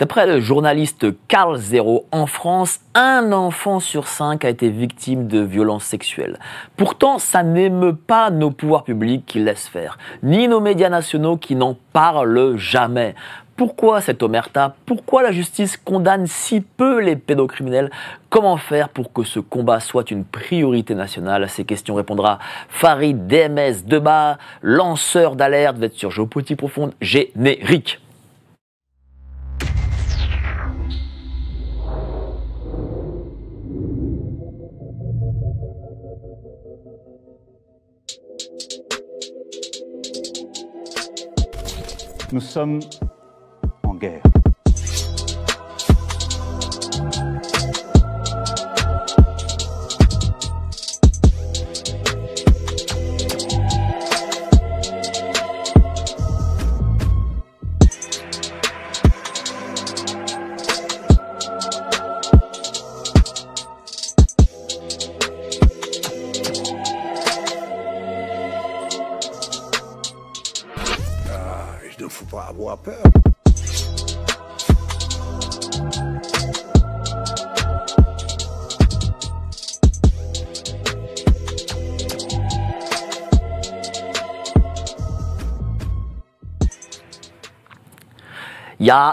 D'après le journaliste Carl Zero, en France, un enfant sur 5 a été victime de violences sexuelles. Pourtant, ça n'émeut pas nos pouvoirs publics qui laissent faire, ni nos médias nationaux qui n'en parlent jamais. Pourquoi cette omerta? Pourquoi la justice condamne si peu les pédocriminels? Comment faire pour que ce combat soit une priorité nationale? À ces questions répondra Farid DMS Debat, lanceur d'alerte. Vous êtes sur Géopolitique Profonde, générique. Nous sommes en guerre. Il ne faut pas avoir peur.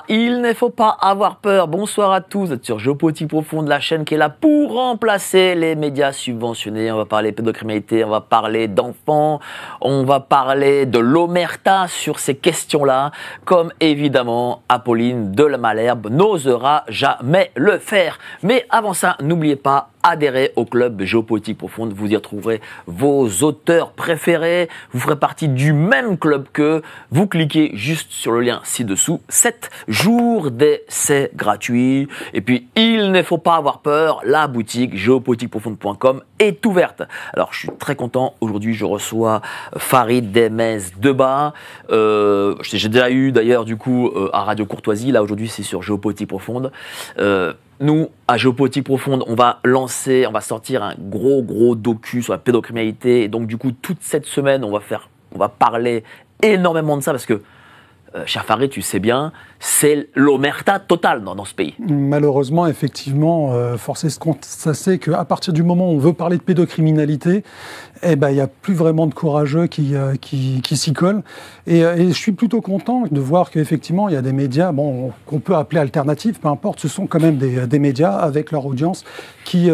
Il ne faut pas avoir peur. Bonsoir à tous, vous êtes sur Géopolitique Profonde, la chaîne qui est là pour remplacer les médias subventionnés. On va parler pédocriminalité, on va parler d'enfants, on va parler de l'omerta sur ces questions-là, comme évidemment Apolline de la Malherbe n'osera jamais le faire. Mais avant ça, n'oubliez pas, adhérez au club Géopolitique Profonde, vous y retrouverez vos auteurs préférés, vous ferez partie du même club qu'eux, vous cliquez juste sur le lien ci-dessous, 7 jours d'essai gratuit, et puis il ne faut pas avoir peur, la boutique géopolitiqueprofonde.com est ouverte. Alors je suis très content, aujourd'hui je reçois Farid DMS Debat, j'ai déjà eu d'ailleurs du coup à Radio Courtoisie, là aujourd'hui c'est sur Géopolitique Profonde. Nous, à Géopolitique Profonde, on va sortir un gros docu sur la pédocriminalité. Et donc, du coup, toute cette semaine, on va parler énormément de ça parce que, cher Farid, tu sais bien, c'est l'omerta totale dans ce pays. Malheureusement, effectivement, force est de constater qu'à partir du moment où on veut parler de pédocriminalité, il n'y a plus vraiment de courageux qui s'y collent. Et je suis plutôt content de voir qu'effectivement, il y a des médias qu'on peut appeler alternatifs, peu importe, ce sont quand même des médias avec leur audience qui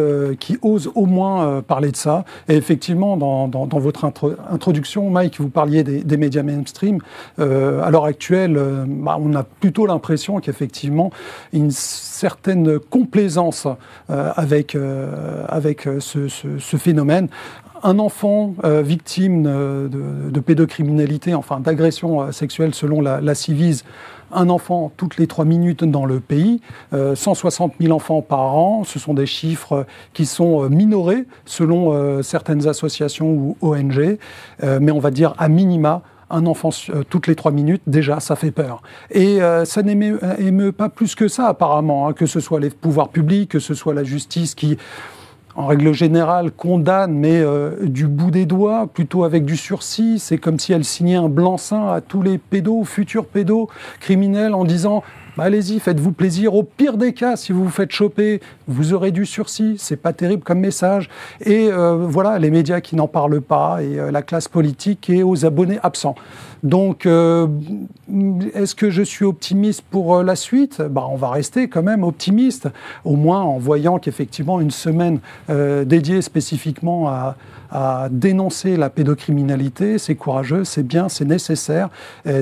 osent au moins parler de ça. Et effectivement, dans votre introduction, Mike, vous parliez des médias mainstream. À l'heure actuelle, on a plutôt l'impression qu'effectivement, une certaine complaisance avec ce phénomène. Un enfant victime de pédocriminalité, enfin d'agression sexuelle selon la Civise, un enfant toutes les 3 minutes dans le pays, 160 000 enfants par an, ce sont des chiffres qui sont minorés selon certaines associations ou ONG, mais on va dire à minima, un enfant toutes les 3 minutes, déjà, ça fait peur. Et ça n'émeut pas plus que ça, apparemment, que ce soit les pouvoirs publics, que ce soit la justice qui, en règle générale, condamne, mais du bout des doigts, plutôt avec du sursis. C'est comme si elle signait un blanc-seing à tous les futurs pédocriminels, en disant allez-y, faites-vous plaisir. Au pire des cas, si vous vous faites choper, vous aurez du sursis. C'est pas terrible comme message. Et voilà, les médias qui n'en parlent pas et la classe politique et aux abonnés absents. Donc, est-ce que je suis optimiste pour la suite? On va rester quand même optimiste, au moins en voyant qu'effectivement une semaine dédiée spécifiquement à dénoncer la pédocriminalité, c'est courageux, c'est bien, c'est nécessaire,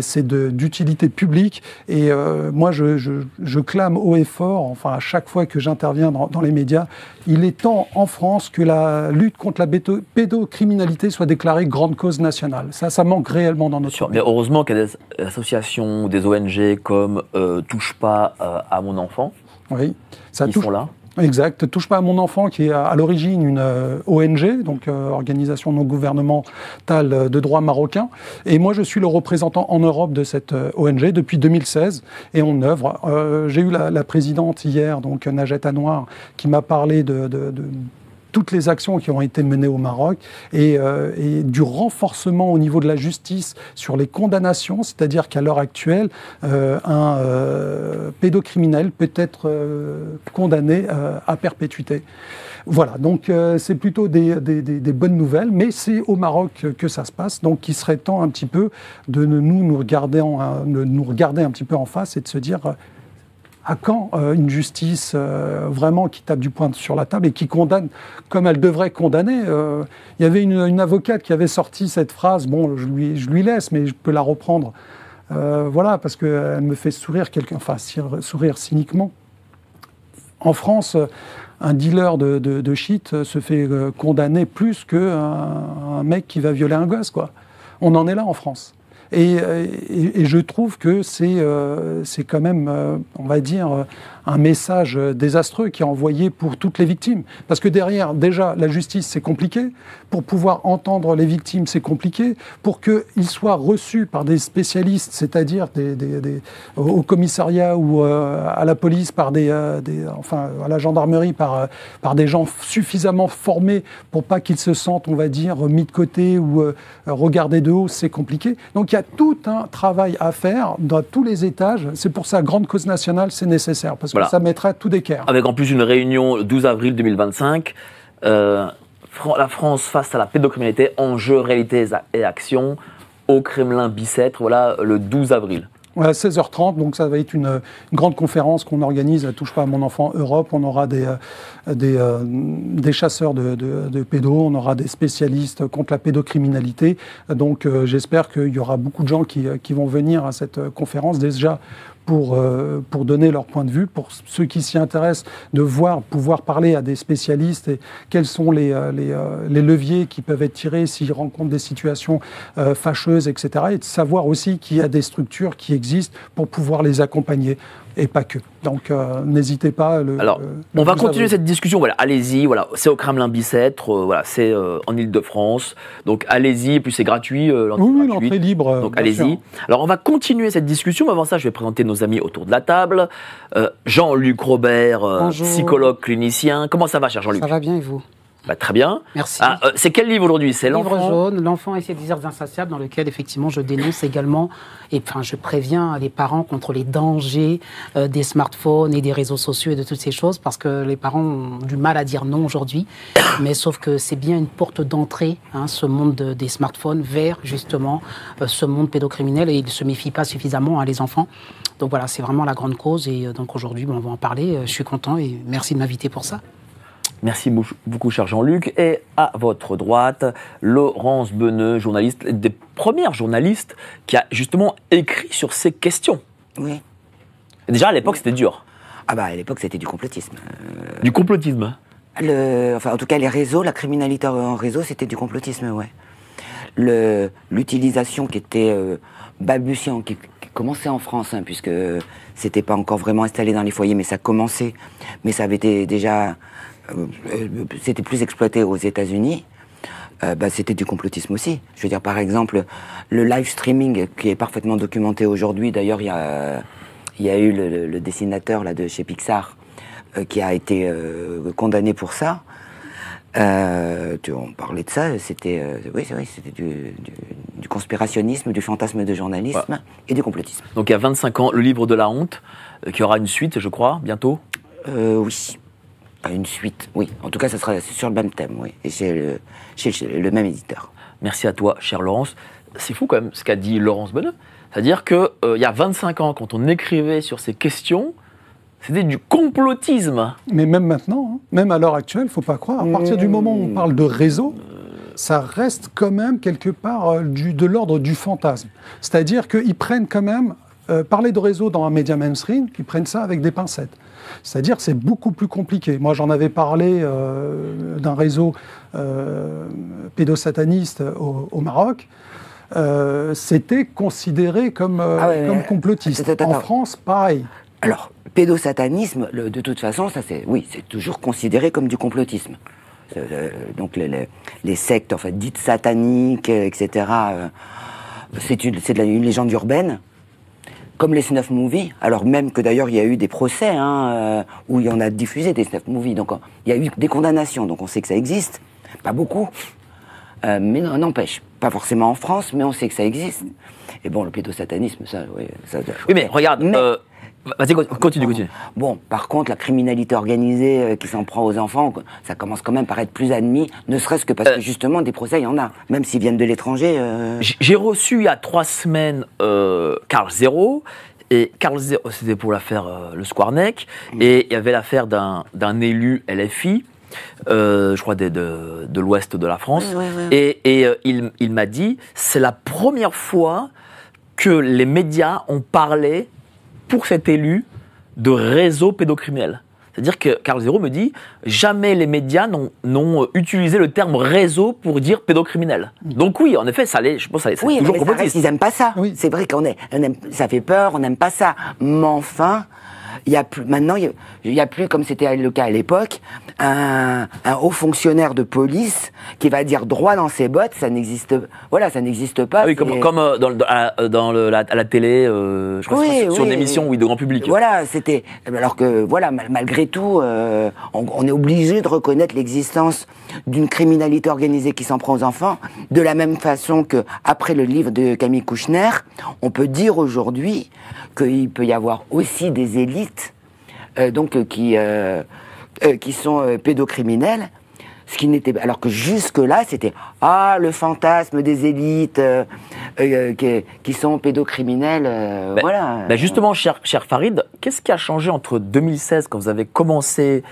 c'est d'utilité publique. Et moi, je clame haut et fort, enfin à chaque fois que j'interviens dans les médias, il est temps en France que la lutte contre la pédocriminalité soit déclarée grande cause nationale. Ça manque réellement dans notre pays. Mais heureusement qu'il y a des associations, des ONG comme Touche pas à mon enfant, oui, qui sont là. Exact. Touche pas à mon enfant, qui est à l'origine une ONG, donc organisation non gouvernementale de droit marocain. Et moi, je suis le représentant en Europe de cette ONG depuis 2016 et on œuvre. J'ai eu la présidente hier, donc Najat Anouar, qui m'a parlé toutes les actions qui ont été menées au Maroc et du renforcement au niveau de la justice sur les condamnations, c'est-à-dire qu'à l'heure actuelle, un pédocriminel peut être condamné à perpétuité. Voilà, donc c'est plutôt des bonnes nouvelles, mais c'est au Maroc que ça se passe, donc il serait temps un petit peu de nous regarder un petit peu en face et de se dire à quand une justice vraiment qui tape du poing sur la table et qui condamne comme elle devrait condamner. Il y avait une avocate qui avait sorti cette phrase, bon, je lui laisse, mais je peux la reprendre, voilà, parce qu'elle me fait sourire, sourire cyniquement. En France, un dealer de shit se fait condamner plus qu'un mec qui va violer un gosse, quoi. On en est là en France. Et je trouve que c'est quand même, on va dire, un message désastreux qui est envoyé pour toutes les victimes. Parce que derrière, déjà, la justice, c'est compliqué. Pour pouvoir entendre les victimes, c'est compliqué. Pour qu'ils soient reçus par des spécialistes, c'est-à-dire au commissariat ou à la police, enfin, à la gendarmerie, par des gens suffisamment formés pour pas qu'ils se sentent, on va dire, mis de côté ou regardés de haut, c'est compliqué. Donc il y a tout un travail à faire dans tous les étages. C'est pour ça, grande cause nationale, c'est nécessaire. Parce que ça mettra tout d'équerre. Avec en plus une réunion le 12 avril 2025, la France face à la pédocriminalité, enjeux, réalités et actions, au Kremlin Bicêtre, voilà, le 12 avril. Ouais, à 16h30, donc ça va être une grande conférence qu'on organise à Touche pas à mon enfant Europe. On aura des chasseurs de pédos, on aura des spécialistes contre la pédocriminalité. Donc j'espère qu'il y aura beaucoup de gens qui vont venir à cette conférence, déjà pour donner leur point de vue, pour ceux qui s'y intéressent, de pouvoir parler à des spécialistes et quels sont les leviers qui peuvent être tirés s'ils rencontrent des situations fâcheuses, etc. Et de savoir aussi qu'il y a des structures qui existent pour pouvoir les accompagner. Et pas que. Donc, n'hésitez pas. Alors, on va continuer cette discussion. Voilà, allez-y. Voilà, c'est au Kremlin Bicêtre. Voilà, c'est en Île-de-France. Donc, allez-y. Et puis, c'est gratuit. Oui, l'entrée libre. Donc, allez-y. Alors, on va continuer cette discussion. Mais avant ça, je vais présenter nos amis autour de la table. Jean-Luc Robert, psychologue clinicien. Comment ça va, cher Jean-Luc? Ça va bien et vous? Bah, très bien. Merci. C'est quel livre aujourd'hui? C'est Livre l'enfant jaune, l'enfant et ses désirs insatiables, dans lequel effectivement je dénonce également, et enfin je préviens les parents contre les dangers des smartphones et des réseaux sociaux et de toutes ces choses, parce que les parents ont du mal à dire non aujourd'hui, mais sauf que c'est bien une porte d'entrée, ce monde des smartphones, vers justement ce monde pédocriminel, et ils ne se méfient pas suffisamment, les enfants. Donc voilà, c'est vraiment la grande cause, et donc aujourd'hui on va en parler. Je suis content et merci de m'inviter pour ça. Merci beaucoup, cher Jean-Luc. Et à votre droite, Laurence Beneux, journaliste, des premières journalistes qui a justement écrit sur ces questions. Oui. Déjà, à l'époque, c'était dur. Ah bah, à l'époque, c'était du complotisme. Du complotisme? Enfin, en tout cas, les réseaux, la criminalité en réseau, c'était du complotisme, ouais. L'utilisation qui était balbutiante, qui commençait en France, puisque c'était pas encore vraiment installé dans les foyers, mais ça commençait. Mais ça avait été déjà... c'était plus exploité aux États-Unis, c'était du complotisme aussi. Je veux dire, par exemple, le live streaming qui est parfaitement documenté aujourd'hui. D'ailleurs, il y a eu le dessinateur là, de chez Pixar qui a été condamné pour ça. On parlait de ça, c'était c'était du conspirationnisme, du fantasme de journalisme et du complotisme. Donc il y a 25 ans, le livre de la honte, qui aura une suite, je crois, bientôt. Oui. Une suite, oui. En tout cas, ça sera sur le même thème, oui. Et chez le même éditeur. Merci à toi, chère Laurence. C'est fou quand même ce qu'a dit Laurence Beneux. C'est-à-dire qu'il y a 25 ans, quand on écrivait sur ces questions, c'était du complotisme. Mais même maintenant, même à l'heure actuelle, il ne faut pas croire. À partir du moment où on parle de réseau, ça reste quand même quelque part de l'ordre du fantasme. C'est-à-dire qu'ils prennent quand même, parler de réseau dans un média mainstream, ils prennent ça avec des pincettes. C'est-à-dire que c'est beaucoup plus compliqué. Moi, j'en avais parlé d'un réseau pédosataniste au Maroc. C'était considéré comme complotiste. En France, pareil. Alors, pédosatanisme, de toute façon, c'est toujours considéré comme du complotisme. Donc, les sectes dites sataniques, etc., c'est une légende urbaine. Comme les snuff movies, alors même que d'ailleurs il y a eu des procès où il y en a diffusé des snuff movies, donc il y a eu des condamnations, donc on sait que ça existe, pas beaucoup, mais n'empêche, pas forcément en France, mais on sait que ça existe. Et bon, le pédosatanisme, ça, oui. Oui, mais regarde, vas-y, continue. Bon, par contre, la criminalité organisée qui s'en prend aux enfants, ça commence quand même par être plus admis, ne serait-ce que parce que justement, des procès, il y en a, même s'ils viennent de l'étranger. J'ai reçu il y a 3 semaines Karl Zero, et Karl Zero, c'était pour l'affaire le Squarneck, et il y avait l'affaire d'un élu LFI, je crois de l'ouest de la France, et il m'a dit, c'est la première fois que les médias ont parlé pour cet élu de réseau pédocriminel. C'est-à-dire que Karl Zero me dit, jamais les médias n'ont utilisé le terme réseau pour dire pédocriminel. Donc oui, en effet, je pense que ça oui, toujours mais ça reste, ils n'aiment pas ça. Oui. C'est vrai ça fait peur, on n'aime pas ça. Mais enfin, maintenant, il n'y a plus, comme c'était le cas à l'époque, un haut fonctionnaire de police qui va dire droit dans ses bottes, ça n'existe pas. Ah oui, comme à la télé, je crois sur une émission de grand public. Voilà, c'était. Alors que, voilà, malgré tout, on est obligé de reconnaître l'existence d'une criminalité organisée qui s'en prend aux enfants, de la même façon que, après le livre de Camille Kouchner, on peut dire aujourd'hui qu'il peut y avoir aussi des élites qui sont pédocriminels, ce qui n'était, alors que jusque-là, c'était le fantasme des élites qui sont pédocriminels. Voilà. Justement, cher Farid, qu'est-ce qui a changé entre 2016, quand vous avez commencé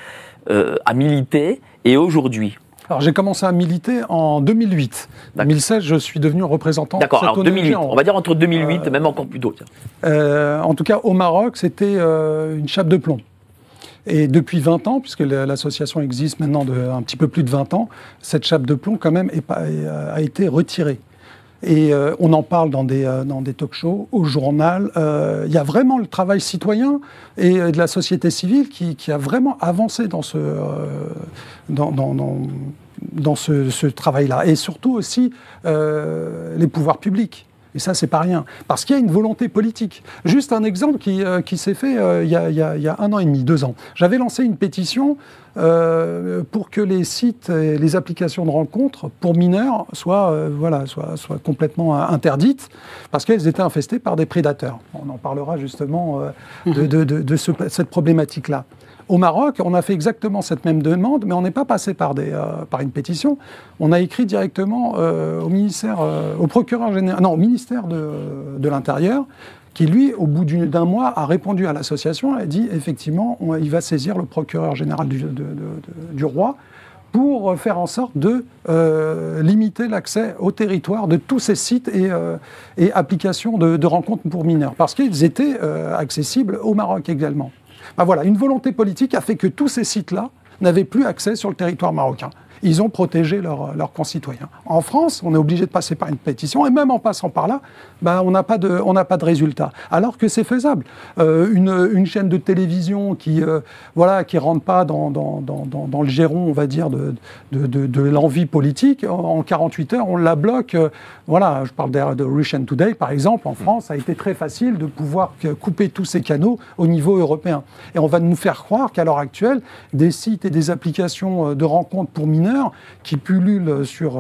à militer, et aujourd'hui ? Alors j'ai commencé à militer en 2008. En 2016, je suis devenu représentant. D'accord, alors 2008, on va dire entre 2008 et même encore plus tôt. En tout cas, au Maroc, c'était une chape de plomb. Et depuis 20 ans, puisque l'association existe maintenant un petit peu plus de 20 ans, cette chape de plomb quand même a été retirée. Et on en parle dans des talk-shows, au journal. Il y a vraiment le travail citoyen et de la société civile qui a vraiment avancé dans ce travail-là. Et surtout aussi les pouvoirs publics. Et ça, c'est pas rien. Parce qu'il y a une volonté politique. Juste un exemple qui s'est fait il y a 1 an et demi, 2 ans. J'avais lancé une pétition pour que les sites et les applications de rencontres pour mineurs soient complètement interdites, parce qu'elles étaient infestées par des prédateurs. On en parlera justement de cette problématique-là. Au Maroc, on a fait exactement cette même demande, mais on n'est pas passé par une pétition. On a écrit directement au ministère de l'Intérieur, qui lui, au bout d'un mois, a répondu à l'association et a dit effectivement, il va saisir le procureur général du roi pour faire en sorte de limiter l'accès au territoire de tous ces sites et applications de rencontres pour mineurs, parce qu'ils étaient accessibles au Maroc également. Voilà, une volonté politique a fait que tous ces sites-là n'avaient plus accès sur le territoire marocain. Ils ont protégé leurs concitoyens. En France, on est obligé de passer par une pétition, et même en passant par là, on n'a pas de résultat. Alors que c'est faisable. Une chaîne de télévision qui rentre pas dans le giron, on va dire, de l'envie politique, en 48 heures, on la bloque. Je parle de Russian Today, par exemple. En France, ça a été très facile de pouvoir couper tous ces canaux au niveau européen. Et on va nous faire croire qu'à l'heure actuelle, des sites et des applications de rencontres pour mineurs qui pullulent sur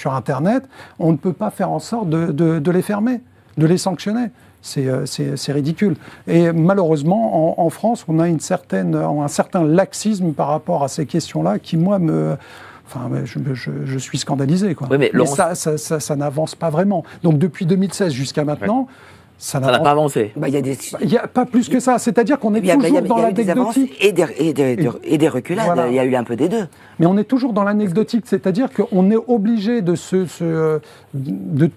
Internet, on ne peut pas faire en sorte de les fermer, de les sanctionner. C'est ridicule. Et malheureusement, en France, on a un certain laxisme par rapport à ces questions-là qui, moi, je suis scandalisé. Oui, mais ça n'avance pas vraiment. Donc depuis 2016 jusqu'à maintenant... Ça n'a pas avancé. Il n'y a pas plus que ça. C'est-à-dire qu'on est toujours dans l'anecdotique. Et des reculades. Voilà. Il y a eu un peu des deux. Mais on est toujours dans l'anecdotique. C'est-à-dire qu'on est obligé de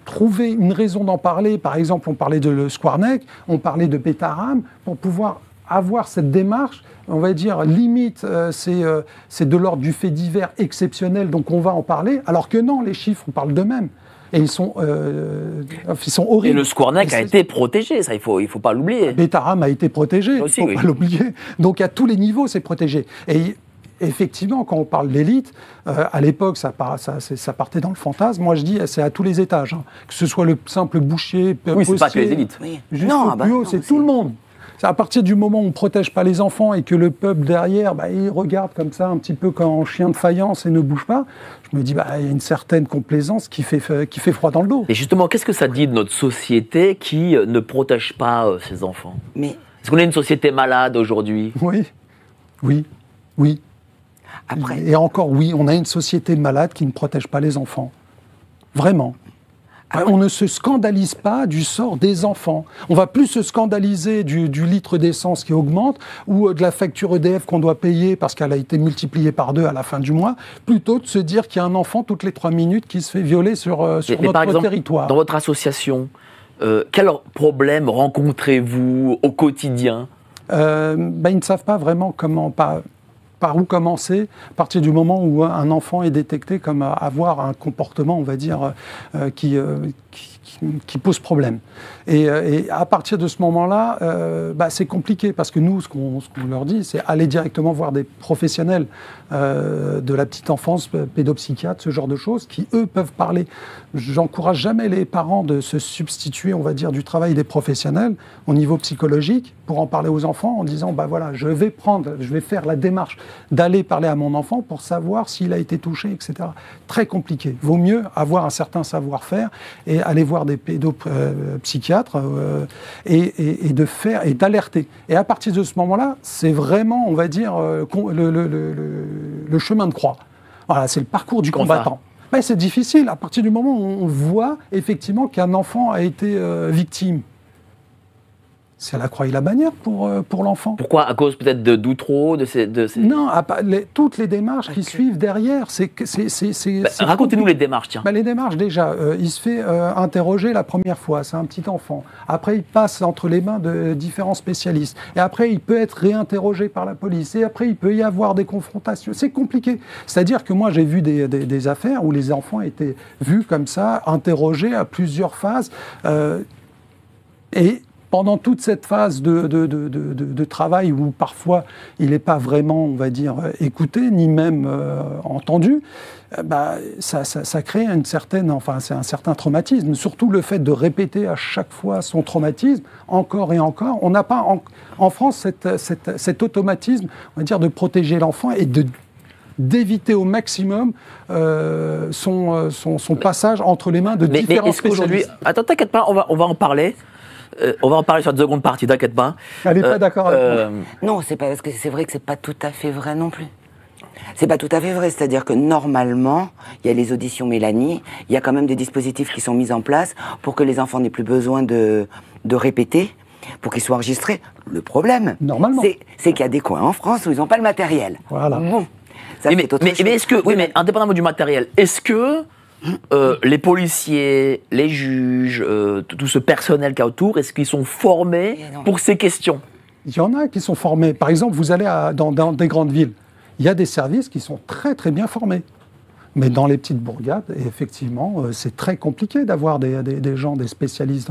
trouver une raison d'en parler. Par exemple, on parlait de Squarneck, on parlait de Petaram, pour pouvoir avoir cette démarche, on va dire, limite, c'est de l'ordre du fait divers exceptionnel, donc on va en parler. Alors que non, les chiffres parlent d'eux-mêmes. Et ils sont horribles. Et le Squarneck a été protégé, ça, il faut pas l'oublier. Petaram a été protégé, il ne faut pas l'oublier. Donc à tous les niveaux, c'est protégé. Et effectivement, quand on parle d'élite, à l'époque, ça partait dans le fantasme. Moi, je dis, c'est à tous les étages. Hein. Que ce soit le simple boucher, Oui, c'est pas que les élites. Oui. Jusqu'au plus haut, c'est tout le monde. C'est à partir du moment où on ne protège pas les enfants et que le peuple derrière, il regarde comme ça, un petit peu comme un chien de faïence et ne bouge pas, je me dis, il y a une certaine complaisance qui fait froid dans le dos. Et justement, qu'est-ce que ça dit de notre société qui ne protège pas ses enfants? Mais Est-ce qu'on est une société malade aujourd'hui? Oui. après, Et encore, oui, on a une société malade qui ne protège pas les enfants. Vraiment. On ne se scandalise pas du sort des enfants. On va plus se scandaliser du litre d'essence qui augmente ou de la facture EDF qu'on doit payer parce qu'elle a été multipliée par 2 à la fin du mois, plutôt de se dire qu'il y a un enfant toutes les 3 minutes qui se fait violer sur notre par exemple, territoire. Dans votre association, quels problèmes rencontrez-vous au quotidien? Ils ne savent pas vraiment par où commencer, à partir du moment où un enfant est détecté comme avoir un comportement, on va dire, qui pose problème. Et à partir de ce moment-là, c'est compliqué, parce que nous, ce qu'on leur dit, c'est aller directement voir des professionnels de la petite enfance, pédopsychiatres, ce genre de choses, qui, eux, peuvent parler. J'encourage jamais les parents de se substituer, on va dire, du travail des professionnels au niveau psychologique pour en parler aux enfants en disant, je vais faire la démarche d'aller parler à mon enfant pour savoir s'il a été touché, etc. Très compliqué. Vaut mieux avoir un certain savoir-faire et aller voir des pédopsychiatres et d'alerter. Et à partir de ce moment-là, c'est vraiment, on va dire, le chemin de croix. Voilà, c'est le parcours du combattant. C'est difficile à partir du moment où on voit effectivement qu'un enfant a été victime. C'est la croix et la bannière pour l'enfant. Pourquoi? À cause peut-être d'outreau, de ces... Non, toutes les démarches qui suivent derrière. Racontez-nous les démarches, tiens. Les démarches, déjà, il se fait interroger la première fois, c'est un petit enfant. Après, il passe entre les mains de différents spécialistes. Et après, il peut être réinterrogé par la police. Et après, il peut y avoir des confrontations. C'est compliqué. C'est-à-dire que moi, j'ai vu des affaires où les enfants étaient vus comme ça, interrogés à plusieurs phases. Et pendant toute cette phase de travail où parfois il n'est pas vraiment, on va dire, écouté, ni même entendu, ça crée c'est un certain traumatisme. Surtout le fait de répéter à chaque fois son traumatisme, encore et encore. On n'a pas en France cet automatisme, on va dire, de protéger l'enfant et d'éviter au maximum son passage entre les mains de différents spécialistes. Attends, t'inquiète pas, on va en parler. On va en parler sur la seconde partie, t'inquiète pas. Elle n'est pas d'accord avec moi. Non, c'est pas, parce que c'est vrai que c'est pas tout à fait vrai non plus. C'est pas tout à fait vrai, c'est-à-dire que normalement, il y a les auditions Mélanie, il y a quand même des dispositifs qui sont mis en place pour que les enfants n'aient plus besoin de répéter, pour qu'ils soient enregistrés. Le problème, normalement, c'est qu'il y a des coins en France où ils n'ont pas le matériel. Voilà. Bon, ça, mais est-ce que, mais indépendamment du matériel, est-ce que les policiers, les juges, tout ce personnel qu'il y a autour, est-ce qu'ils sont formés pour ces questions? Il y en a qui sont formés. Par exemple, vous allez dans des grandes villes, il y a des services qui sont très très bien formés. Mais dans les petites bourgades, effectivement, c'est très compliqué d'avoir des gens, des spécialistes,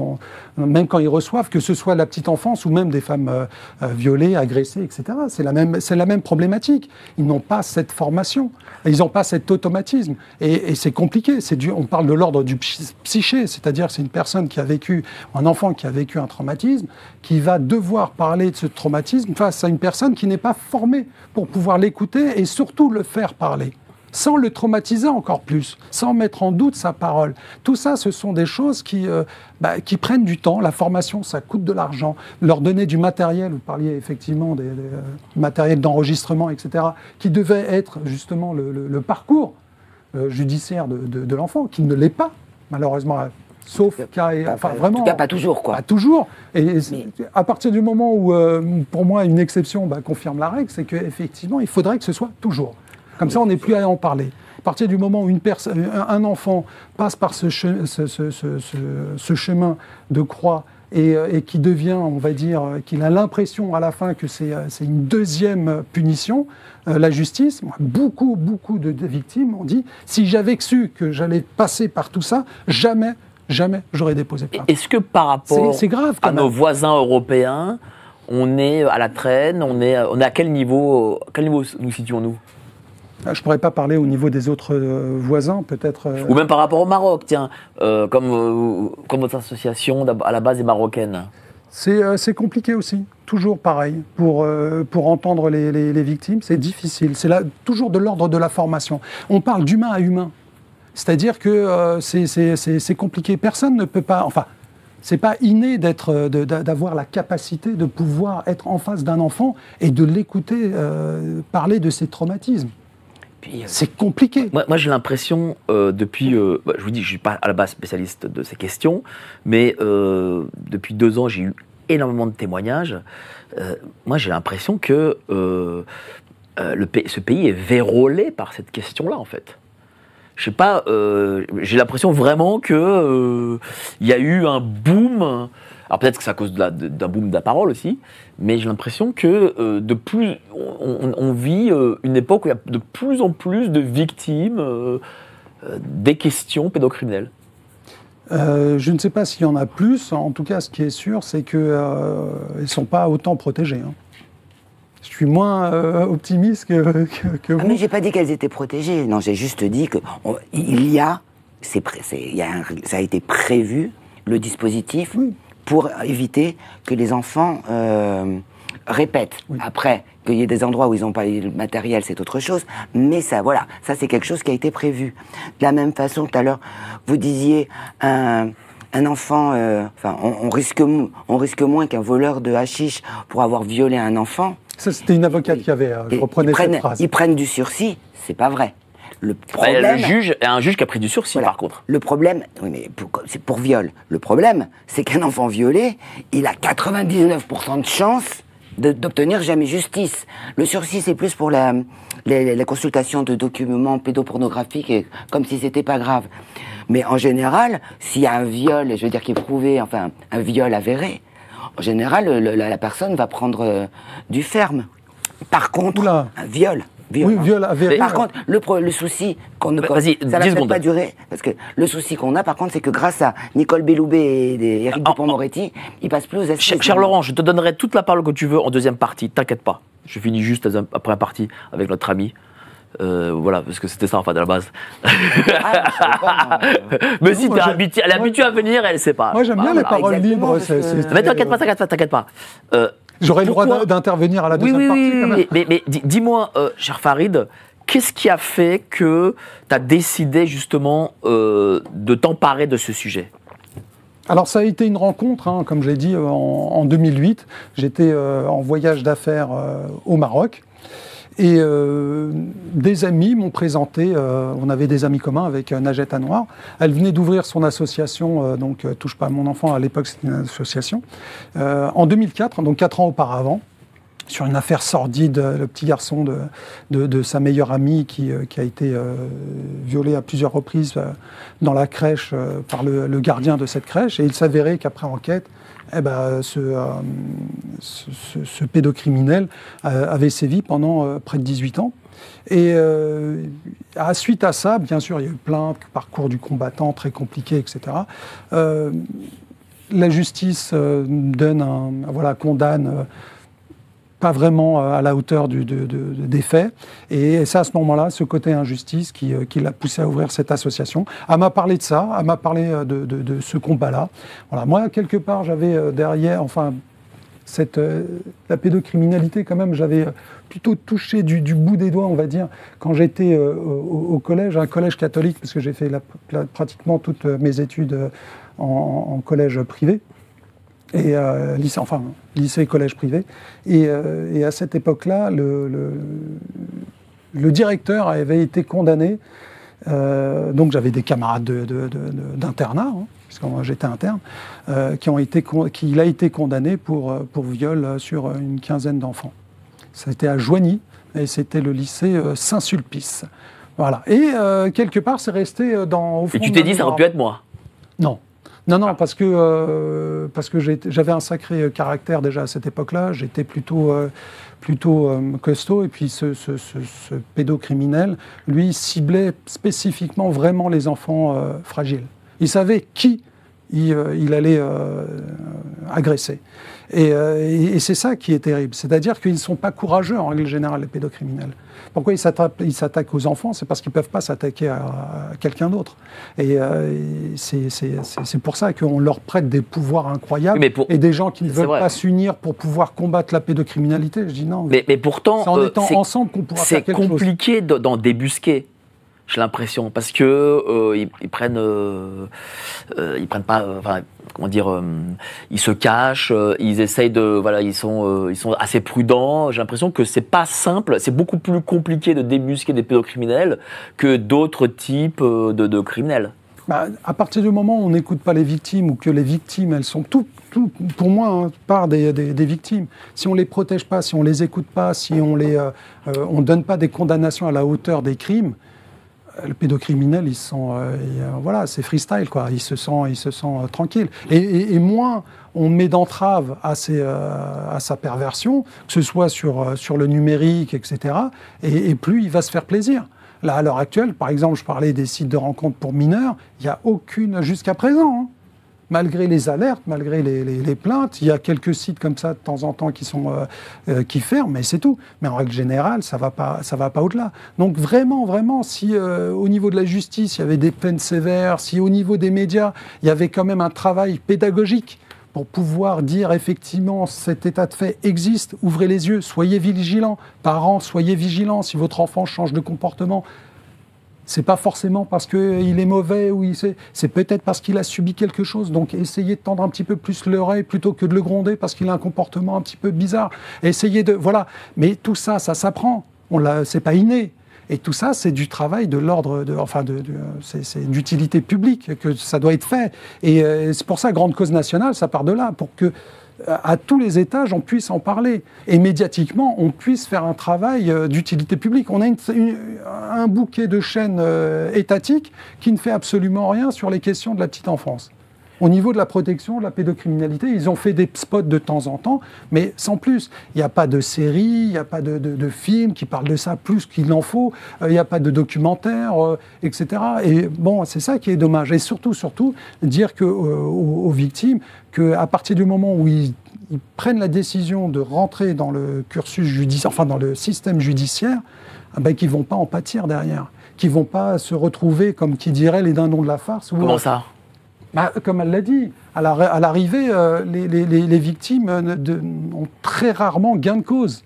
même quand ils reçoivent, que ce soit la petite enfance ou même des femmes violées, agressées, etc. C'est la même problématique. Ils n'ont pas cette formation, ils n'ont pas cet automatisme. Et c'est compliqué. On parle de l'ordre du psyché, c'est-à-dire que c'est une personne qui a vécu, un enfant qui a vécu un traumatisme, qui va devoir parler de ce traumatisme face à une personne qui n'est pas formée pour pouvoir l'écouter et surtout le faire parler, sans le traumatiser encore plus, sans mettre en doute sa parole. Tout ça, ce sont des choses qui prennent du temps. La formation, ça coûte de l'argent. Leur donner du matériel, vous parliez effectivement des matériels d'enregistrement, etc., qui devait être justement le parcours judiciaire de l'enfant, qui ne l'est pas, malheureusement. Sauf cas, vraiment. En tout cas, pas toujours, quoi. Pas toujours. Et à partir du moment où, pour moi, une exception confirme la règle, c'est qu'effectivement, il faudrait que ce soit toujours. Comme ça, on n'est plus à en parler. À partir du moment où un enfant passe par ce chemin de croix et qui devient, on va dire, qu'il a l'impression à la fin que c'est une deuxième punition, la justice, beaucoup de victimes ont dit, si j'avais su que j'allais passer par tout ça, jamais j'aurais déposé plainte. Est-ce que par rapport c'est grave, à nos voisins européens, on est à la traîne, on est à quel niveau nous situons-nous? Je ne pourrais pas parler au niveau des autres voisins, peut-être. Ou même par rapport au Maroc, tiens, comme votre association à la base est marocaine. C'est compliqué aussi, toujours pareil. Pour entendre les victimes, c'est difficile. C'est toujours de l'ordre de la formation. On parle d'humain à humain. C'est-à-dire que c'est compliqué. Personne ne peut pas... Enfin, c'est pas inné d'avoir la capacité de pouvoir être en face d'un enfant et de l'écouter parler de ses traumatismes. C'est compliqué. Moi j'ai l'impression, depuis... je vous dis, je ne suis pas à la base spécialiste de ces questions, mais depuis 2 ans, j'ai eu énormément de témoignages. Moi j'ai l'impression que ce pays est vérolé par cette question-là, en fait. Je sais pas, j'ai l'impression vraiment que y a eu un boom. Alors peut-être que c'est à cause d'un boom de la parole aussi, mais j'ai l'impression que on vit une époque où il y a de plus en plus de victimes des questions pédocriminelles. Je ne sais pas s'il y en a plus. En tout cas, ce qui est sûr, c'est qu'ils ne sont pas autant protégés. Hein. Je suis moins optimiste que vous. Mais j'ai pas dit qu'elles étaient protégées. Non, j'ai juste dit que ça a été prévu, le dispositif, pour éviter que les enfants répètent. Oui. Après, qu'il y ait des endroits où ils n'ont pas le matériel, c'est autre chose. Mais ça, voilà, ça c'est quelque chose qui a été prévu. De la même façon, tout à l'heure, vous disiez un enfant, on risque moins qu'un voleur de hashish pour avoir violé un enfant. Ça, c'était une avocate qui avait, je reprenais cette phrase. Ils prennent du sursis, c'est pas vrai. Le problème... Il y a un juge qui a pris du sursis, par contre. Le problème, oui, mais c'est pour viol. Le problème, c'est qu'un enfant violé, il a 99% de chances d'obtenir jamais justice. Le sursis, c'est plus pour la consultation de documents pédopornographiques, comme si c'était pas grave. Mais en général, s'il y a un viol, je veux dire qui est prouvé, enfin, un viol avéré, en général, la personne va prendre du ferme. Par contre, un viol. Oui, viol avéré. Par contre, le souci qu'on ne... ça va pas durer, parce que le souci qu'on a, par contre, c'est que grâce à Nicole Belloubet et Éric Dupond-Moretti, ils passent plus aux assises. Cher Laurent, je te donnerai toute la parole que tu veux en deuxième partie, t'inquiète pas. Je finis juste la première partie avec notre ami. Voilà, parce que c'était ça, enfin, de la base. Mais si, elle est habituée à venir, elle ne sait pas. Moi, j'aime bien les paroles libres. Mais t'inquiète pas. J'aurais le droit d'intervenir à la deuxième partie, quand même. Mais dis-moi, cher Farid, qu'est-ce qui a fait que tu as décidé, justement, de t'emparer de ce sujet ? Alors, ça a été une rencontre, hein, comme je l'ai dit, en 2008. J'étais en voyage d'affaires au Maroc. Et des amis m'ont présenté, on avait des amis communs avec Najat Anwar. Elle venait d'ouvrir son association, donc Touche pas à mon enfant, à l'époque c'était une association, en 2004, donc 4 ans auparavant, sur une affaire sordide, le petit garçon de sa meilleure amie qui a été violé à plusieurs reprises dans la crèche par le gardien de cette crèche. Et il s'avérait qu'après enquête, ce pédocriminel avait sévi pendant près de 18 ans. Et suite à ça, bien sûr, il y a eu plein de parcours du combattant très compliqué, etc. La justice condamne pas vraiment à la hauteur des faits. Et c'est à ce moment-là, ce côté injustice qui l'a poussé à ouvrir cette association. Elle m'a parlé de ça, elle m'a parlé de ce combat-là. Voilà. Moi, quelque part, j'avais derrière, la pédocriminalité quand même, j'avais plutôt touché du bout des doigts, on va dire, quand j'étais au collège, un collège catholique, parce que j'ai fait pratiquement toutes mes études en collège privé. Et lycée et collège privé. Et à cette époque-là, le directeur avait été condamné. Donc j'avais des camarades d'internat, puisque j'étais interne, qu'il a été condamné pour viol sur une quinzaine d'enfants. C'était à Joigny, et c'était le lycée Saint-Sulpice. Voilà. Et quelque part, c'est resté au fond. Et tu t'es dit, ça aurait pu être moi ? Non. Non, parce que j'avais un sacré caractère déjà à cette époque-là. J'étais plutôt costaud. Et puis ce pédocriminel, lui, ciblait spécifiquement vraiment les enfants fragiles. Il savait qui il allait agresser. Et c'est ça qui est terrible. C'est-à-dire qu'ils ne sont pas courageux, en règle générale, les pédocriminels. Pourquoi ils s'attaquent aux enfants? C'est parce qu'ils ne peuvent pas s'attaquer à quelqu'un d'autre. Et c'est pour ça qu'on leur prête des pouvoirs incroyables et des gens qui ne veulent pas s'unir pour pouvoir combattre la pédocriminalité. Je dis non. Mais pourtant, c'est en étant ensemble qu'on pourra faire quelque chose. C'est compliqué d'en débusquer. J'ai l'impression, parce que ils prennent pas, enfin, comment dire, ils se cachent, ils essayent de, voilà, ils sont assez prudents. J'ai l'impression que c'est pas simple, c'est beaucoup plus compliqué de débusquer des pédocriminels que d'autres types de criminels. À partir du moment où on n'écoute pas les victimes ou que les victimes, elles sont tout pour moi, part des victimes. Si on les protège pas, si on les écoute pas, si on donne pas des condamnations à la hauteur des crimes. Le pédocriminel, ils sont, voilà, c'est freestyle, quoi. Il se sent tranquille. Et moins on met d'entraves à sa perversion, que ce soit sur le numérique, etc. Et plus il va se faire plaisir. Là, à l'heure actuelle, par exemple, je parlais des sites de rencontres pour mineurs. Il n'y a aucune jusqu'à présent. Hein. Malgré les alertes, malgré les plaintes, il y a quelques sites comme ça de temps en temps qui ferment, mais c'est tout. Mais en règle générale, ça va pas au-delà. Donc vraiment, si au niveau de la justice, il y avait des peines sévères, si au niveau des médias, il y avait quand même un travail pédagogique pour pouvoir dire effectivement cet état de fait existe, ouvrez les yeux, soyez vigilants. Parents, soyez vigilants si votre enfant change de comportement. C'est pas forcément parce qu'il est mauvais ou c'est peut-être parce qu'il a subi quelque chose. Donc essayez de tendre un petit peu plus l'oreille plutôt que de le gronder parce qu'il a un comportement un petit peu bizarre. Essayez de voilà. Mais tout ça, ça s'apprend. C'est pas inné. Et tout ça, c'est du travail de l'ordre, c'est d'utilité publique que ça doit être fait. Et c'est pour ça, grande cause nationale, ça part de là, pour que à tous les étages, on puisse en parler. Et médiatiquement, on puisse faire un travail d'utilité publique. On a un bouquet de chaînes étatiques qui ne fait absolument rien sur les questions de la petite enfance. Au niveau de la protection, de la pédocriminalité, ils ont fait des spots de temps en temps, mais sans plus. Il n'y a pas de série, il n'y a pas de film qui parle de ça plus qu'il en faut, il n'y a pas de documentaire, etc. Et bon, c'est ça qui est dommage. Et surtout, dire aux victimes qu'à partir du moment où ils prennent la décision de rentrer dans le cursus judiciaire, enfin dans le système judiciaire, qu'ils ne vont pas en pâtir derrière, qu'ils ne vont pas se retrouver, comme qui dirait, les dindons de la farce. Comment ça ? Comme elle l'a dit, à l'arrivée, les victimes ont très rarement gain de cause.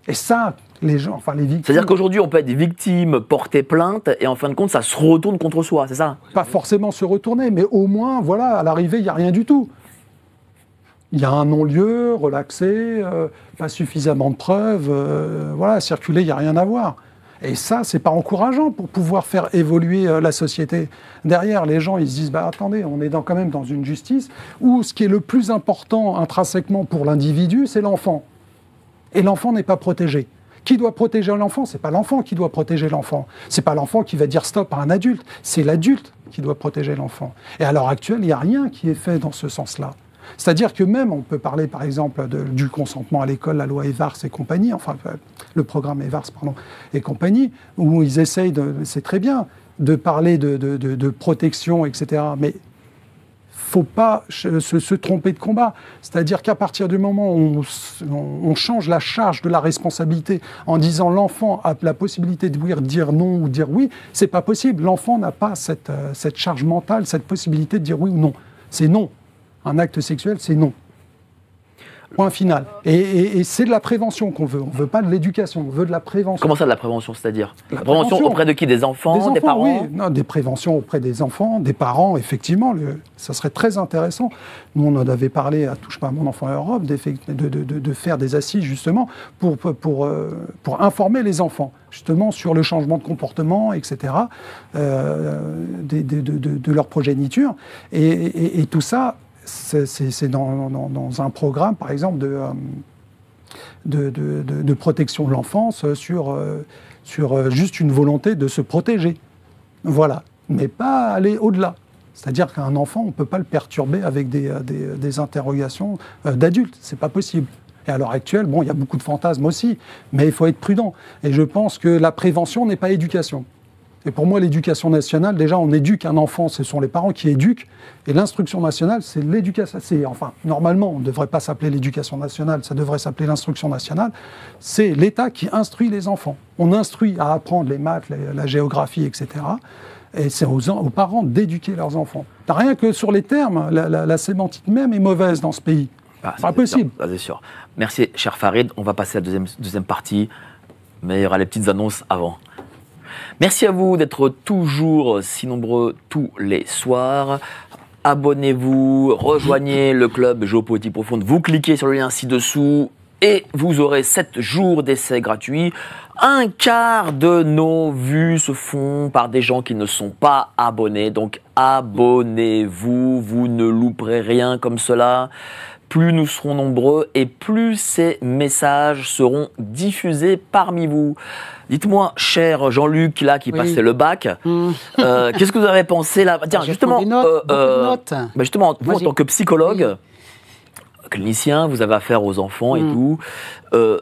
Et ça, les victimes... C'est-à-dire qu'aujourd'hui, on peut être victime, porter plainte, et en fin de compte, ça se retourne contre soi, c'est ça? Pas forcément se retourner, mais au moins, voilà, à l'arrivée, il n'y a rien du tout. Il y a un non-lieu, relaxé, pas suffisamment de preuves, voilà, circuler, il n'y a rien à voir. Et ça, c'est pas encourageant pour pouvoir faire évoluer la société. Derrière, les gens, ils se disent, attendez, on est quand même dans une justice où ce qui est le plus important intrinsèquement pour l'individu, c'est l'enfant. Et l'enfant n'est pas protégé. Qui doit protéger l'enfant? C'est pas l'enfant qui doit protéger l'enfant. C'est pas l'enfant qui va dire stop à un adulte. C'est l'adulte qui doit protéger l'enfant. Et à l'heure actuelle, il n'y a rien qui est fait dans ce sens-là. C'est-à-dire que même, on peut parler par exemple du consentement à l'école, la loi Evars et compagnie, enfin le programme Evars, pardon, et compagnie, où ils essayent, c'est très bien, de parler de protection, etc. Mais faut pas se tromper de combat. C'est-à-dire qu'à partir du moment où on change la charge de la responsabilité en disant l'enfant a la possibilité de dire non ou dire oui, c'est pas possible. L'enfant n'a pas cette charge mentale, cette possibilité de dire oui ou non. C'est non. Un acte sexuel, c'est non. Point final. Et c'est de la prévention qu'on veut. On ne veut pas de l'éducation, on veut de la prévention. Comment ça, de la prévention? C'est-à-dire la prévention auprès de qui? Des enfants, des parents? Oui, non, des préventions auprès des enfants, des parents, effectivement. Ça serait très intéressant. Nous, on en avait parlé à Touche pas à mon enfant Europe, de faire des assises, justement, pour informer les enfants, justement, sur le changement de comportement, etc., de leur progéniture. Et tout ça, c'est dans un programme, par exemple, de protection de l'enfance sur juste une volonté de se protéger. Voilà. Mais pas aller au-delà. C'est-à-dire qu'un enfant, on ne peut pas le perturber avec des interrogations d'adultes. C'est pas possible. Et à l'heure actuelle, il y a beaucoup de fantasmes aussi, mais il faut être prudent. Et je pense que la prévention n'est pas éducation. Et pour moi, l'éducation nationale, déjà, on éduque un enfant, ce sont les parents qui éduquent. Et l'instruction nationale, c'est l'éducation. Enfin, normalement, on ne devrait pas s'appeler l'éducation nationale, ça devrait s'appeler l'instruction nationale. C'est l'État qui instruit les enfants. On instruit à apprendre les maths, la géographie, etc. Et c'est aux parents d'éduquer leurs enfants. Rien que sur les termes, la sémantique même est mauvaise dans ce pays. C'est pas possible. Ça, c'est sûr. Merci, cher Farid. On va passer à la deuxième partie, mais il y aura les petites annonces avant. Merci à vous d'être toujours si nombreux tous les soirs. Abonnez-vous, rejoignez le club Géopolitique Profonde. Vous cliquez sur le lien ci-dessous et vous aurez 7 jours d'essai gratuit. Un quart de nos vues se font par des gens qui ne sont pas abonnés. Donc abonnez-vous, vous ne louperez rien comme cela. Plus nous serons nombreux et plus ces messages seront diffusés parmi vous. Dites-moi, cher Jean-Luc, là, qui passait le bac, qu'est-ce que vous avez pensé là? Tiens, justement, justement, vous, en tant que psychologue, clinicien, vous avez affaire aux enfants et tout.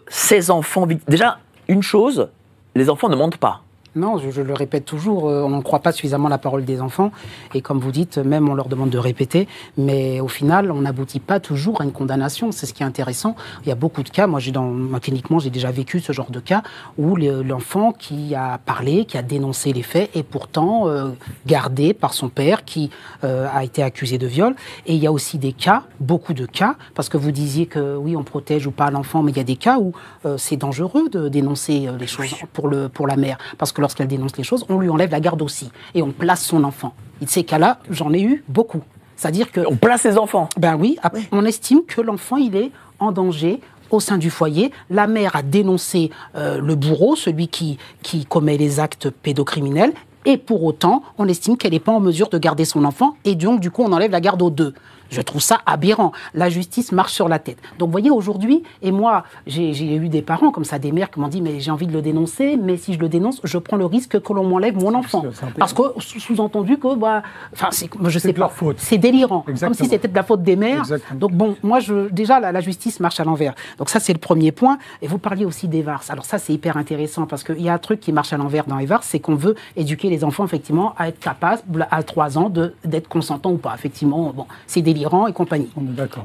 Ces enfants, déjà, une chose, les enfants ne mentent pas. Non, je le répète toujours, on ne croit pas suffisamment la parole des enfants. Et comme vous dites, même on leur demande de répéter. Mais au final, on n'aboutit pas toujours à une condamnation. C'est ce qui est intéressant. Il y a beaucoup de cas. Moi, cliniquement, j'ai déjà vécu ce genre de cas où l'enfant qui a parlé, qui a dénoncé les faits, est pourtant gardé par son père qui a été accusé de viol. Et il y a aussi des cas, beaucoup de cas, parce que vous disiez que oui, on protège ou pas l'enfant, mais il y a des cas où c'est dangereux de dénoncer les choses pour la mère. Parce que lorsqu'elle dénonce les choses, on lui enlève la garde aussi. Et on place son enfant. Et de ces cas-là, j'en ai eu beaucoup. C'est-à-dire que... On place les enfants. Ben oui, on estime que l'enfant, il est en danger au sein du foyer. La mère a dénoncé le bourreau, celui qui commet les actes pédocriminels. Et pour autant, on estime qu'elle n'est pas en mesure de garder son enfant. Et donc, du coup, on enlève la garde aux deux. Je trouve ça aberrant. La justice marche sur la tête. Donc, vous voyez, aujourd'hui, et moi, j'ai eu des parents comme ça, des mères qui m'ont dit, mais j'ai envie de le dénoncer, mais si je le dénonce, je prends le risque que l'on m'enlève mon enfant. Parce que, sous-entendu que, je sais pas, c'est délirant. Exactement. Comme si c'était de la faute des mères. Exactement. Donc, bon, moi, déjà, la justice marche à l'envers. Donc, ça, c'est le premier point. Et vous parliez aussi des VARS. Alors, ça, c'est hyper intéressant parce qu'il y a un truc qui marche à l'envers dans les VARS, c'est qu'on veut éduquer les enfants, effectivement, à être capables, à 3 ans, d'être consentants ou pas. Effectivement, bon, c'est délirant et compagnie.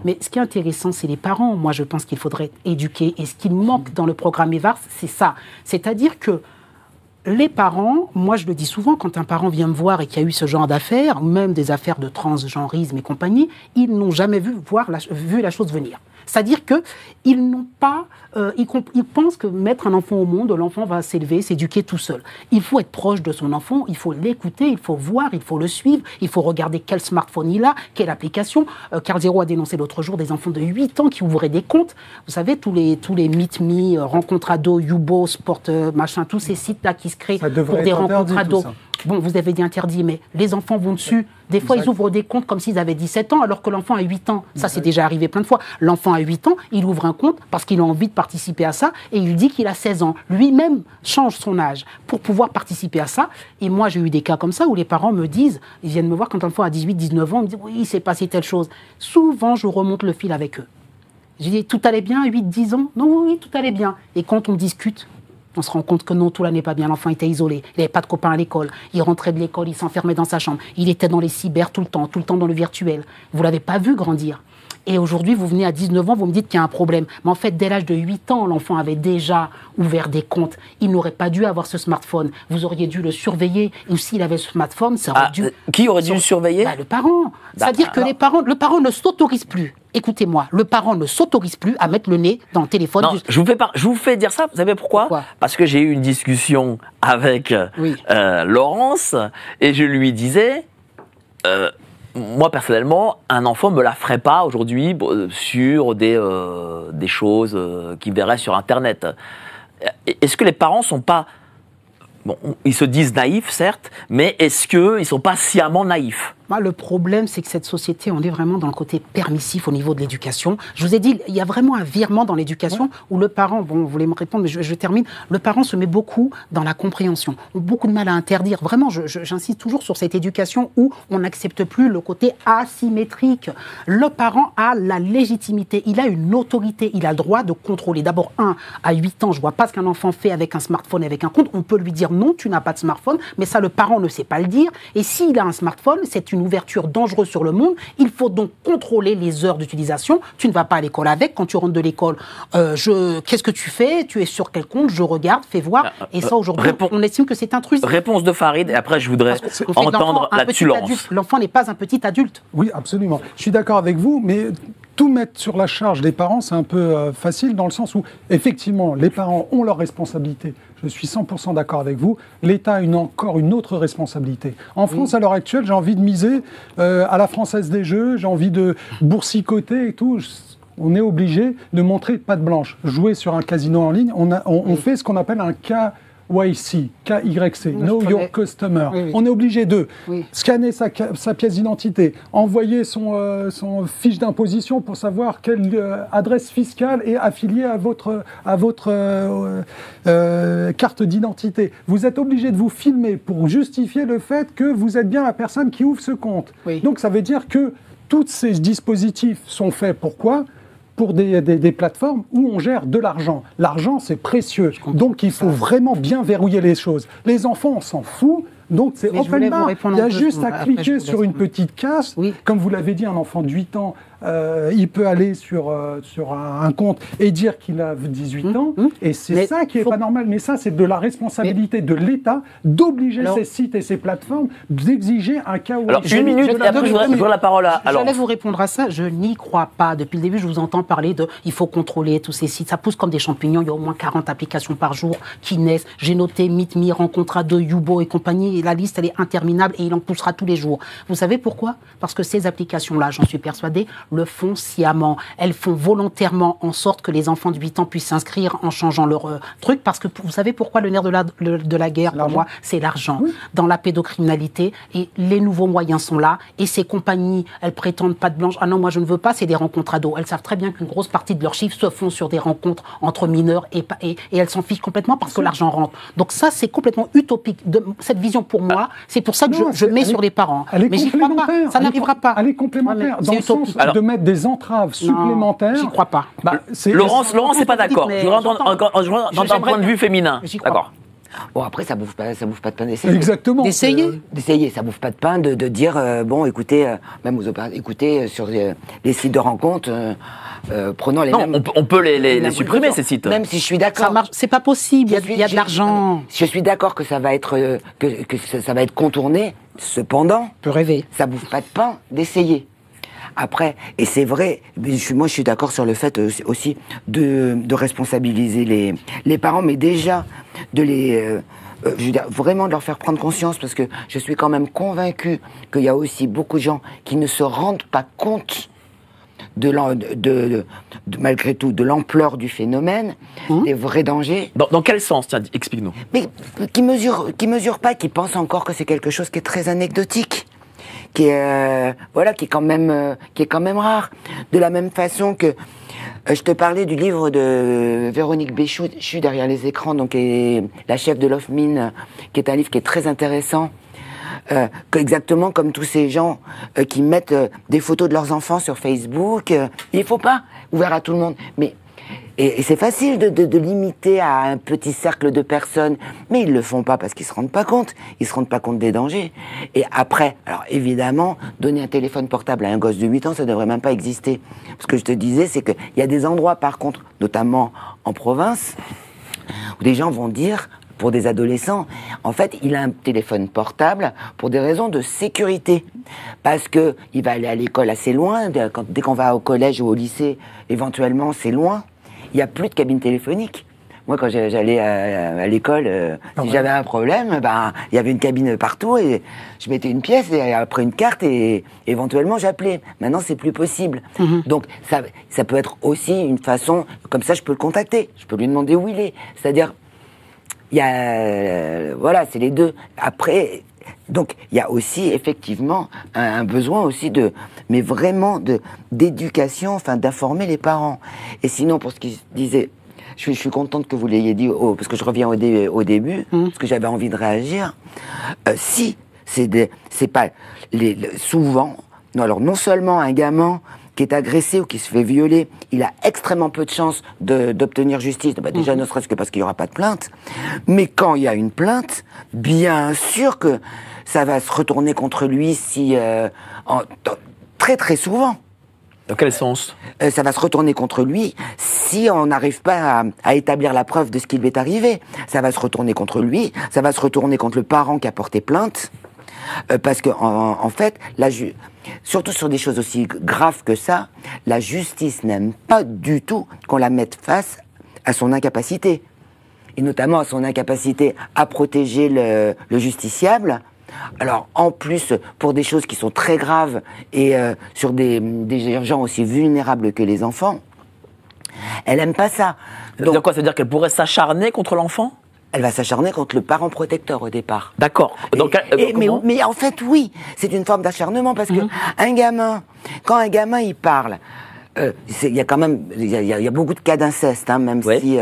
Mais ce qui est intéressant, c'est les parents. Moi, je pense qu'il faudrait éduquer. Et ce qui manque dans le programme EVARS, c'est ça. C'est-à-dire que les parents, moi je le dis souvent, quand un parent vient me voir et qu'il y a eu ce genre d'affaires, ou même des affaires de transgenrisme et compagnie, ils n'ont jamais vu la chose venir. C'est-à-dire qu'ils n'ont pas, ils pensent que mettre un enfant au monde, l'enfant va s'élever, s'éduquer tout seul. Il faut être proche de son enfant, il faut l'écouter, il faut voir, il faut le suivre, il faut regarder quel smartphone il a, quelle application. Carl Zero a dénoncé l'autre jour des enfants de 8 ans qui ouvraient des comptes. Vous savez, tous les Meet Me, Rencontre Ado, Youbo, Sport, machin, tous ces sites-là qui se créent pour des rencontres ados. Bon, vous avez dit interdit, mais les enfants vont dessus. Des fois, ils ouvrent des comptes comme s'ils avaient 17 ans, alors que l'enfant a 8 ans. Ça, c'est déjà arrivé plein de fois. L'enfant a 8 ans, il ouvre un compte parce qu'il a envie de participer à ça, et il dit qu'il a 16 ans. Lui-même change son âge pour pouvoir participer à ça. Et moi, j'ai eu des cas comme ça où les parents me disent, ils viennent me voir quand l'enfant a 18, 19 ans, ils me disent, oui, il s'est passé telle chose. Souvent, je remonte le fil avec eux. Je dis, tout allait bien à 8, 10 ans? Non, oui, tout allait bien. Et quand on discute, on se rend compte que non, tout n'allait pas bien. L'enfant était isolé. Il n'avait pas de copains à l'école. Il rentrait de l'école, il s'enfermait dans sa chambre. Il était dans les cyber tout le temps dans le virtuel. Vous ne l'avez pas vu grandir. Et aujourd'hui, vous venez à 19 ans, vous me dites qu'il y a un problème. Mais en fait, dès l'âge de 8 ans, l'enfant avait déjà ouvert des comptes. Il n'aurait pas dû avoir ce smartphone. Vous auriez dû le surveiller. Et s'il avait ce smartphone, ça aurait dû... Qui aurait dû le surveiller? Le parent. C'est-à-dire que le parent ne s'autorise plus. Écoutez-moi, le parent ne s'autorise plus à mettre le nez dans le téléphone. Non, je vous fais dire ça, vous savez pourquoi? Parce que j'ai eu une discussion avec Laurence et je lui disais, moi personnellement, un enfant ne me la ferait pas aujourd'hui sur des choses qu'il verrait sur Internet. Est-ce que les parents sont pas... Bon, ils se disent naïfs, certes, mais est-ce qu'ils ne sont pas sciemment naïfs? Moi, le problème, c'est que cette société, on est vraiment dans le côté permissif au niveau de l'éducation. Je vous ai dit, il y a vraiment un virement dans l'éducation où le parent, bon, vous voulez me répondre, mais je termine, le parent se met beaucoup dans la compréhension, a beaucoup de mal à interdire. Vraiment, j'insiste toujours sur cette éducation où on n'accepte plus le côté asymétrique. Le parent a la légitimité, il a une autorité, il a le droit de contrôler. D'abord, à 8 ans, je ne vois pas ce qu'un enfant fait avec un smartphone, avec un compte. On peut lui dire non, tu n'as pas de smartphone, mais ça, le parent ne sait pas le dire. Et s'il a un smartphone, c'est une ouverture dangereuse sur le monde. Il faut donc contrôler les heures d'utilisation. Tu ne vas pas à l'école avec. Quand tu rentres de l'école, qu'est-ce que tu fais? Tu es sur quel compte? Je regarde, fais voir. Et ça, aujourd'hui, on estime que c'est intrusif. Réponse de Farid, et après je voudrais entendre là-dessus Laurence. L'enfant n'est pas un petit adulte. Oui, absolument. Je suis d'accord avec vous, mais tout mettre sur la charge des parents, c'est un peu facile dans le sens où, effectivement, les parents ont leurs responsabilités. Je suis 100% d'accord avec vous. L'État a encore une autre responsabilité. En France, à l'heure actuelle, j'ai envie de miser à la Française des Jeux, j'ai envie de boursicoter et tout. On est obligé de montrer patte blanche. Jouer sur un casino en ligne, on fait ce qu'on appelle un KYC, KYC, Know Your Customer. Oui. On est obligé de scanner sa pièce d'identité, envoyer son fiche d'imposition pour savoir quelle adresse fiscale est affiliée à votre carte d'identité. Vous êtes obligé de vous filmer pour justifier le fait que vous êtes bien la personne qui ouvre ce compte. Oui. Donc ça veut dire que tous ces dispositifs sont faits pourquoi ? Pour des plateformes où on gère de l'argent. L'argent, c'est précieux. Donc, il faut vraiment bien verrouiller les choses. Les enfants, on s'en fout. Donc, c'est open bar. Il y a juste à cliquer sur une petite case. Oui. Comme vous l'avez dit, un enfant de 8 ans, il peut aller sur un compte et dire qu'il a 18 ans. Et c'est ça qui n'est pas normal. Mais ça, c'est de la responsabilité de l'État d'obliger ces sites et ces plateformes d'exiger un KYC. Alors, une minute, et après, je voudrais la parole à Laurence. J'allais vous répondre à ça. Je n'y crois pas. Depuis le début, je vous entends parler de il faut contrôler tous ces sites. Ça pousse comme des champignons. Il y a au moins 40 applications par jour qui naissent. J'ai noté Meet.me, Rencontra 2, Yubo et compagnie. Et la liste, elle est interminable et il en poussera tous les jours. Vous savez pourquoi? Parce que ces applications-là, j'en suis persuadée, le font sciemment. Elles font volontairement en sorte que les enfants de 8 ans puissent s'inscrire en changeant leur truc. Parce que vous savez pourquoi le nerf de la guerre, pour moi, c'est l'argent. Oui. Dans la pédocriminalité, et les nouveaux moyens sont là. Et ces compagnies, elles prétendent pas de blanche. Ah non, moi je ne veux pas, c'est des rencontres ados. Elles savent très bien qu'une grosse partie de leurs chiffres se font sur des rencontres entre mineurs et elles s'en fichent complètement parce que l'argent rentre. Donc ça, c'est complètement utopique. Cette vision, pour moi, c'est pour ça que je mets sur les parents. Mais j'y crois pas. Ça n'arrivera pas. Elle est complémentaire. Dans le sens de mettre des entraves supplémentaires. J'y crois pas. Laurence n'est pas d'accord. Je voudrais entendre un point de vue féminin. D'accord. Bon, après, ça bouffe pas de pain d'essayer. Exactement. D'essayer, ça bouffe pas de pain de dire, bon, écoutez, même aux opérateurs, écoutez, sur les sites de rencontres, prenons les mêmes... on peut les supprimer, ces sites. Même si je suis d'accord. Ça marche, c'est pas possible, il y a de l'argent. Je suis d'accord que ça va être, que ça va être contourné, cependant... On peut rêver. Ça bouffe pas de pain d'essayer. Après, et c'est vrai, moi je suis d'accord sur le fait aussi de responsabiliser les parents, mais déjà de je veux dire, vraiment de leur faire prendre conscience, parce que je suis quand même convaincue qu'il y a aussi beaucoup de gens qui ne se rendent pas compte malgré tout, de l'ampleur du phénomène, des vrais dangers. Dans quel sens? Tiens, explique-nous. Mais qui mesurent pas, qui pensent encore que c'est quelque chose qui est très anecdotique. Qui est quand même rare. De la même façon que je te parlais du livre de Véronique Béchou, Derrière les écrans, donc la chef de l'OFMIN, qui est un livre qui est très intéressant. Exactement comme tous ces gens qui mettent des photos de leurs enfants sur Facebook. Il faut pas, ouvert à tout le monde. Et c'est facile de limiter à un petit cercle de personnes, mais ils le font pas parce qu'ils se rendent pas compte. Ils se rendent pas compte des dangers. Et après, alors évidemment, donner un téléphone portable à un gosse de 8 ans, ça devrait même pas exister. Ce que je te disais, c'est qu'il y a des endroits, par contre, notamment en province, où des gens vont dire, pour des adolescents, en fait, il a un téléphone portable pour des raisons de sécurité. Parce que il va aller à l'école assez loin, dès qu'on va au collège ou au lycée, éventuellement, c'est loin. Il n'y a plus de cabine téléphonique. Moi, quand j'allais à l'école, si j'avais un problème, il y avait une cabine partout et je mettais une pièce et après une carte et éventuellement j'appelais. Maintenant, c'est plus possible. Donc, ça peut être aussi une façon, comme ça, je peux le contacter. Je peux lui demander où il est. C'est-à-dire, il y a, c'est les deux. Après, Donc, il y a aussi, effectivement, un besoin aussi mais vraiment d'éducation, enfin, d'informer les parents. Et sinon, pour ce qui se disait, je suis contente que vous l'ayez dit, parce que je reviens au début, parce que j'avais envie de réagir. Si, c'est pas, souvent, non seulement un gamin qui est agressé ou qui se fait violer, il a extrêmement peu de chances d'obtenir justice. Déjà, ne serait-ce que parce qu'il n'y aura pas de plainte. Mais quand il y a une plainte, bien sûr que ça va se retourner contre lui très très souvent. Dans quel sens? Ça va se retourner contre lui si on n'arrive pas à établir la preuve de ce qui lui est arrivé. Ça va se retourner contre lui, ça va se retourner contre le parent qui a porté plainte. Parce que en fait, surtout sur des choses aussi graves que ça, la justice n'aime pas du tout qu'on la mette face à son incapacité. Et notamment à son incapacité à protéger le justiciable. Alors, en plus, pour des choses qui sont très graves et sur des gens aussi vulnérables que les enfants, elle n'aime pas ça. Ça veut dire quoi? Ça veut dire qu'elle pourrait s'acharner contre l'enfant? Elle va s'acharner contre le parent protecteur au départ. D'accord. Mais en fait, oui, c'est une forme d'acharnement parce que quand un gamin il parle, il y a quand même, il y a beaucoup de cas d'inceste, hein, même si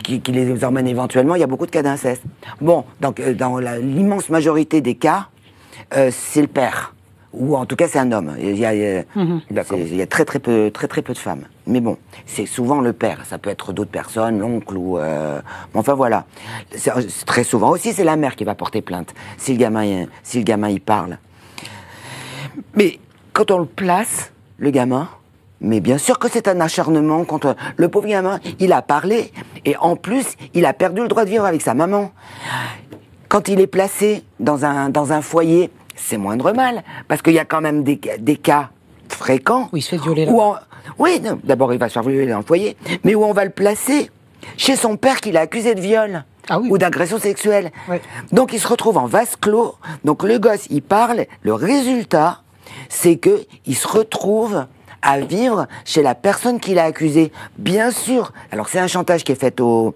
qui les emmènent éventuellement, il y a beaucoup de cas d'inceste. Bon, donc dans l'immense majorité des cas, c'est le père. Ou en tout cas c'est un homme. Il y a très peu de femmes. Mais bon, c'est souvent le père. Ça peut être d'autres personnes, l'oncle ou. Enfin voilà. Très souvent aussi c'est la mère qui va porter plainte si le gamin il parle. Mais quand on le place, le gamin, mais bien sûr que c'est un acharnement contre le pauvre gamin. Il a parlé et en plus il a perdu le droit de vivre avec sa maman. Quand il est placé dans un foyer, c'est moindre mal, parce qu'il y a quand même des cas fréquents. Où il se fait violer là. Oui, d'abord il va se faire violer dans le foyer, mais où on va le placer chez son père qui l'a accusé de viol ou d'agression sexuelle. Ouais. Donc il se retrouve en vase clos, donc le gosse il parle, le résultat c'est qu'il se retrouve à vivre chez la personne qui l'a accusé. Bien sûr, alors c'est un chantage qui est fait aux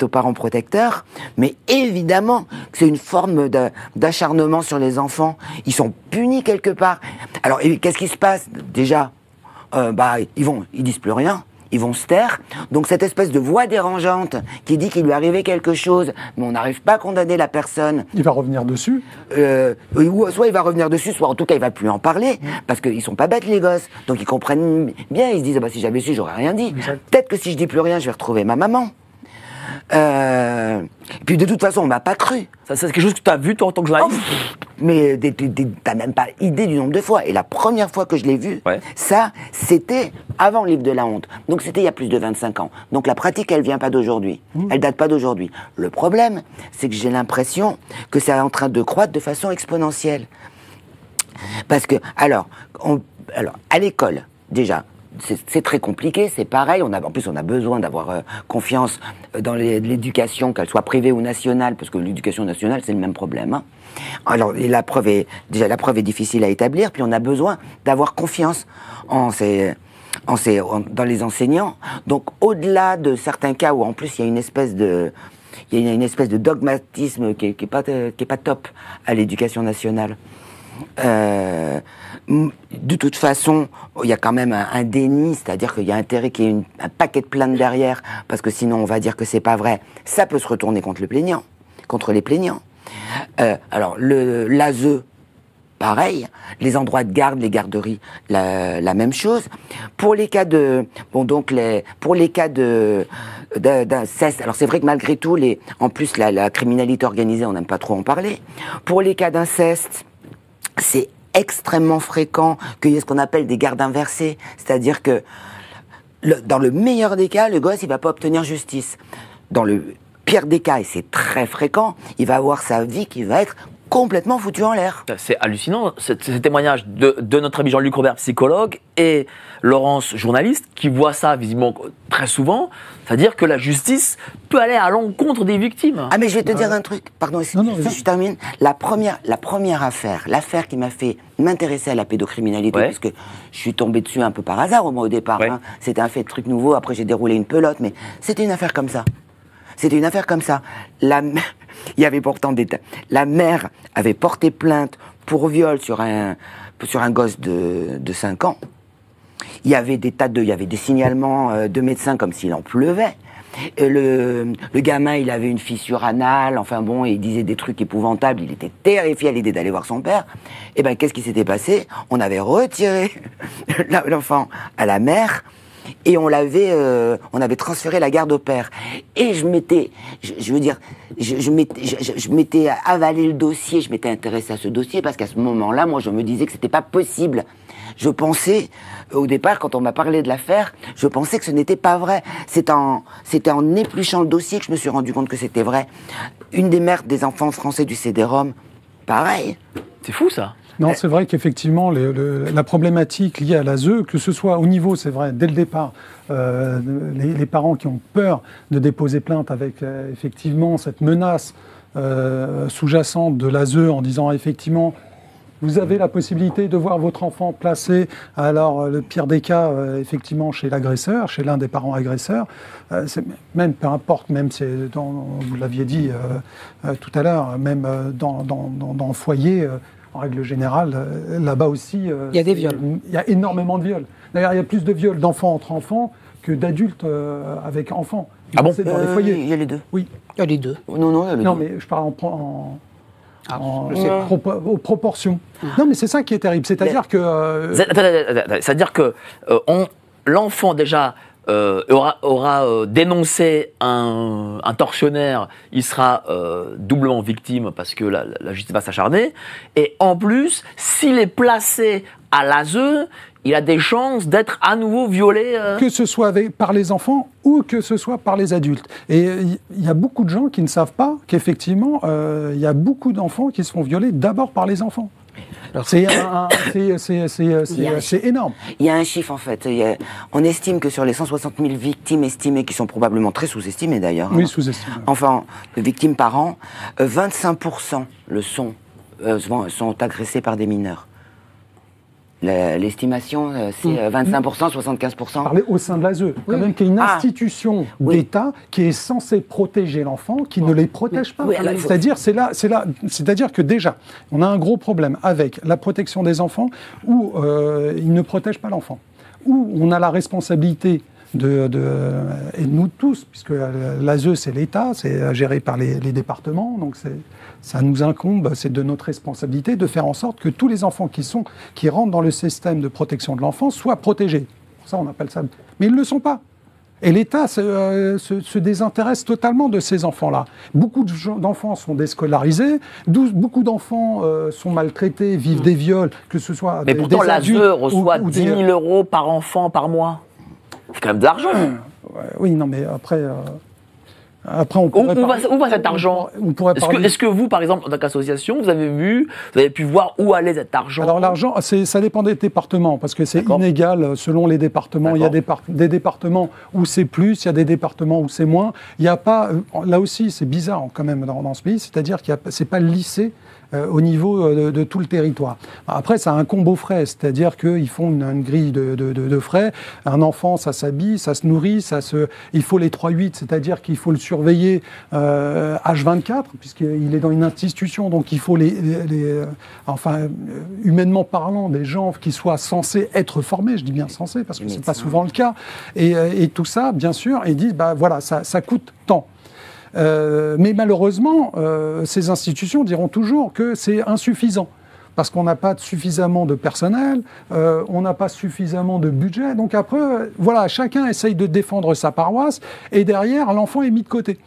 parents protecteurs, mais évidemment que c'est une forme d'acharnement sur les enfants. Ils sont punis quelque part. Alors qu'est-ce qui se passe? Déjà, ils disent plus rien. Ils vont se taire. Donc cette espèce de voix dérangeante qui dit qu'il lui est arrivé quelque chose, mais on n'arrive pas à condamner la personne. Il va revenir dessus. Soit il va revenir dessus, soit en tout cas il va plus en parler, parce qu'ils sont pas bêtes les gosses. Donc ils comprennent bien, ils se disent si j'avais su, j'aurais rien dit. Peut-être que si je dis plus rien, je vais retrouver ma maman. Et puis de toute façon, on m'a pas cru. Ça, c'est quelque chose que tu as vu toi en tant que journaliste? Mais t'as même pas idée du nombre de fois. Et la première fois que je l'ai vu, ça, c'était avant le livre de la honte. Donc c'était il y a plus de 25 ans. Donc la pratique, elle vient pas d'aujourd'hui. Elle date pas d'aujourd'hui. Le problème, c'est que j'ai l'impression que c'est en train de croître de façon exponentielle. Parce que, alors à l'école, déjà, c'est très compliqué, c'est pareil. En plus, on a besoin d'avoir confiance dans l'éducation, qu'elle soit privée ou nationale, parce que l'éducation nationale, c'est le même problème. Hein. Alors, la preuve est difficile à établir, puis on a besoin d'avoir confiance dans les enseignants. Donc, au-delà de certains cas où, en plus, il y a une espèce de dogmatisme qui est pas top à l'éducation nationale. De toute façon, il y a quand même un déni, c'est-à-dire qu'il y a intérêt qu'il y ait un paquet de plaintes derrière, parce que sinon on va dire que c'est pas vrai. Ça peut se retourner contre les plaignants. Alors l'ASE, pareil. Les endroits de garde, les garderies, la même chose. Pour les cas d'inceste, alors c'est vrai que malgré tout, en plus la criminalité organisée, on n'aime pas trop en parler. Pour les cas d'inceste, c'est extrêmement fréquent qu'il y ait ce qu'on appelle des gardes inversées, c'est-à-dire que dans le meilleur des cas, le gosse il va pas obtenir justice. Dans le pire des cas, et c'est très fréquent, il va avoir sa vie qui va être complètement foutue en l'air. C'est hallucinant, ce témoignage de notre ami Jean-Luc Robert, psychologue, et Laurence, journaliste, qui voit ça visiblement très souvent, c'est-à-dire que la justice peut aller à l'encontre des victimes. Ah mais je vais te dire un truc, pardon, je termine. La première affaire, l'affaire qui m'a fait m'intéresser à la pédocriminalité, parce que je suis tombé dessus un peu par hasard au départ, hein. C'était un fait de truc nouveau, après j'ai déroulé une pelote, mais c'était une affaire comme ça. La Il y avait pourtant la mère avait porté plainte pour viol sur un gosse de 5 ans. Il y avait il y avait des signalements de médecins comme s'il en pleuvait. Le gamin, il avait une fissure anale, enfin bon, il disait des trucs épouvantables, il était terrifié à l'idée d'aller voir son père. Et ben, qu'est-ce qui s'était passé? On avait retiré l'enfant à la mère et on avait transféré la garde au père. Et je m'étais avalé le dossier, je m'étais intéressé à ce dossier parce qu'à ce moment-là, moi, je me disais que c'était pas possible. Je pensais, au départ, quand on m'a parlé de l'affaire, je pensais que ce n'était pas vrai. C'était en épluchant le dossier que je me suis rendu compte que c'était vrai. Une des mères des enfants français du CD-ROM, pareil. C'est fou, ça. Non, c'est vrai qu'effectivement, la problématique liée à l'ASE, que ce soit au niveau, c'est vrai, dès le départ, les parents qui ont peur de déposer plainte avec effectivement cette menace sous-jacente de l'ASE en disant effectivement, vous avez la possibilité de voir votre enfant placé, alors le pire des cas, effectivement, chez l'agresseur, chez l'un des parents agresseurs. Même, peu importe, même vous l'aviez dit tout à l'heure, même dans le foyer, en règle générale, là-bas aussi... il y a des viols. Il y a énormément de viols. D'ailleurs, il y a plus de viols d'enfants entre enfants que d'adultes avec enfants. Ah bon? C'est dans les foyers. Il y a les deux. Oui. Il y a les deux. Non, il y a les Non, deux. mais je parle Je sais pas. aux proportions. Non, mais c'est ça qui est terrible. C'est-à-dire que... C'est-à-dire que l'enfant, déjà, aura dénoncé un tortionnaire, il sera doublement victime parce que la justice va s'acharner. Et en plus, s'il est placé à l'ASE, il a des chances d'être à nouveau violé. Que ce soit par les enfants ou que ce soit par les adultes. Et il y a beaucoup de gens qui ne savent pas qu'effectivement, il y a beaucoup d'enfants qui se font violer d'abord par les enfants. C'est énorme. Il y a un chiffre en fait. On estime que sur les 160 000 victimes estimées, qui sont probablement très sous-estimées d'ailleurs, Oui, sous-estimé. enfin, de victimes par an, 25% sont agressés par des mineurs. L'estimation, c'est 25%, 75%. Parler au sein de l'ASE, quand même, qui est une institution d'État qui est censée protéger l'enfant, qui ne les protège pas. Oui, alors, C'est-à-dire que déjà, on a un gros problème avec la protection des enfants où ils ne protègent pas l'enfant, où on a la responsabilité et nous tous, puisque l'ASE c'est l'État, c'est géré par les départements, donc ça nous incombe, c'est de notre responsabilité de faire en sorte que tous les enfants qui rentrent dans le système de protection de l'enfant soient protégés. Pour ça on appelle ça, mais ils ne le sont pas. Et l'État se désintéresse totalement de ces enfants-là. Beaucoup d'enfants sont déscolarisés, beaucoup d'enfants sont maltraités, vivent des viols, que ce soit Mais pourtant, des l'ASE adultes reçoit 10 000 euros par enfant par mois. C'est quand même de l'argent. Oui, non, mais après on pourrait Où va cet argent? On pourrait parler... Est-ce que vous, par exemple, en tant qu'association, vous avez pu voir où allait cet argent? Alors l'argent, ça dépend des départements, parce que c'est inégal selon les départements. Il y a des départements où c'est plus, il y a des départements où c'est moins. Il n'y a pas, là aussi c'est bizarre quand même dans ce pays, c'est-à-dire qu'il c'est pas lissé au niveau de tout le territoire. Après, ça incombe aux frais, c'est-à-dire qu'ils font une grille de frais. Un enfant, ça s'habille, ça se nourrit, il faut les 3-8, c'est-à-dire qu'il faut le surveiller H24, puisqu'il est dans une institution, donc il faut humainement parlant, des gens qui soient censés être formés, je dis bien censés, parce que c'est pas souvent le cas, et tout ça, bien sûr, ils disent, voilà, ça coûte tant. Mais malheureusement, ces institutions diront toujours que c'est insuffisant, parce qu'on n'a pas suffisamment de personnel, on n'a pas suffisamment de budget. Donc après, voilà, chacun essaye de défendre sa paroisse, et derrière, l'enfant est mis de côté.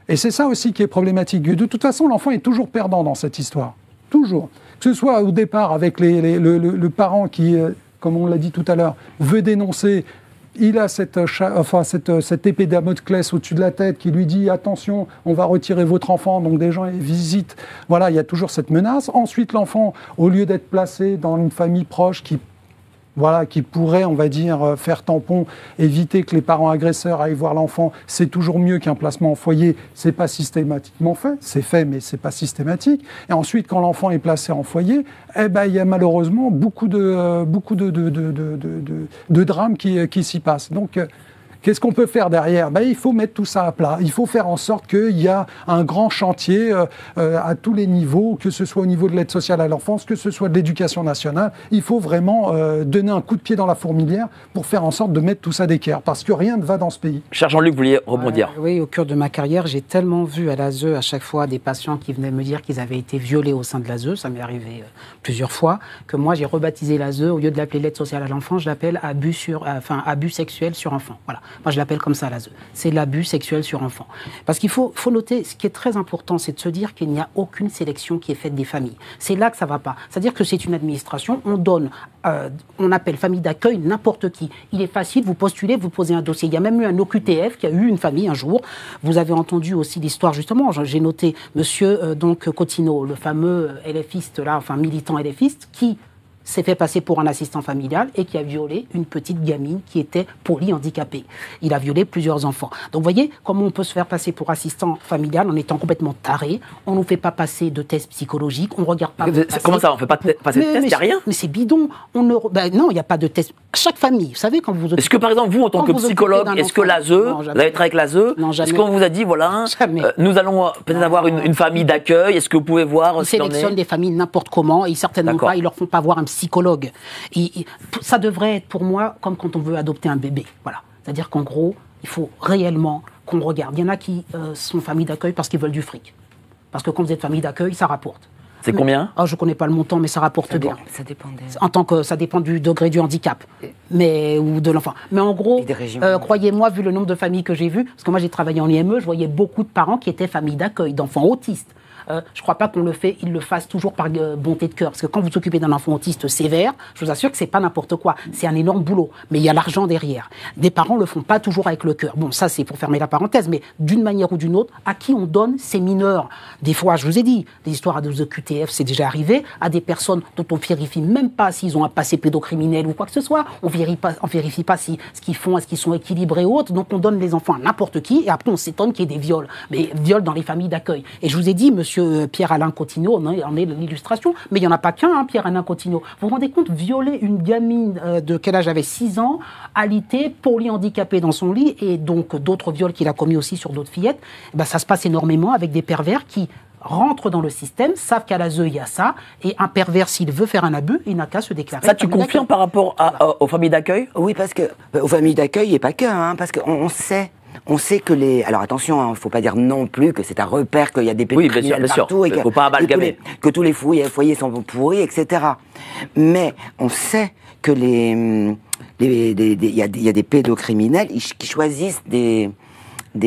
Et c'est ça aussi qui est problématique. De toute façon, l'enfant est toujours perdant dans cette histoire. Toujours. Que ce soit au départ avec le parent qui, comme on l'a dit tout à l'heure, veut dénoncer. Il a cette épée Damoclès au-dessus de la tête qui lui dit « Attention, on va retirer votre enfant », donc des gens visitent. Voilà, il y a toujours cette menace. Ensuite, l'enfant, au lieu d'être placé dans une famille proche qui pourrait, on va dire, faire tampon, éviter que les parents agresseurs aillent voir l'enfant, c'est toujours mieux qu'un placement en foyer. C'est pas systématiquement fait. C'est fait, mais c'est pas systématique. Et ensuite, quand l'enfant est placé en foyer, il y a malheureusement beaucoup de drames qui s'y passent. Donc, Qu'est-ce qu'on peut faire derrière? Il faut mettre tout ça à plat. Il faut faire en sorte qu'il y a un grand chantier à tous les niveaux, que ce soit au niveau de l'aide sociale à l'enfance, que ce soit de l'éducation nationale. Il faut vraiment donner un coup de pied dans la fourmilière pour faire en sorte de mettre tout ça d'équerre, parce que rien ne va dans ce pays. Cher Jean-Luc, vous vouliez rebondir? Oui, au cours de ma carrière, j'ai tellement vu à l'ASE à chaque fois des patients qui venaient me dire qu'ils avaient été violés au sein de l'ASE, ça m'est arrivé plusieurs fois, que moi j'ai rebaptisé l'ASE, au lieu de l'appeler l'aide sociale à l'enfant, je l'appelle abus sexuel sur enfant. Voilà, moi je l'appelle comme ça l'ASE. C'est l'abus sexuel sur enfant. Parce qu'il faut noter, ce qui est très important, c'est de se dire qu'il n'y a aucune sélection qui est faite des familles. C'est là que ça ne va pas. C'est-à-dire que c'est une administration, on appelle famille d'accueil n'importe qui. Il est facile, vous postulez, vous posez un dossier. Il y a même eu un OQTF qui a eu une famille un jour. Vous avez entendu aussi l'histoire, justement, j'ai noté monsieur Cottineau, le fameux LFiste, là, enfin militant LFiste, qui s'est fait passer pour un assistant familial et qui a violé une petite gamine qui était polyhandicapée. Il a violé plusieurs enfants. Donc vous voyez comment on peut se faire passer pour assistant familial en étant complètement taré. On ne nous fait pas passer de tests psychologiques, on ne regarde pas... Comment ça, on ne fait pas passer de test? Il n'y a rien? Mais c'est bidon. Non, il n'y a pas de test. Chaque famille, vous savez, quand vous... Est-ce que par exemple, vous, en tant que psychologue, est-ce que l'ASE, vous avez travaillé avec l'ASE, est-ce qu'on vous a dit, voilà, nous allons peut-être avoir une famille d'accueil, est-ce que vous pouvez voir... Ils sélectionnent des familles n'importe comment, et certainement pas, ils leur font pas voir un psychologue. Ça devrait être pour moi comme quand on veut adopter un bébé. Voilà. C'est-à-dire qu'en gros, il faut réellement qu'on regarde. Il y en a qui sont familles d'accueil parce qu'ils veulent du fric. Parce que quand vous êtes famille d'accueil, ça rapporte. C'est combien? Je ne connais pas le montant, mais ça rapporte bien. Ça dépend ça dépend du degré du handicap ou de l'enfant. Mais en gros, croyez-moi, vu le nombre de familles que j'ai vues, parce que moi j'ai travaillé en IME, je voyais beaucoup de parents qui étaient familles d'accueil, d'enfants autistes. Je ne crois pas qu'on le fait, ils le fassent toujours par bonté de cœur. Parce que quand vous vous occupez d'un enfant autiste sévère, je vous assure que ce n'est pas n'importe quoi. C'est un énorme boulot. Mais il y a l'argent derrière. Des parents ne le font pas toujours avec le cœur. Bon, ça, c'est pour fermer la parenthèse. Mais d'une manière ou d'une autre, à qui on donne ces mineurs? Des fois, je vous ai dit, des histoires à des QTF, c'est déjà arrivé, à des personnes dont on ne vérifie même pas s'ils ont un passé pédocriminel ou quoi que ce soit. On ne vérifie pas si ce qu'ils font, est-ce qu'ils sont équilibrés ou autres. Donc, on donne les enfants à n'importe qui. Et après, on s'étonne qu'il y ait des viols. Mais viols dans les familles d'accueil. Et je vous ai dit, monsieur Pierre-Alain Cottineau en est l'illustration, mais il n'y en a pas qu'un, Pierre-Alain Cottineau. Vous vous rendez compte, violer une gamine de quel âge avait 6 ans, alité, polyhandicapée dans son lit, et donc d'autres viols qu'il a commis aussi sur d'autres fillettes, ça se passe énormément avec des pervers qui rentrent dans le système, savent qu'à l'ASE il y a ça, et un pervers, s'il veut faire un abus, il n'a qu'à se déclarer. Ça, tu confirmes par rapport aux familles d'accueil? Oui, parce que aux familles d'accueil, et pas que, parce qu'on sait. On sait que alors attention, il ne faut pas dire non plus que c'est un repère, qu'il y a des pédocriminels partout, et faut pas amalgamer. Que tous les foyers sont pourris, etc. Mais on sait que il y a des pédocriminels qui choisissent des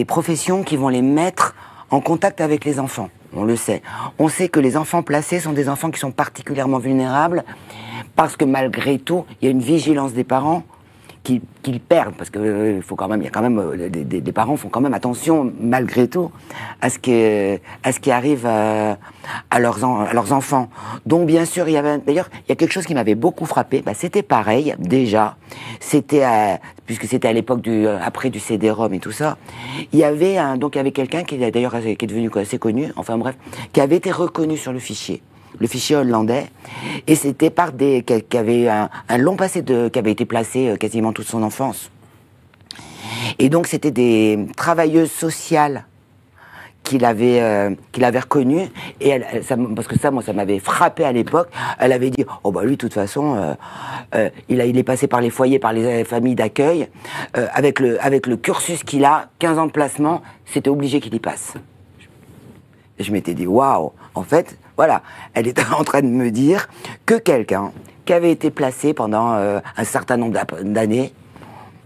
professions qui vont les mettre en contact avec les enfants. On le sait. On sait que les enfants placés sont des enfants qui sont particulièrement vulnérables parce que malgré tout, il y a une vigilance des parents qu'ils perdent, parce que les parents font quand même attention malgré tout à ce qui arrive à leurs enfants. Donc bien sûr, d'ailleurs il y a quelque chose qui m'avait beaucoup frappé. C'était pareil déjà. Puisque c'était à l'époque après du CD-ROM et tout ça. Il y avait quelqu'un qui est devenu assez connu. Enfin bref, qui avait été reconnu sur le fichier hollandais, et c'était par qui avait un long passé qui avait été placé quasiment toute son enfance. Et donc c'était des travailleuses sociales qu'il avait reconnues, et parce que ça, moi, ça m'avait frappé à l'époque. Elle avait dit, lui, de toute façon, il est passé par les foyers, par les familles d'accueil, avec le cursus qu'il a, 15 ans de placement, c'était obligé qu'il y passe. Et je m'étais dit, waouh, en fait, voilà, elle était en train de me dire que quelqu'un qui avait été placé pendant un certain nombre d'années,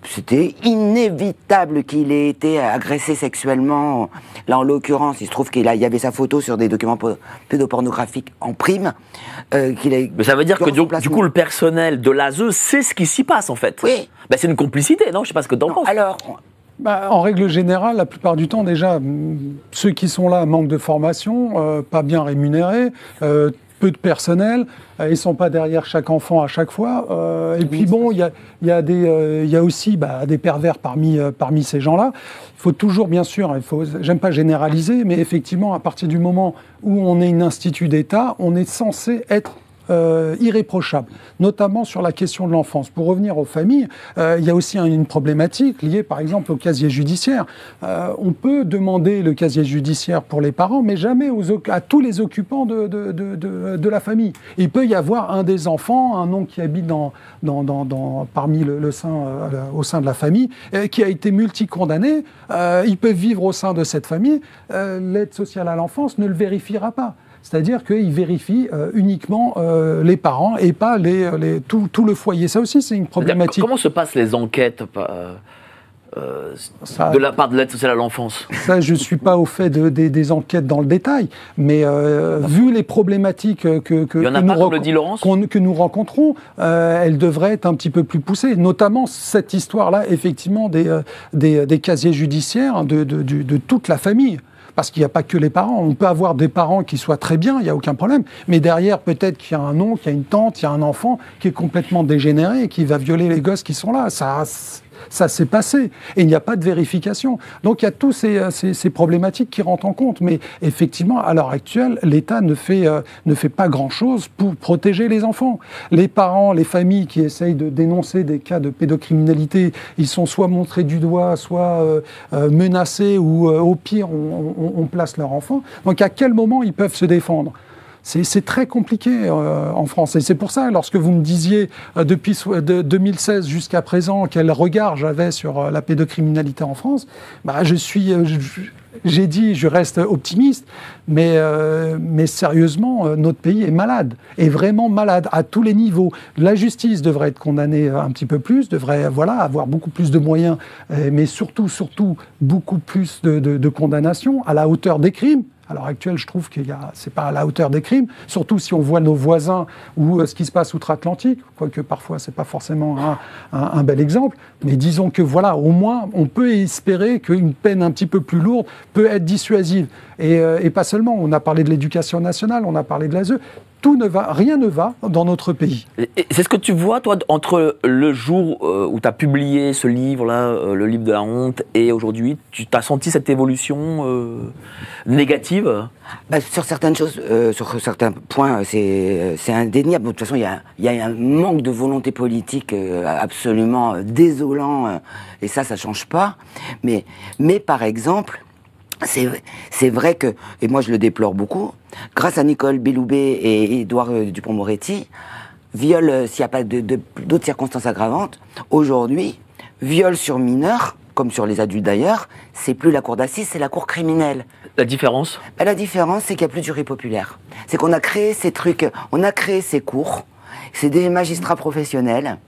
c'était inévitable qu'il ait été agressé sexuellement. Là, en l'occurrence, il se trouve qu'il y avait sa photo sur des documents pédopornographiques en prime. Mais ça veut dire que du coup, le personnel de l'ASE sait ce qui s'y passe, en fait. Oui. C'est une complicité, non? Je ne sais pas ce que tu en penses. Alors... En règle générale, la plupart du temps, déjà, ceux qui sont là manquent de formation, pas bien rémunérés, peu de personnel, ils ne sont pas derrière chaque enfant à chaque fois. Et puis bon, il y a aussi des pervers parmi ces gens-là. Il faut toujours, bien sûr, j'aime pas généraliser, mais effectivement, à partir du moment où on est un institut d'État, on est censé être irréprochables, notamment sur la question de l'enfance. Pour revenir aux familles, il y a aussi une problématique liée par exemple au casier judiciaire. On peut demander le casier judiciaire pour les parents, mais jamais à tous les occupants de la famille. Il peut y avoir un des enfants, un oncle qui habite parmi au sein de la famille, qui a été multicondamné. Ils peuvent vivre au sein de cette famille. L'aide sociale à l'enfance ne le vérifiera pas. C'est-à-dire qu'il vérifie uniquement les parents et pas tout le foyer. Ça aussi, c'est une problématique. Comment se passent les enquêtes de la part de l'aide sociale à l'enfance? Ça, je ne suis pas au fait des enquêtes dans le détail, mais vu les problématiques que nous rencontrons, elles devraient être un petit peu plus poussées. Notamment cette histoire-là, effectivement, des casiers judiciaires de toute la famille. Parce qu'il n'y a pas que les parents. On peut avoir des parents qui soient très bien, il n'y a aucun problème. Mais derrière, peut-être qu'il y a un oncle, qu'il y a une tante, il y a un enfant qui est complètement dégénéré et qui va violer les gosses qui sont là. Ça s'est passé. Et il n'y a pas de vérification. Donc il y a tous ces problématiques qui rentrent en compte. Mais effectivement, à l'heure actuelle, l'État ne fait pas grand-chose pour protéger les enfants. Les parents, les familles qui essayent de dénoncer des cas de pédocriminalité, ils sont soit montrés du doigt, soit menacés, ou au pire, on place leur enfant. Donc à quel moment ils peuvent se défendre ? C'est très compliqué en France. Et c'est pour ça, lorsque vous me disiez depuis 2016 jusqu'à présent quel regard j'avais sur la pédocriminalité en France, j'ai dit je reste optimiste, mais sérieusement, notre pays est malade, est vraiment malade à tous les niveaux. La justice devrait être condamnée un petit peu plus, devrait avoir beaucoup plus de moyens, mais surtout beaucoup plus de condamnations à la hauteur des crimes. À l'heure actuelle, je trouve que c'est pas à la hauteur des crimes, surtout si on voit nos voisins ou ce qui se passe outre-Atlantique, quoique parfois c'est pas forcément un bel exemple. Mais disons que au moins, on peut espérer qu'une peine un petit peu plus lourde peut être dissuasive. Et pas seulement, on a parlé de l'éducation nationale, on a parlé de l'ASE. Rien ne va dans notre pays. Et c'est ce que tu vois, toi, entre le jour où tu as publié ce livre-là, le livre de la honte, et aujourd'hui, tu as senti cette évolution négative ? Sur certaines choses, sur certains points, c'est indéniable. De toute façon, il y a un manque de volonté politique absolument désolant, et ça change pas. Mais par exemple, c'est vrai que, et moi je le déplore beaucoup, grâce à Nicole Belloubet et Édouard Dupond-Moretti, viol, s'il n'y a pas d'autres circonstances aggravantes, aujourd'hui, viol sur mineur, comme sur les adultes d'ailleurs, c'est plus la cour d'assises, c'est la cour criminelle. La différence ? La différence, c'est qu'il n'y a plus de jury populaire. C'est qu'on a créé ces trucs, on a créé ces cours, c'est des magistrats professionnels.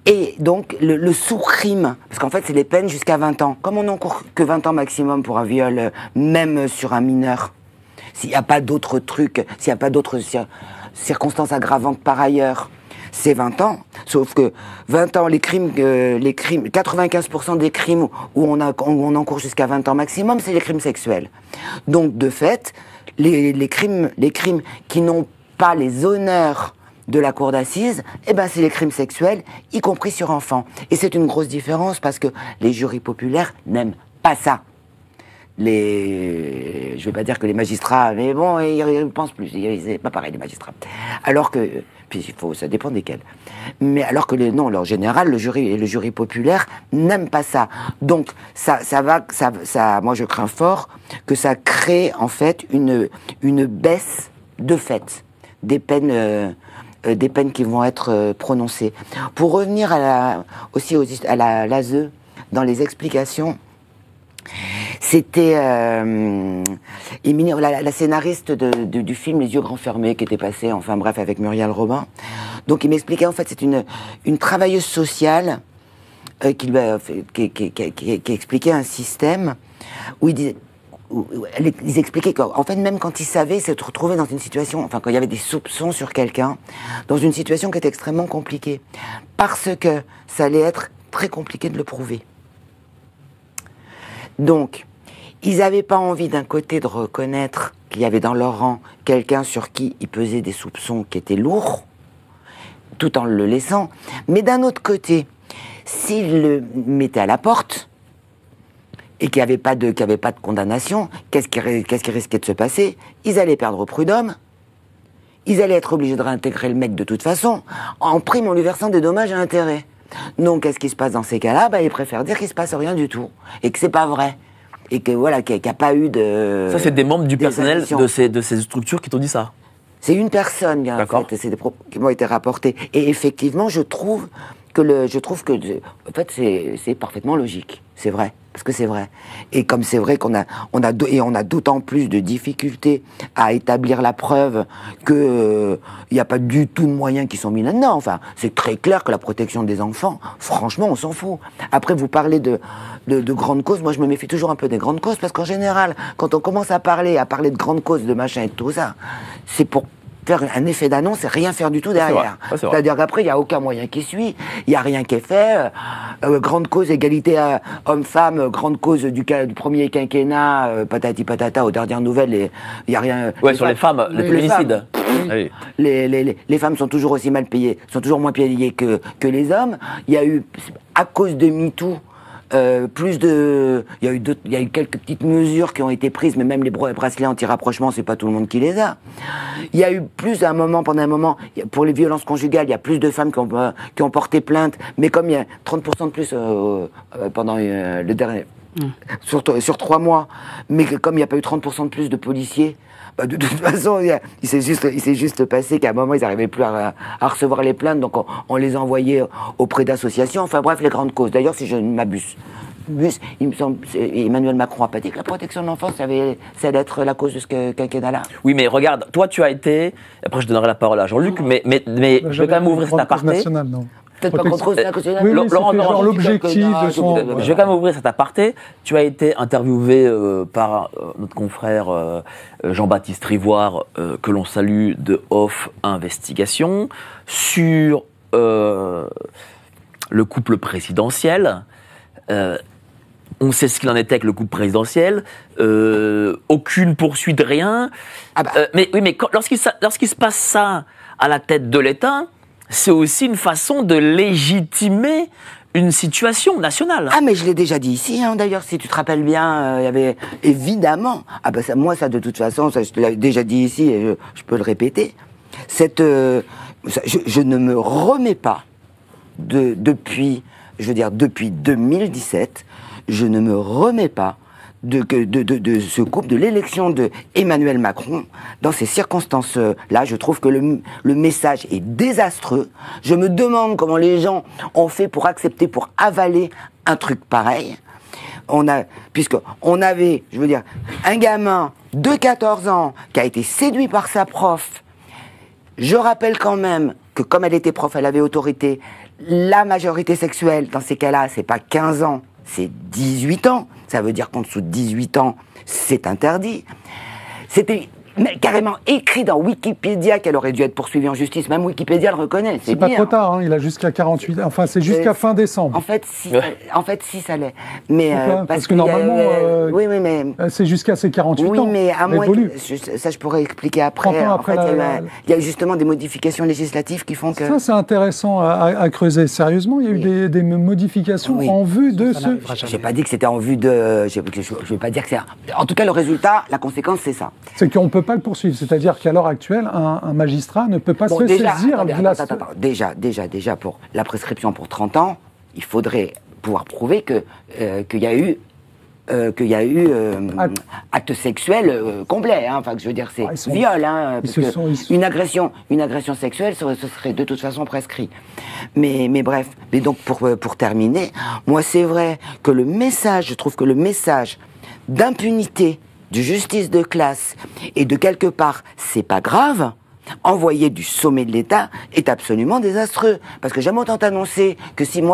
Et donc, le sous-crime, parce qu'en fait, c'est les peines jusqu'à 20 ans. Comme on n'encourt que 20 ans maximum pour un viol, même sur un mineur, s'il n'y a pas d'autres trucs, s'il n'y a pas d'autres circonstances aggravantes par ailleurs, c'est 20 ans. Sauf que 20 ans, les crimes, 95% des crimes où on encourt jusqu'à 20 ans maximum, c'est les crimes sexuels. Donc, de fait, les crimes qui n'ont pas les honneurs de la cour d'assises, c'est les crimes sexuels, y compris sur enfants. Et c'est une grosse différence parce que les jurys populaires n'aiment pas ça. Je ne vais pas dire que les magistrats, mais bon, ils pensent plus. C'est pas pareil, les magistrats. Alors que, puis ça dépend desquels. Mais alors que en général, le jury populaire n'aime pas ça. Donc, moi je crains fort que ça crée en fait une baisse de fait des peines qui vont être prononcées. Pour revenir aussi à l'ASE, dans les explications, c'était la scénariste du film Les yeux grands fermés qui était passée, enfin bref, avec Muriel Robin. Donc il m'expliquait, en fait, c'est une travailleuse sociale qui expliquait un système où ils expliquaient qu'en fait, même quand ils savaient se retrouver dans une situation, enfin, quand il y avait des soupçons sur quelqu'un, dans une situation qui était extrêmement compliquée, parce que ça allait être très compliqué de le prouver. Donc, ils n'avaient pas envie d'un côté de reconnaître qu'il y avait dans leur rang quelqu'un sur qui ils pesaient des soupçons qui étaient lourds, tout en le laissant, mais d'un autre côté, s'ils le mettaient à la porte, et qu'il n'y avait pas de condamnation, qu'est-ce qui risquait de se passer ? Ils allaient perdre au prud'homme, ils allaient être obligés de réintégrer le mec de toute façon, en prime en lui versant des dommages et intérêts. Donc, qu'est-ce qui se passe dans ces cas-là? Ils préfèrent dire qu'il se passe rien du tout, et que c'est pas vrai. Et que voilà, qu'il n'y a pas eu de... Ça, c'est des membres du personnel de ces structures qui t'ont dit ça? C'est une personne, en fait, c'est des propos qui m'ont été rapportés. Et effectivement, je trouve que en fait, c'est parfaitement logique. C'est vrai, parce que c'est vrai. Et comme c'est vrai qu'on a d'autant plus de difficultés à établir la preuve que il n'y a pas du tout de moyens qui sont mis là-dedans. Enfin, c'est très clair que la protection des enfants, franchement, on s'en fout. Après, vous parlez de grandes causes. Moi, je me méfie toujours un peu des grandes causes, parce qu'en général, quand on commence à parler de grandes causes, de machin et de tout ça, c'est pour faire un effet d'annonce et rien faire du tout derrière. C'est-à-dire qu'après, il n'y a aucun moyen qui suit, il n'y a rien qui est fait. Grande cause égalité homme-femme, grande cause du premier quinquennat, patati patata, aux dernières nouvelles, il n'y a rien. Ouais, sur les femmes, les féminicides. Oui. Les femmes sont toujours aussi mal payées, sont toujours moins payées que les hommes. Il y a eu, à cause de MeToo, il y a eu quelques petites mesures qui ont été prises, mais même les bracelets anti-rapprochement, c'est pas tout le monde qui les a. Il y a eu pendant un moment, pour les violences conjugales, il y a plus de femmes qui ont porté plainte, mais comme il y a 30% de plus pendant le dernier, sur 3 mois, mais comme il n'y a pas eu 30% de plus de policiers, de toute façon, il s'est juste passé qu'à un moment, ils n'arrivaient plus à recevoir les plaintes, donc on les a envoyés auprès d'associations. Enfin bref, les grandes causes. D'ailleurs, si je ne m'abuse, il me semble, Emmanuel Macron n'a pas dit que la protection de l'enfance, ça allait être la cause de ce quinquennat-là. Oui, mais regarde, toi, tu as été... Après, je donnerai la parole à Jean-Luc, mais je vais quand même ouvrir cet aparté. Peut-être pas contre oui, genre l'objectif de son... Je vais quand même ouvrir cet aparté. Tu as été interviewé par notre confrère Jean-Baptiste Rivoire, que l'on salue, de Off Investigation, sur le couple présidentiel. On sait ce qu'il en était avec le couple présidentiel. Aucune poursuite, rien. Mais lorsqu'il se passe ça à la tête de l'État, c'est aussi une façon de légitimer une situation nationale. Ah, mais je l'ai déjà dit ici, d'ailleurs, si tu te rappelles bien, il y avait évidemment... ça, de toute façon, ça, je te l'ai déjà dit ici, et je peux le répéter. Je ne me remets pas depuis 2017, je ne me remets pas de ce couple, de l'élection de Emmanuel Macron. Dans ces circonstances-là, je trouve que le message est désastreux. Je me demande comment les gens ont fait pour accepter, pour avaler un truc pareil. Puisqu'on avait, je veux dire, un gamin de 14 ans qui a été séduit par sa prof. Je rappelle quand même que comme elle était prof, elle avait autorité. La majorité sexuelle, dans ces cas-là, c'est pas 15 ans, c'est 18 ans. Ça veut dire qu'en dessous de 18 ans, c'est interdit. C'était carrément écrit dans Wikipédia qu'elle aurait dû être poursuivie en justice. Même Wikipédia le reconnaît. C'est pas trop tard, il a jusqu'à 48... Enfin, c'est jusqu'à fin décembre. En fait, si, ça l'est. Mais, parce que normalement, oui, mais... c'est jusqu'à ses 48 ans. Oui, mais à moins que... Ça, je pourrais expliquer après. 30 ans après il y a justement des modifications législatives qui font que... Ça, c'est intéressant à creuser. Sérieusement, il y a eu des modifications en vue de ce... J'ai pas dit que c'était en vue de... Je vais pas dire que c'est... En tout cas, le résultat, la conséquence, c'est ça. C'est qu'on peut pas le poursuivre. C'est-à-dire qu'à l'heure actuelle, un magistrat ne peut pas se saisir de la... Déjà, pour la prescription pour 30 ans, il faudrait pouvoir prouver qu'il y a eu acte sexuel complet. Enfin, je veux dire, c'est viol. Une agression sexuelle, ce serait de toute façon prescrit. Mais bref. Mais donc, pour terminer, moi, c'est vrai que je trouve que le message d'impunité, de justice de classe et de quelque part, c'est pas grave, envoyé du sommet de l'État est absolument désastreux. Parce que j'aime autant annoncer que si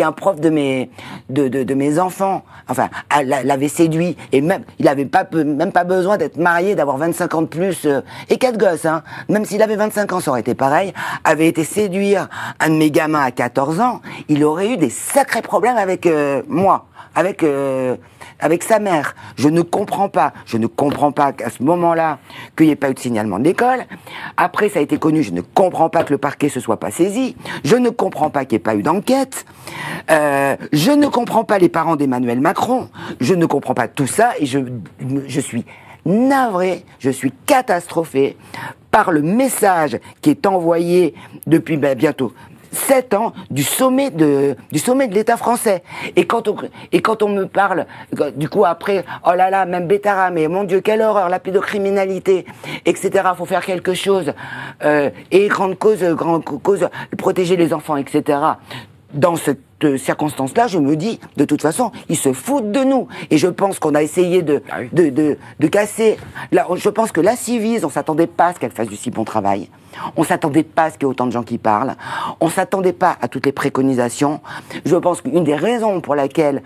un prof de mes enfants, enfin, l'avait séduit, et même, il avait même pas besoin d'être marié, d'avoir 25 ans de plus, et 4 gosses, même s'il avait 25 ans, ça aurait été pareil, avait été séduire un de mes gamins à 14 ans, il aurait eu des sacrés problèmes avec moi, avec sa mère. Je ne comprends pas qu'à ce moment-là, qu'il n'y ait pas eu de signalement de l'école. Après, ça a été connu, je ne comprends pas que le parquet se soit pas saisi. Je ne comprends pas qu'il n'y ait pas eu d'enquête. Je ne comprends pas les parents d'Emmanuel Macron. Je ne comprends pas tout ça et je suis navré, je suis catastrophé par le message qui est envoyé depuis bientôt 7 ans du sommet de l'État français. Et quand on me parle, du coup après, oh là là, même Bétara, mais mon Dieu, quelle horreur, la pédocriminalité, etc. Faut faire quelque chose. Et grande cause, protéger les enfants, etc. Dans cette circonstance-là, je me dis, de toute façon, ils se foutent de nous. Et je pense qu'on a essayé de casser. Là, je pense que la Civise, on s'attendait pas à ce qu'elle fasse du si bon travail. On s'attendait pas à ce qu'il y ait autant de gens qui parlent. On s'attendait pas à toutes les préconisations. Je pense qu'une des raisons pour laquelle,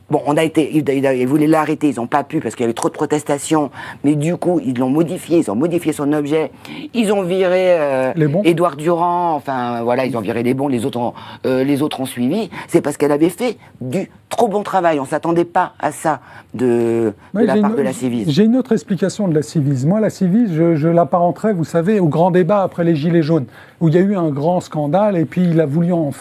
bon, ils voulaient l'arrêter, ils n'ont pas pu parce qu'il y avait trop de protestations. Mais du coup, ils l'ont modifié, ils ont modifié son objet. Ils ont viré Édouard Durand. Enfin, voilà, ils ont viré les bons. Les autres ont suivi. C'est parce qu'elle avait fait du trop bon travail. On s'attendait pas à ça de la part de la Civise. J'ai une autre explication de la Civise. Moi, la Civise, je l'apparenterais, vous savez, au grand débat après les Gilets jaunes, où il y a eu un grand scandale, et puis il a voulu, on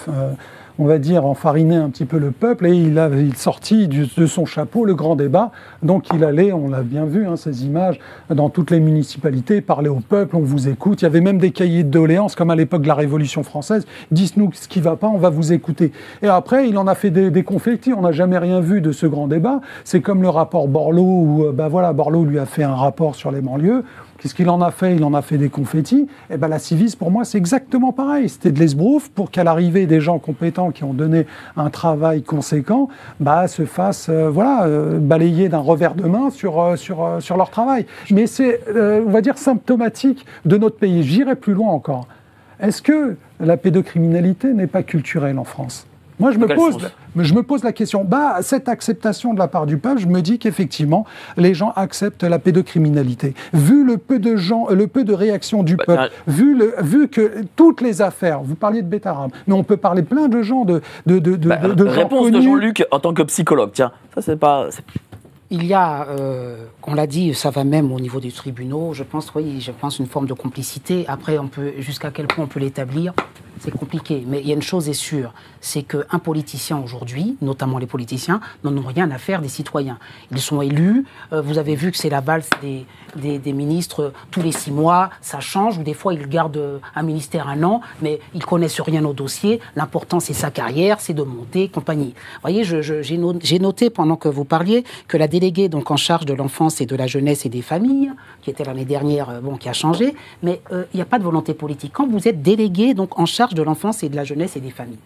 va dire, enfariner un petit peu le peuple, et il sortit de son chapeau le grand débat. Donc il allait, on l'a bien vu, ces images, dans toutes les municipalités, parler au peuple, on vous écoute. Il y avait même des cahiers de doléances, comme à l'époque de la Révolution française. Dites-nous ce qui ne va pas, on va vous écouter. Et après, il en a fait des confettis. On n'a jamais rien vu de ce grand débat. C'est comme le rapport Borloo, où Borloo lui a fait un rapport sur les banlieues. Qu'est-ce qu'il en a fait? Il en a fait des confettis. Et la Civise, pour moi, c'est exactement pareil. C'était de l'esbrouf pour qu'à l'arrivée des gens compétents qui ont donné un travail conséquent, se fassent balayer d'un revers de main sur leur travail. Mais c'est, on va dire, symptomatique de notre pays. J'irai plus loin encore. Est-ce que la pédocriminalité n'est pas culturelle en France? Moi, je me pose la question. Cette acceptation de la part du peuple, je me dis qu'effectivement, les gens acceptent la pédocriminalité. Vu le peu de réactions du peuple, vu que toutes les affaires, vous parliez de Bétara, mais on peut parler plein de gens, de gens réponse connus. de Jean-Luc en tant que psychologue. Tiens, ça c'est pas... Il y a, on l'a dit, ça va même au niveau des tribunaux, je pense une forme de complicité. Après, jusqu'à quel point on peut l'établir, c'est compliqué. Mais il y a une chose est sûre, c'est qu'un politicien aujourd'hui, notamment les politiciens, n'en ont rien à faire des citoyens. Ils sont élus, vous avez vu que c'est la valse des ministres tous les 6 mois, ça change, ou des fois ils gardent un ministère 1 an, mais ils connaissent rien au dossier. L'important c'est sa carrière, c'est de monter, compagnie. Vous voyez, j'ai noté pendant que vous parliez que la déléguée donc en charge de l'enfance et de la jeunesse et des familles, qui était l'année dernière, qui a changé, mais il n'y a pas de volonté politique. Quand vous êtes délégué donc en charge de l'enfance et de la jeunesse et des familles,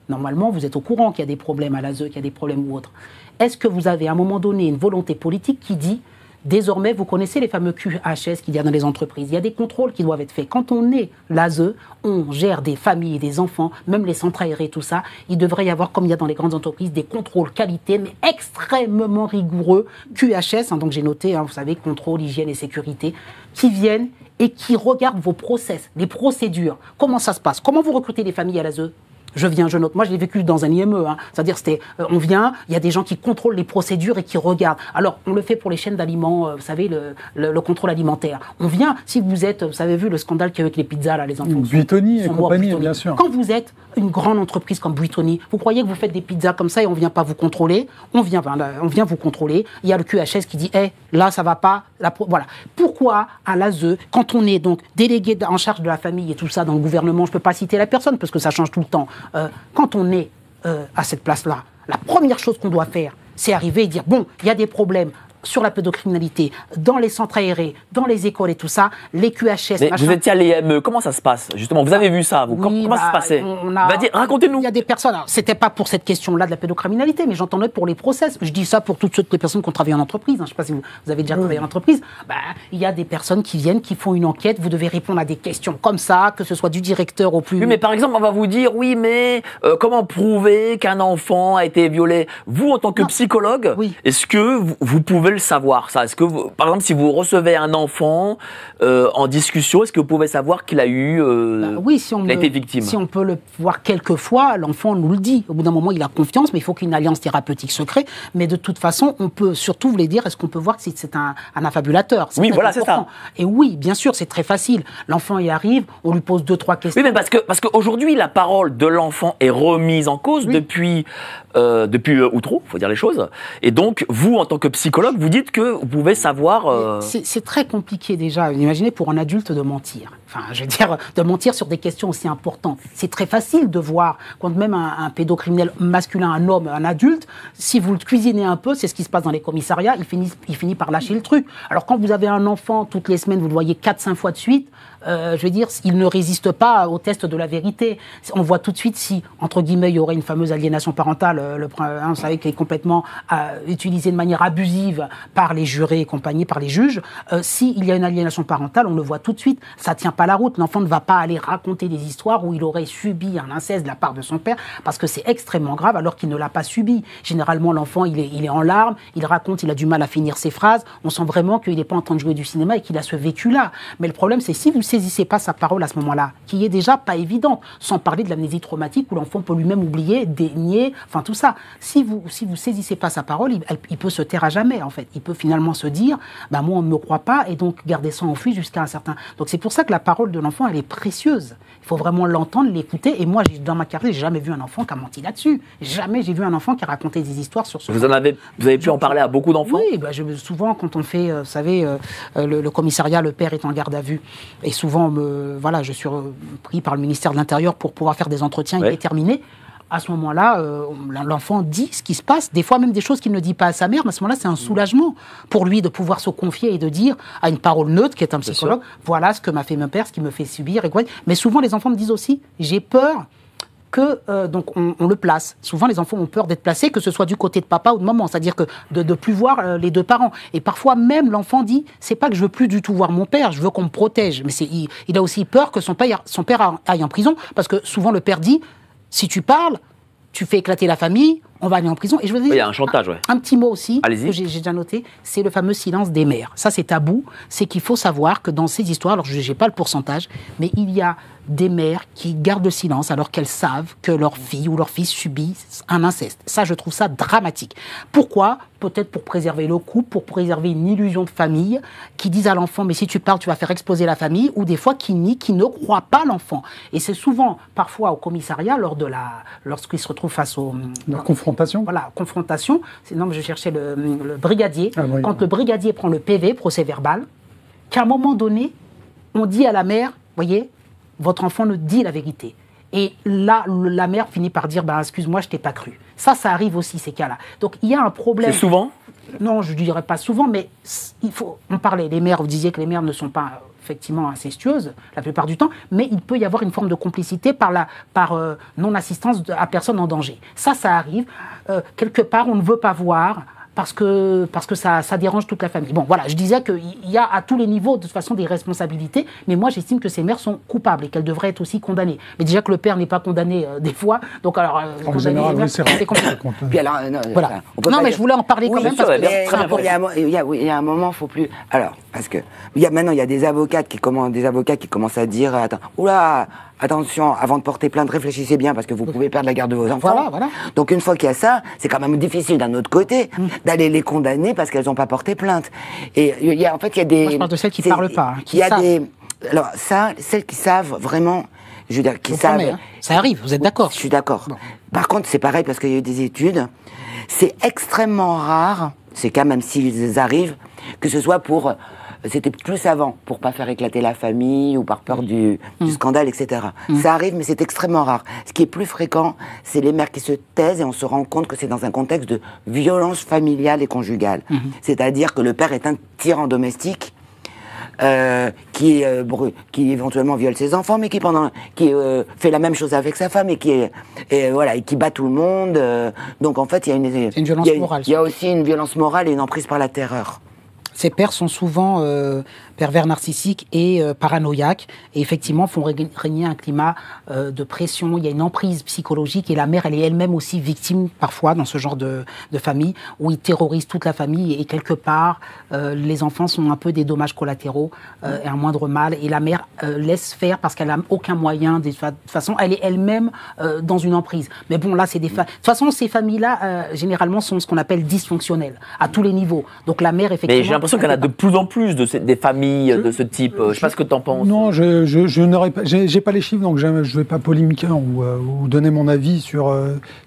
normalement vous êtes au courant qu'il y a des problèmes à l'ASE, qu'il y a des problèmes ou autres. Est-ce que vous avez à un moment donné une volonté politique qui dit désormais, vous connaissez les fameux QHS qu'il y a dans les entreprises. Il y a des contrôles qui doivent être faits. Quand on est l'ASE, on gère des familles et des enfants, même les centres aérés, tout ça. Il devrait y avoir, comme il y a dans les grandes entreprises, des contrôles qualité, mais extrêmement rigoureux. QHS, donc j'ai noté, vous savez, contrôle, hygiène et sécurité, qui viennent et qui regardent vos process, les procédures. Comment ça se passe? Comment vous recrutez les familles à l'ASE? Je viens, je note. Moi, je l'ai vécu dans un IME. C'est-à-dire, on vient, il y a des gens qui contrôlent les procédures et qui regardent. Alors, on le fait pour les chaînes d'aliments, vous savez, le contrôle alimentaire. On vient, si vous avez vu le scandale qu'il y a eu avec les pizzas, là, les enfants. Buitoni et compagnie, bien sûr. Quand vous êtes une grande entreprise comme Buitoni, vous croyez que vous faites des pizzas comme ça et on vient pas vous contrôler? On vient vous contrôler. Il y a le QHS qui dit, là, ça va pas. Voilà. Pourquoi, à l'ASE, quand on est donc délégué en charge de la famille et tout ça dans le gouvernement, je peux pas citer la personne parce que ça change tout le temps. Quand on est à cette place-là, la première chose qu'on doit faire, c'est arriver et dire, bon, il y a des problèmes sur la pédocriminalité, dans les centres aérés, dans les écoles et tout ça, les QHS... Mais vous étiez à l'IME, comment ça se passe, justement? Vous avez vu ça, vous? Oui, comment ça se passait? Racontez-nous. Il y a des personnes, c'était pas pour cette question-là de la pédocriminalité, mais j'entendais pour les process. Je dis ça pour toutes les personnes qui ont travaillé en entreprise. Je ne sais pas si vous avez déjà travaillé en entreprise. Il y a des personnes qui viennent, qui font une enquête, vous devez répondre à des questions comme ça, que ce soit du directeur au plus... Oui, mais par exemple, on va vous dire, oui, mais comment prouver qu'un enfant a été violé? Vous, en tant que psychologue, est-ce que vous pouvez le savoir, ça? Est-ce que, par exemple, si vous recevez un enfant en discussion, est-ce que vous pouvez savoir qu'il a eu, qu'il a été victime? Si on peut le voir quelquefois, l'enfant nous le dit. Au bout d'un moment, il a confiance, mais il faut qu'il y ait une alliance thérapeutique secrète. Mais de toute façon, on peut surtout vous les dire, est-ce qu'on peut voir que c'est un affabulateur? Oui, voilà, c'est ça. Et oui, bien sûr, c'est très facile. L'enfant y arrive, on lui pose 2-3 questions. Oui, mais parce qu'aujourd'hui, la parole de l'enfant est remise en cause depuis Outreau, faut dire les choses. Et donc, vous, en tant que psychologue, vous dites que vous pouvez savoir... C'est très compliqué déjà, imaginez pour un adulte de mentir. Enfin, je veux dire, de mentir sur des questions aussi importantes. C'est très facile de voir, quand même un pédocriminel masculin, un homme, un adulte, si vous le cuisinez un peu, c'est ce qui se passe dans les commissariats, il finit par lâcher le truc. Alors quand vous avez un enfant, toutes les semaines, vous le voyez 4-5 fois de suite, je veux dire, il ne résiste pas au test de la vérité. On voit tout de suite si, entre guillemets, il y aurait une fameuse aliénation parentale, vous savez, qui est complètement utilisée de manière abusive par les jurés et compagnie, par les juges. S'il y a une aliénation parentale, on le voit tout de suite, ça tient pas la route. L'enfant ne va pas aller raconter des histoires où il aurait subi un inceste de la part de son père, parce que c'est extrêmement grave alors qu'il ne l'a pas subi. Généralement, l'enfant, il est en larmes, il raconte, il a du mal à finir ses phrases, on sent vraiment qu'il n'est pas en train de jouer du cinéma et qu'il a ce vécu-là. Mais le problème, c'est si vous ne saisissez pas sa parole à ce moment-là, qui est déjà pas évidente, sans parler de l'amnésie traumatique où l'enfant peut lui-même oublier, dénier, enfin tout ça. Si vous saisissez pas sa parole, il peut se taire à jamais, en fait. Il peut finalement se dire, bah moi on ne me croit pas, et donc garder ça enfui jusqu'à un certain... Donc c'est pour ça que la parole de l'enfant, elle est précieuse. Il faut vraiment l'entendre, l'écouter. Et moi, dans ma carrière, j'ai jamais vu un enfant qui a menti là-dessus. Jamais j'ai vu un enfant qui a raconté des histoires sur ce. Vous avez pu en parler à beaucoup d'enfants? Oui, souvent quand on fait, vous savez, le commissariat, le père est en garde à vue. Et souvent, je suis pris par le ministère de l'Intérieur pour pouvoir faire des entretiens déterminés. À ce moment-là, l'enfant dit ce qui se passe, des fois même des choses qu'il ne dit pas à sa mère, mais à ce moment-là, c'est un soulagement pour lui de pouvoir se confier et de dire à une parole neutre, qui est un psychologue, voilà ce que m'a fait mon père, ce qui me fait subir. Mais souvent, les enfants me disent aussi, j'ai peur que, donc on le place. Souvent, les enfants ont peur d'être placés, que ce soit du côté de papa ou de maman, c'est-à-dire que de ne plus voir les deux parents. Et parfois, même l'enfant dit, c'est pas que je veux plus du tout voir mon père, je veux qu'on me protège. Mais il a aussi peur que son père aille en prison, parce que souvent le père dit, si tu parles, tu fais éclater la famille, on va aller en prison. Et je veux dire, il y a un chantage, un petit mot aussi, allez-y, que j'ai déjà noté, c'est le fameux silence des mères. Ça, c'est tabou. C'est qu'il faut savoir que dans ces histoires, alors je n'ai pas le pourcentage, mais il y a des mères qui gardent le silence alors qu'elles savent que leur fille ou leur fils subit un inceste. Ça, je trouve ça dramatique. Pourquoi ? Peut-être pour préserver le couple, pour préserver une illusion de famille, qui disent à l'enfant, mais si tu parles, tu vas faire exploser la famille, ou des fois qui nient, qui ne croient pas l'enfant. Et c'est souvent, parfois au commissariat, lorsqu'ils se retrouvent face la confrontation. Voilà, confrontation. Non, je cherchais le brigadier. Ah, oui, quand le brigadier prend le PV, procès verbal, qu'à un moment donné, on dit à la mère, voyez, votre enfant ne dit la vérité. Et là, la mère finit par dire, excuse-moi, je t'ai pas cru. Ça arrive aussi, ces cas-là. Donc, il y a un problème. C'est souvent ? Non, je ne dirais pas souvent, mais on parlait, les mères, vous disiez que les mères ne sont pas effectivement incestueuses, la plupart du temps, mais il peut y avoir une forme de complicité par non-assistance à personne en danger. Ça arrive. Quelque part, on ne veut pas voir, parce que ça dérange toute la famille. Bon, voilà, je disais qu'il y a à tous les niveaux, de toute façon, des responsabilités, mais moi, j'estime que ces mères sont coupables et qu'elles devraient être aussi condamnées. Mais déjà que le père n'est pas condamné des fois, donc alors... en général, oui, c'est compliqué. Puis alors, voilà. Non, mais je voulais en parler quand même, parce que... Il y a un moment, il ne faut plus... Alors, parce que maintenant, il y a des avocats qui commencent à dire, attends, oula, attention, avant de porter plainte, réfléchissez bien parce que vous pouvez perdre la garde de vos enfants. Voilà. Donc une fois qu'il y a ça, c'est quand même difficile d'un autre côté d'aller les condamner parce qu'elles n'ont pas porté plainte. Et il y a des... Moi, je parle de celles qui ne parlent pas. Alors ça, celles qui savent vraiment, je veux dire, qui savent... Hein. Ça arrive, vous êtes d'accord? Je suis d'accord. Bon. Par contre, c'est pareil parce qu'il y a eu des études. C'est extrêmement rare, c'est quand même s'ils arrivent, que ce soit pour... C'était plus avant, pour pas faire éclater la famille ou par peur du scandale, etc. Ça arrive, mais c'est extrêmement rare. Ce qui est plus fréquent, c'est les mères qui se taisent et on se rend compte que c'est dans un contexte de violence familiale et conjugale. C'est-à-dire que le père est un tyran domestique qui éventuellement viole ses enfants, mais qui fait la même chose avec sa femme et qui bat tout le monde. Donc en fait, il y a une violence morale. Il y a aussi une violence morale et une emprise par la terreur. Ces pères sont souvent pervers narcissiques et paranoïaques, et effectivement font régner un climat de pression. Il y a une emprise psychologique, et la mère, elle est elle-même aussi victime parfois dans ce genre de famille, où ils terrorisent toute la famille, et quelque part, les enfants sont un peu des dommages collatéraux, et un moindre mal, et la mère laisse faire parce qu'elle n'a aucun moyen, de toute façon, elle est elle-même dans une emprise. Mais bon, là, c'est de toute façon, ces familles-là, généralement, sont ce qu'on appelle dysfonctionnelles, à tous les niveaux. Donc la mère, effectivement... l'impression qu'il y en a de plus en plus des familles de ce type. Je sais pas ce que tu en penses. Non, je n'aurais pas, j'ai pas les chiffres, donc je vais pas polémiquer ou donner mon avis sur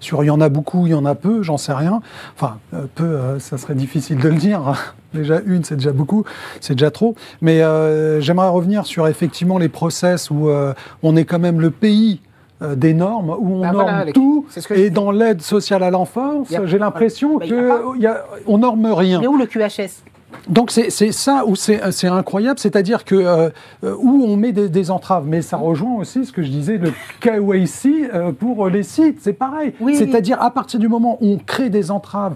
il y en a beaucoup, il y en a peu, j'en sais rien. Enfin, peu, ça serait difficile de le dire. Déjà une, c'est déjà beaucoup, c'est déjà trop. Mais j'aimerais revenir sur effectivement les process où on est quand même le pays des normes, où on norme tout, et dans l'aide sociale à l'enfance, j'ai l'impression qu'on norme rien. Mais où le QHS ? Donc c'est ça où c'est incroyable, c'est-à-dire que où on met des entraves, mais ça rejoint aussi ce que je disais, le KYC pour les sites, c'est pareil. Oui, c'est-à-dire à partir du moment où on crée des entraves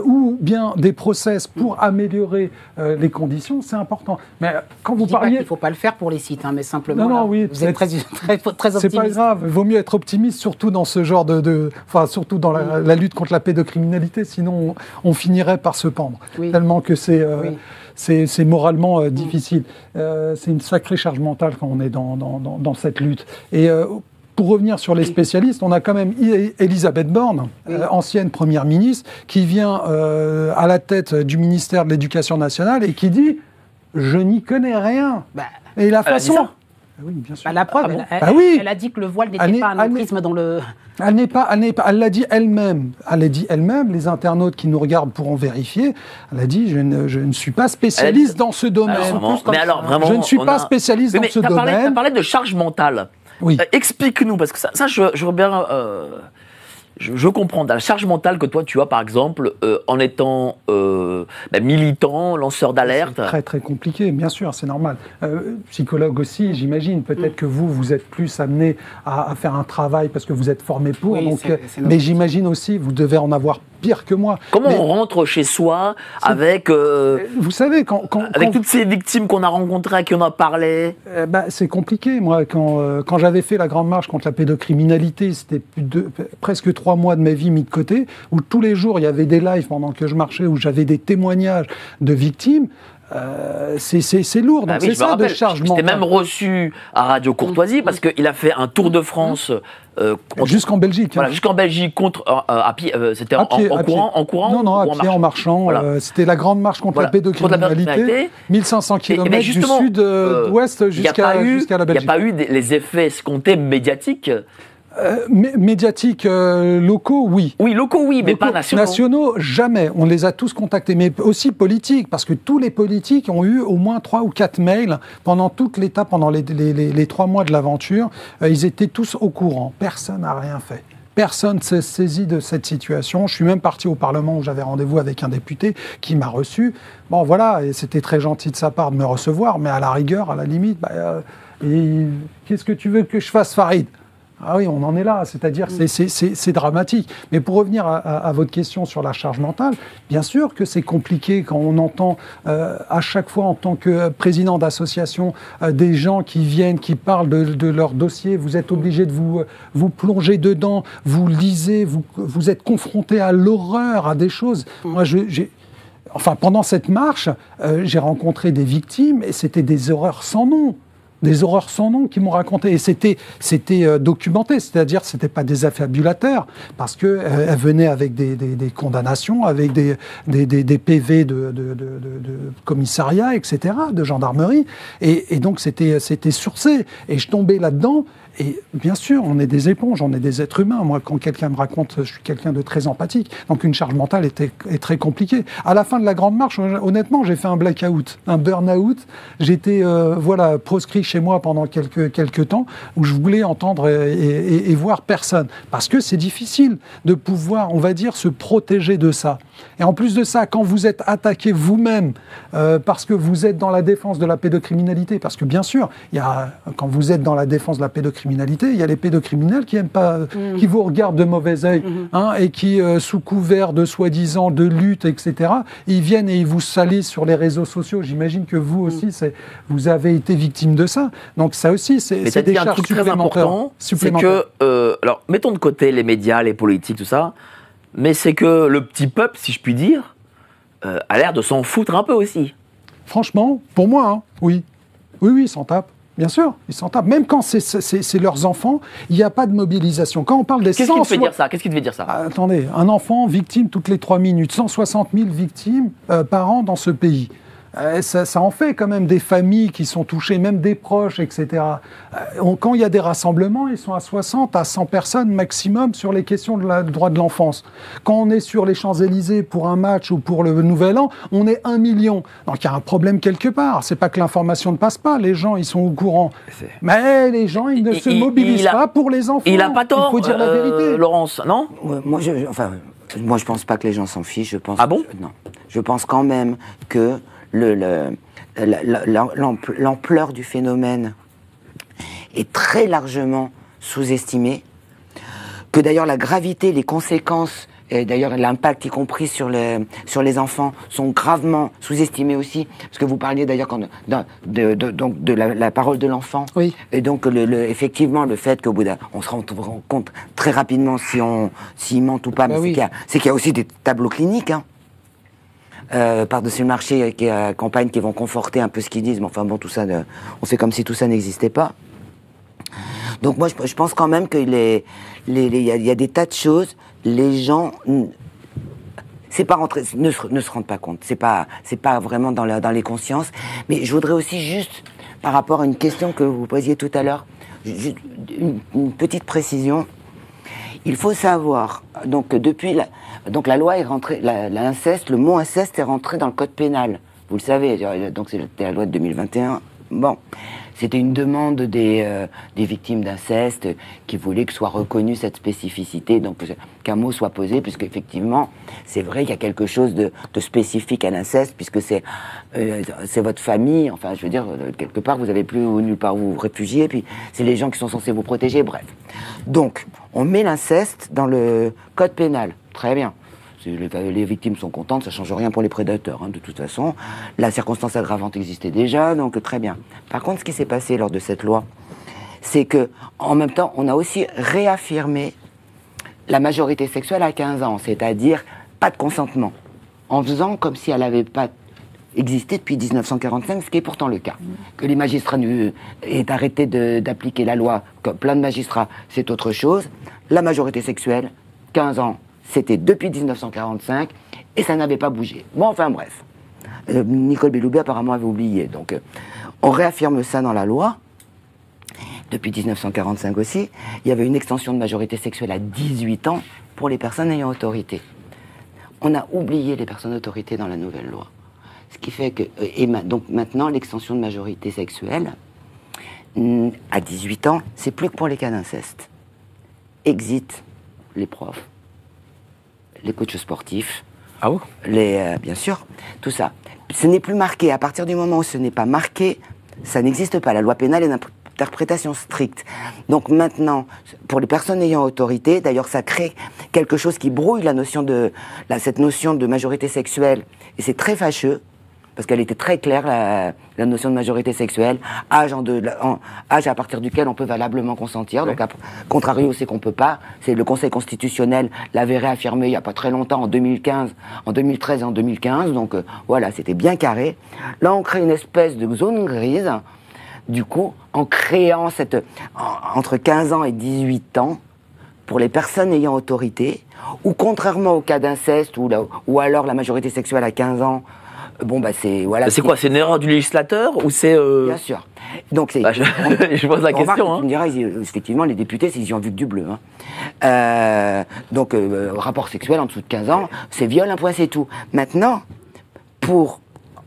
ou bien des process pour améliorer les conditions, c'est important. Mais quand vous parliez, il ne faut pas le faire pour les sites, hein, mais simplement. Non, là, oui, vous êtes très optimiste. C'est pas grave, il vaut mieux être optimiste, surtout dans ce genre enfin surtout dans la lutte contre la pédocriminalité, sinon on finirait par se pendre. Tellement que c'est moralement difficile. C'est une sacrée charge mentale quand on est dans cette lutte. Et pour revenir sur les spécialistes, on a quand même Elisabeth Borne, ancienne première ministre, qui vient à la tête du ministère de l'Éducation nationale et qui dit « je n'y connais rien ». Et la façon... Oui, bien sûr. La preuve, elle a dit que le voile n'était pas un autisme dans le... Elle l'a dit elle-même. Elle a dit elle-même, les internautes qui nous regardent pourront vérifier. Elle a dit, je ne suis pas spécialiste dans ce domaine. Je ne suis pas spécialiste dans ce domaine. Tu as parlé de charge mentale. Oui. Explique-nous, parce que ça je veux bien... Je comprends la charge mentale que toi tu as, par exemple, en étant militant, lanceur d'alerte. C'est très très compliqué, bien sûr, c'est normal. Psychologue aussi, j'imagine. Peut-être que vous êtes plus amené à faire un travail parce que vous êtes formé pour. Oui, donc, mais j'imagine aussi, vous devez en avoir pire que moi. Comment on rentre chez soi avec... vous savez, avec toutes ces victimes qu'on a rencontrées, à qui on a parlé. C'est compliqué. Moi, quand j'avais fait la grande marche contre la pédocriminalité, c'était presque 3 mois de ma vie mis de côté, où tous les jours, il y avait des lives pendant que je marchais, où j'avais des témoignages de victimes. C'est lourd, donc c'est ça de charge mentale. J'étais même reçu à Radio Courtoisie parce qu'il a fait un tour de France jusqu'en Belgique. Voilà, jusqu'en Belgique contre à pied. C'était en courant. Non, à pied, en marchant. Voilà. C'était la grande marche contre la pédocriminalité. 1500 km du sud-ouest jusqu'à la Belgique. Il n'y a pas eu les effets escomptés médiatiques. Médiatiques locaux, oui. Oui, locaux, oui, mais pas nationaux. Nationaux, jamais. On les a tous contactés, mais aussi politiques, parce que tous les politiques ont eu au moins 3 ou 4 mails pendant toute l'étape, pendant les 3 mois de l'aventure. Ils étaient tous au courant. Personne n'a rien fait. Personne ne s'est saisi de cette situation. Je suis même parti au Parlement où j'avais rendez-vous avec un député qui m'a reçu. Bon, voilà, et c'était très gentil de sa part de me recevoir, mais à la rigueur, à la limite, qu'est-ce que tu veux que je fasse, Farid ? Ah oui, on en est là, c'est-à-dire c'est dramatique. Mais pour revenir à votre question sur la charge mentale, bien sûr que c'est compliqué quand on entend à chaque fois en tant que président d'association des gens qui viennent, qui parlent de leur dossier, vous êtes obligé de vous plonger dedans, vous lisez, vous êtes confronté à l'horreur, à des choses. Moi, pendant cette marche, j'ai rencontré des victimes et c'était des horreurs sans nom. Des horreurs sans nom qui m'ont raconté. Et c'était documenté, c'est-à-dire que ce n'était pas des affabulateurs, parce qu'elles venaient avec des condamnations, avec des PV de commissariat, etc., de gendarmerie. Et donc c'était sourcé. Et je tombais là-dedans. Et bien sûr, on est des éponges, on est des êtres humains. Moi, quand quelqu'un me raconte, je suis quelqu'un de très empathique. Donc une charge mentale est très compliquée. À la fin de la grande marche, honnêtement, j'ai fait un blackout, un burn-out. J'étais proscrit chez moi pendant quelques temps, où je voulais entendre et voir personne. Parce que c'est difficile de pouvoir, on va dire, se protéger de ça. Et en plus de ça, quand vous êtes attaqué vous-même, parce que vous êtes dans la défense de la pédocriminalité, parce que bien sûr, quand vous êtes dans la défense de la pédocriminalité, il y a les pédocriminels qui aiment pas, qui vous regardent de mauvais œil, et qui, sous couvert de soi-disant de lutte, etc., ils viennent et ils vous salissent sur les réseaux sociaux. J'imagine que vous aussi, vous avez été victime de ça. Donc ça aussi, c'est des charges supplémentaires. C'est que, alors, mettons de côté les médias, les politiques, tout ça, mais c'est que le petit peuple, si je puis dire, a l'air de s'en foutre un peu aussi. Franchement, pour moi, oui. Oui, ils s'en tapent. Bien sûr, ils s'en tapent. Même quand c'est leurs enfants, il n'y a pas de mobilisation. Quand on parle des Qu'est-ce qui te fait dire ça ? Qu'est-ce qui te fait dire ça ? Attendez, un enfant victime toutes les 3 minutes, 160 000 victimes par an dans ce pays. ça en fait quand même des familles qui sont touchées, même des proches, etc. Quand il y a des rassemblements, ils sont à 60 à 100 personnes maximum sur les questions du droit de l'enfance. Quand on est sur les Champs-Élysées pour un match ou pour le Nouvel An, on est 1 million. Donc il y a un problème quelque part. C'est pas que l'information ne passe pas, les gens ils sont au courant. Mais les gens ils ne se mobilisent pas pour les enfants. Il n'a pas tort, il faut dire la vérité. Laurence, non? Moi, je pense pas que les gens s'en fichent. Je pense. Ah bon? Non. Je pense quand même que l'ampleur du phénomène est très largement sous-estimée. Que d'ailleurs la gravité, les conséquences, et d'ailleurs l'impact y compris sur les enfants sont gravement sous-estimés aussi. Parce que vous parliez d'ailleurs de la parole de l'enfant. Oui. Et donc effectivement le fait qu'au bout on se rend compte très rapidement s'il ment ou pas, mais c'est qu'il y a aussi des tableaux cliniques. Hein. Par-dessus le marché qui campagne qui vont conforter un peu ce qu'ils disent, mais enfin bon, tout ça, on fait comme si tout ça n'existait pas. Donc moi, je pense quand même qu'il y a des tas de choses, les gens c'est pas rentré, ne se rendent pas compte, c'est pas vraiment dans les consciences. Mais je voudrais aussi juste, par rapport à une question que vous posiez tout à l'heure, une petite précision. Il faut savoir, donc depuis la loi est rentrée, l'inceste, le mot inceste est rentré dans le code pénal. Vous le savez, donc c'était la loi de 2021. Bon, c'était une demande des victimes d'inceste qui voulaient que soit reconnue cette spécificité, donc qu'un mot soit posé, puisque effectivement, c'est vrai qu'il y a quelque chose de spécifique à l'inceste, puisque c'est votre famille, enfin je veux dire, quelque part vous n'avez plus nulle part où vous réfugier, puis c'est les gens qui sont censés vous protéger, bref. Donc, on met l'inceste dans le code pénal, très bien. Les victimes sont contentes, ça ne change rien pour les prédateurs, hein, de toute façon. La circonstance aggravante existait déjà, donc très bien. Par contre, ce qui s'est passé lors de cette loi, c'est que, en même temps, on a aussi réaffirmé la majorité sexuelle à 15 ans, c'est-à-dire pas de consentement, en faisant comme si elle n'avait pas existé depuis 1945, ce qui est pourtant le cas. Que les magistrats aient arrêté d'appliquer la loi, comme plein de magistrats, c'est autre chose. La majorité sexuelle, 15 ans, c'était depuis 1945 et ça n'avait pas bougé. Bon, enfin bref. Nicole Belloubet apparemment avait oublié. Donc on réaffirme ça dans la loi. Depuis 1945 aussi, il y avait une extension de majorité sexuelle à 18 ans pour les personnes ayant autorité. On a oublié les personnes autorité dans la nouvelle loi. Ce qui fait que... donc maintenant, l'extension de majorité sexuelle à 18 ans, c'est plus que pour les cas d'inceste. Exit les profs, les coachs sportifs, bien sûr, tout ça. Ce n'est plus marqué. À partir du moment où ce n'est pas marqué, ça n'existe pas. La loi pénale est d'interprétation stricte. Donc maintenant, pour les personnes ayant autorité, d'ailleurs ça crée quelque chose qui brouille cette notion de majorité sexuelle. Et c'est très fâcheux, parce qu'elle était très claire, la notion de majorité sexuelle, âge à partir duquel on peut valablement consentir. Oui. Donc, contrario, c'est qu'on ne peut pas. C'est le Conseil constitutionnel l'avait réaffirmé il n'y a pas très longtemps, en 2013 et en 2015. Donc, voilà, c'était bien carré. Là, on crée une espèce de zone grise, du coup, en créant entre 15 ans et 18 ans, pour les personnes ayant autorité, ou contrairement au cas d'inceste, ou alors la majorité sexuelle à 15 ans, bon, bah c'est... Voilà, c'est quoi? C'est une erreur du législateur ou c'est... Bien sûr. Donc c'est... je pose la question. On me dira, effectivement, les députés, ils y ont vu que du bleu. Hein. Donc, rapport sexuel en dessous de 15 ans, c'est viol, un point, c'est tout. Maintenant,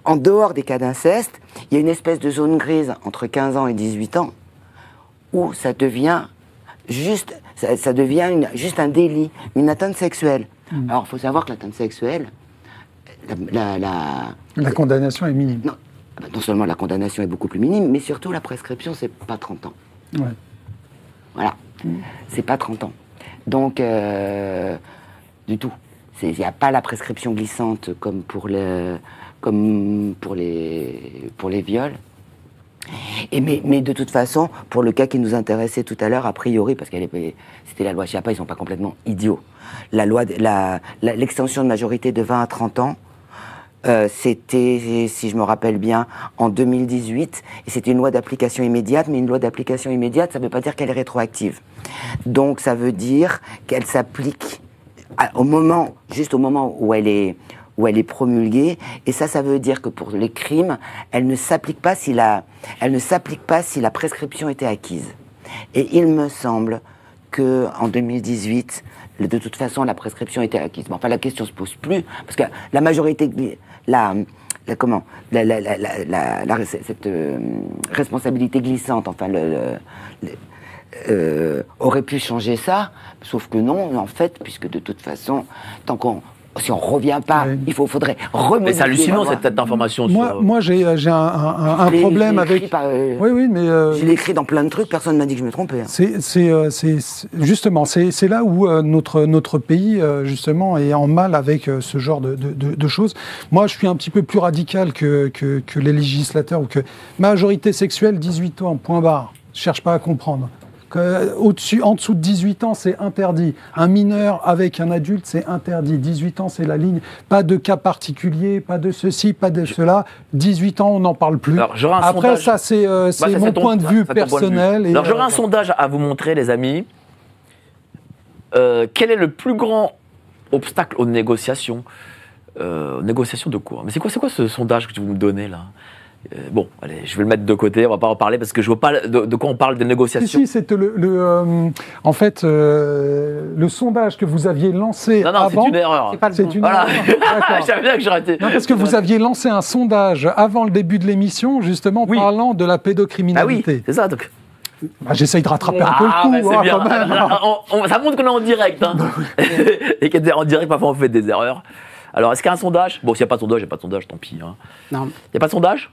en dehors des cas d'inceste, il y a une espèce de zone grise entre 15 ans et 18 ans où ça devient juste un délit, une atteinte sexuelle. Alors, il faut savoir que l'atteinte sexuelle... La condamnation est minime. Non seulement la condamnation est beaucoup plus minime, mais surtout la prescription, c'est pas 30 ans. Ouais. Voilà. C'est pas 30 ans. Donc, du tout. Il n'y a pas la prescription glissante comme pour les viols. Mais de toute façon, pour le cas qui nous intéressait tout à l'heure, a priori, parce que c'était la loi Schiappa, ils ne sont pas complètement idiots. L'extension de majorité de 20 à 30 ans, c'était, si je me rappelle bien, en 2018, et c'était une loi d'application immédiate, mais une loi d'application immédiate, ça ne veut pas dire qu'elle est rétroactive. Donc ça veut dire qu'elle s'applique juste au moment où où elle est promulguée. Et ça veut dire que pour les crimes, elle ne s'applique pas si la prescription était acquise. Et il me semble que en 2018, de toute façon, la prescription était acquise. Mais enfin, la question se pose plus, parce que la majorité, cette responsabilité glissante, enfin, aurait pu changer ça, sauf que non, en fait, puisque de toute façon, si on ne revient pas, il faudrait remonter. Mais c'est hallucinant cette information. Moi j'ai un problème avec. Oui, mais. Je l'ai écrit dans plein de trucs, personne ne m'a dit que je me trompais. Justement, c'est là où notre pays, justement, est en mal avec ce genre de choses. Moi, je suis un petit peu plus radical que les législateurs, ou que majorité sexuelle, 18 ans, point barre. Je ne cherche pas à comprendre. En dessous de 18 ans, c'est interdit. Un mineur avec un adulte, c'est interdit. 18 ans, c'est la ligne. Pas de cas particulier, pas de ceci, pas de cela. 18 ans, on n'en parle plus. Alors, après, ça, c'est mon point de vue personnel. Alors, j'aurai un sondage à vous montrer, les amis. Quel est le plus grand obstacle aux négociations de quoi? Mais c'est quoi ce sondage que vous me donnez, là? Bon, allez, je vais le mettre de côté, on va pas en parler parce que je vois pas de quoi on parle des négociations. Si, c'était en fait, le sondage que vous aviez lancé avant... c'est une erreur. C'est une erreur. Je savais bien que j'aurais été... Non, parce que vous aviez lancé un sondage avant le début de l'émission, justement, parlant de la pédocriminalité. Ah oui, c'est ça, donc... J'essaye de rattraper un peu le coup. C'est bien. Quand même. Ça montre qu'on est en direct. Hein. Et qu'en direct, parfois, on fait des erreurs. Alors, est-ce qu'il y a un sondage? Bon, s'il n'y a pas de sondage, il n'y a pas de sondage, tant pis. Hein. Non. Il n'y a pas de sondage?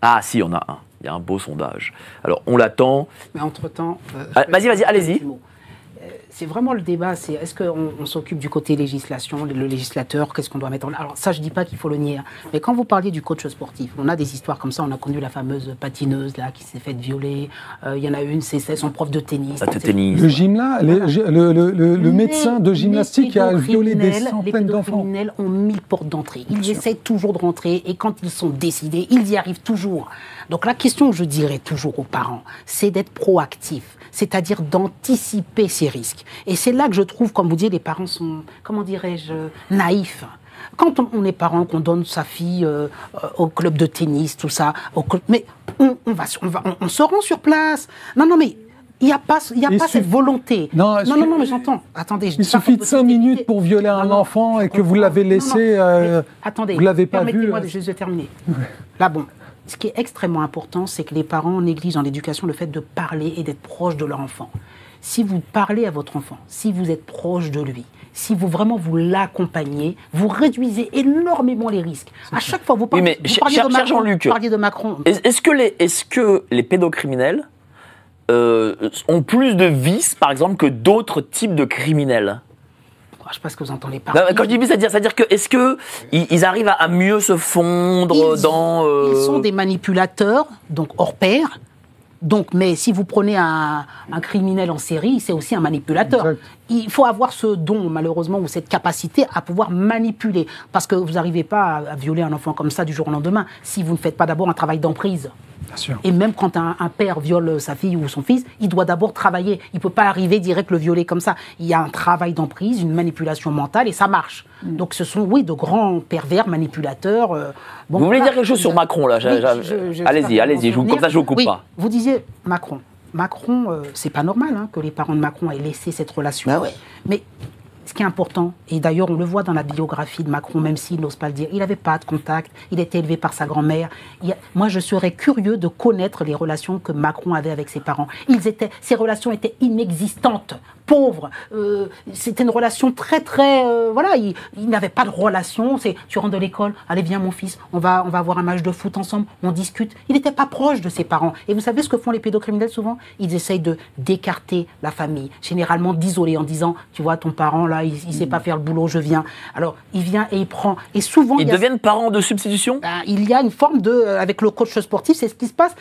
Ah, si, il y en a un. Il y a un beau sondage. Alors, on l'attend. Mais entre-temps... vas-y, allez-y. C'est vraiment le débat, est-ce qu'on s'occupe du côté législation, le législateur, qu'est-ce qu'on doit mettre en... Alors ça, je ne dis pas qu'il faut le nier, hein. Mais quand vous parliez du coach sportif, on a des histoires comme ça, on a connu la fameuse patineuse là, qui s'est faite violer, il y en a une, c'est son prof de tennis. Le gym là, le médecin de gymnastique a violé des centaines d'enfants. Les pédocriminels ont 1000 portes d'entrée, ils essaient toujours de rentrer, et quand ils sont décidés, ils y arrivent toujours. Donc la question que je dirais toujours aux parents, c'est d'être proactifs, c'est-à-dire d'anticiper ces risques. Et c'est là que je trouve, comme vous dites, les parents sont, comment dirais-je, naïfs. Quand on est parent, qu'on donne sa fille au club de tennis, tout ça, mais on se rend sur place. Non, mais il n'y a pas cette volonté. Non, mais j'entends. Attendez, il suffit de 5 minutes pour violer un enfant et que vous l'avez laissé. Attendez, vous ne l'avez pas vu. Permettez-moi de juste terminer. Là, bon. Ce qui est extrêmement important, c'est que les parents négligent dans l'éducation le fait de parler et d'être proche de leur enfant. Si vous parlez à votre enfant, si vous êtes proche de lui, si vous l'accompagnez, vous réduisez énormément les risques. À chaque fois, vous parliez, de Macron. Est-ce que les pédocriminels ont plus de vices, par exemple, que d'autres types de criminels? Je ne sais pas ce que vous entendez par. Quand je dis vice, c'est-à-dire que est-ce qu'ils arrivent à mieux se fondre dans... Ils sont des manipulateurs, donc hors pair. Donc, mais si vous prenez un criminel en série, c'est aussi un manipulateur. Exact. Il faut avoir ce don, malheureusement, ou cette capacité à pouvoir manipuler. Parce que vous n'arrivez pas à violer un enfant comme ça du jour au lendemain si vous ne faites pas d'abord un travail d'emprise. Bien sûr. Et même quand un père viole sa fille ou son fils, il doit d'abord travailler. Il ne peut pas arriver direct le violer comme ça. Il y a un travail d'emprise, une manipulation mentale, et ça marche. Donc ce sont, oui, de grands pervers manipulateurs. Vous voulez dire quelque chose sur Macron, là? Allez-y, comme ça je ne vous coupe pas. Vous disiez Macron. Macron, c'est pas normal que les parents de Macron aient laissé cette relation. Bah ouais. Mais ce qui est important, et d'ailleurs on le voit dans la biographie de Macron, même s'il n'ose pas le dire, il n'avait pas de contact, il était élevé par sa grand-mère. Moi je serais curieux de connaître les relations que Macron avait avec ses parents. Ces relations étaient inexistantes, pauvres. C'était une relation très voilà, il n'avait pas de relation. Tu rentres de l'école, allez viens mon fils, on va avoir un match de foot ensemble, on discute. Il n'était pas proche de ses parents. Et vous savez ce que font les pédocriminels souvent? Ils essayent d'écarter la famille, généralement d'isoler en disant, tu vois ton parent là, il sait pas faire le boulot, je viens. Alors il vient et il prend. Et souvent ils deviennent parents de substitution. Il y a une forme avec le coach sportif, c'est ce qui se passe.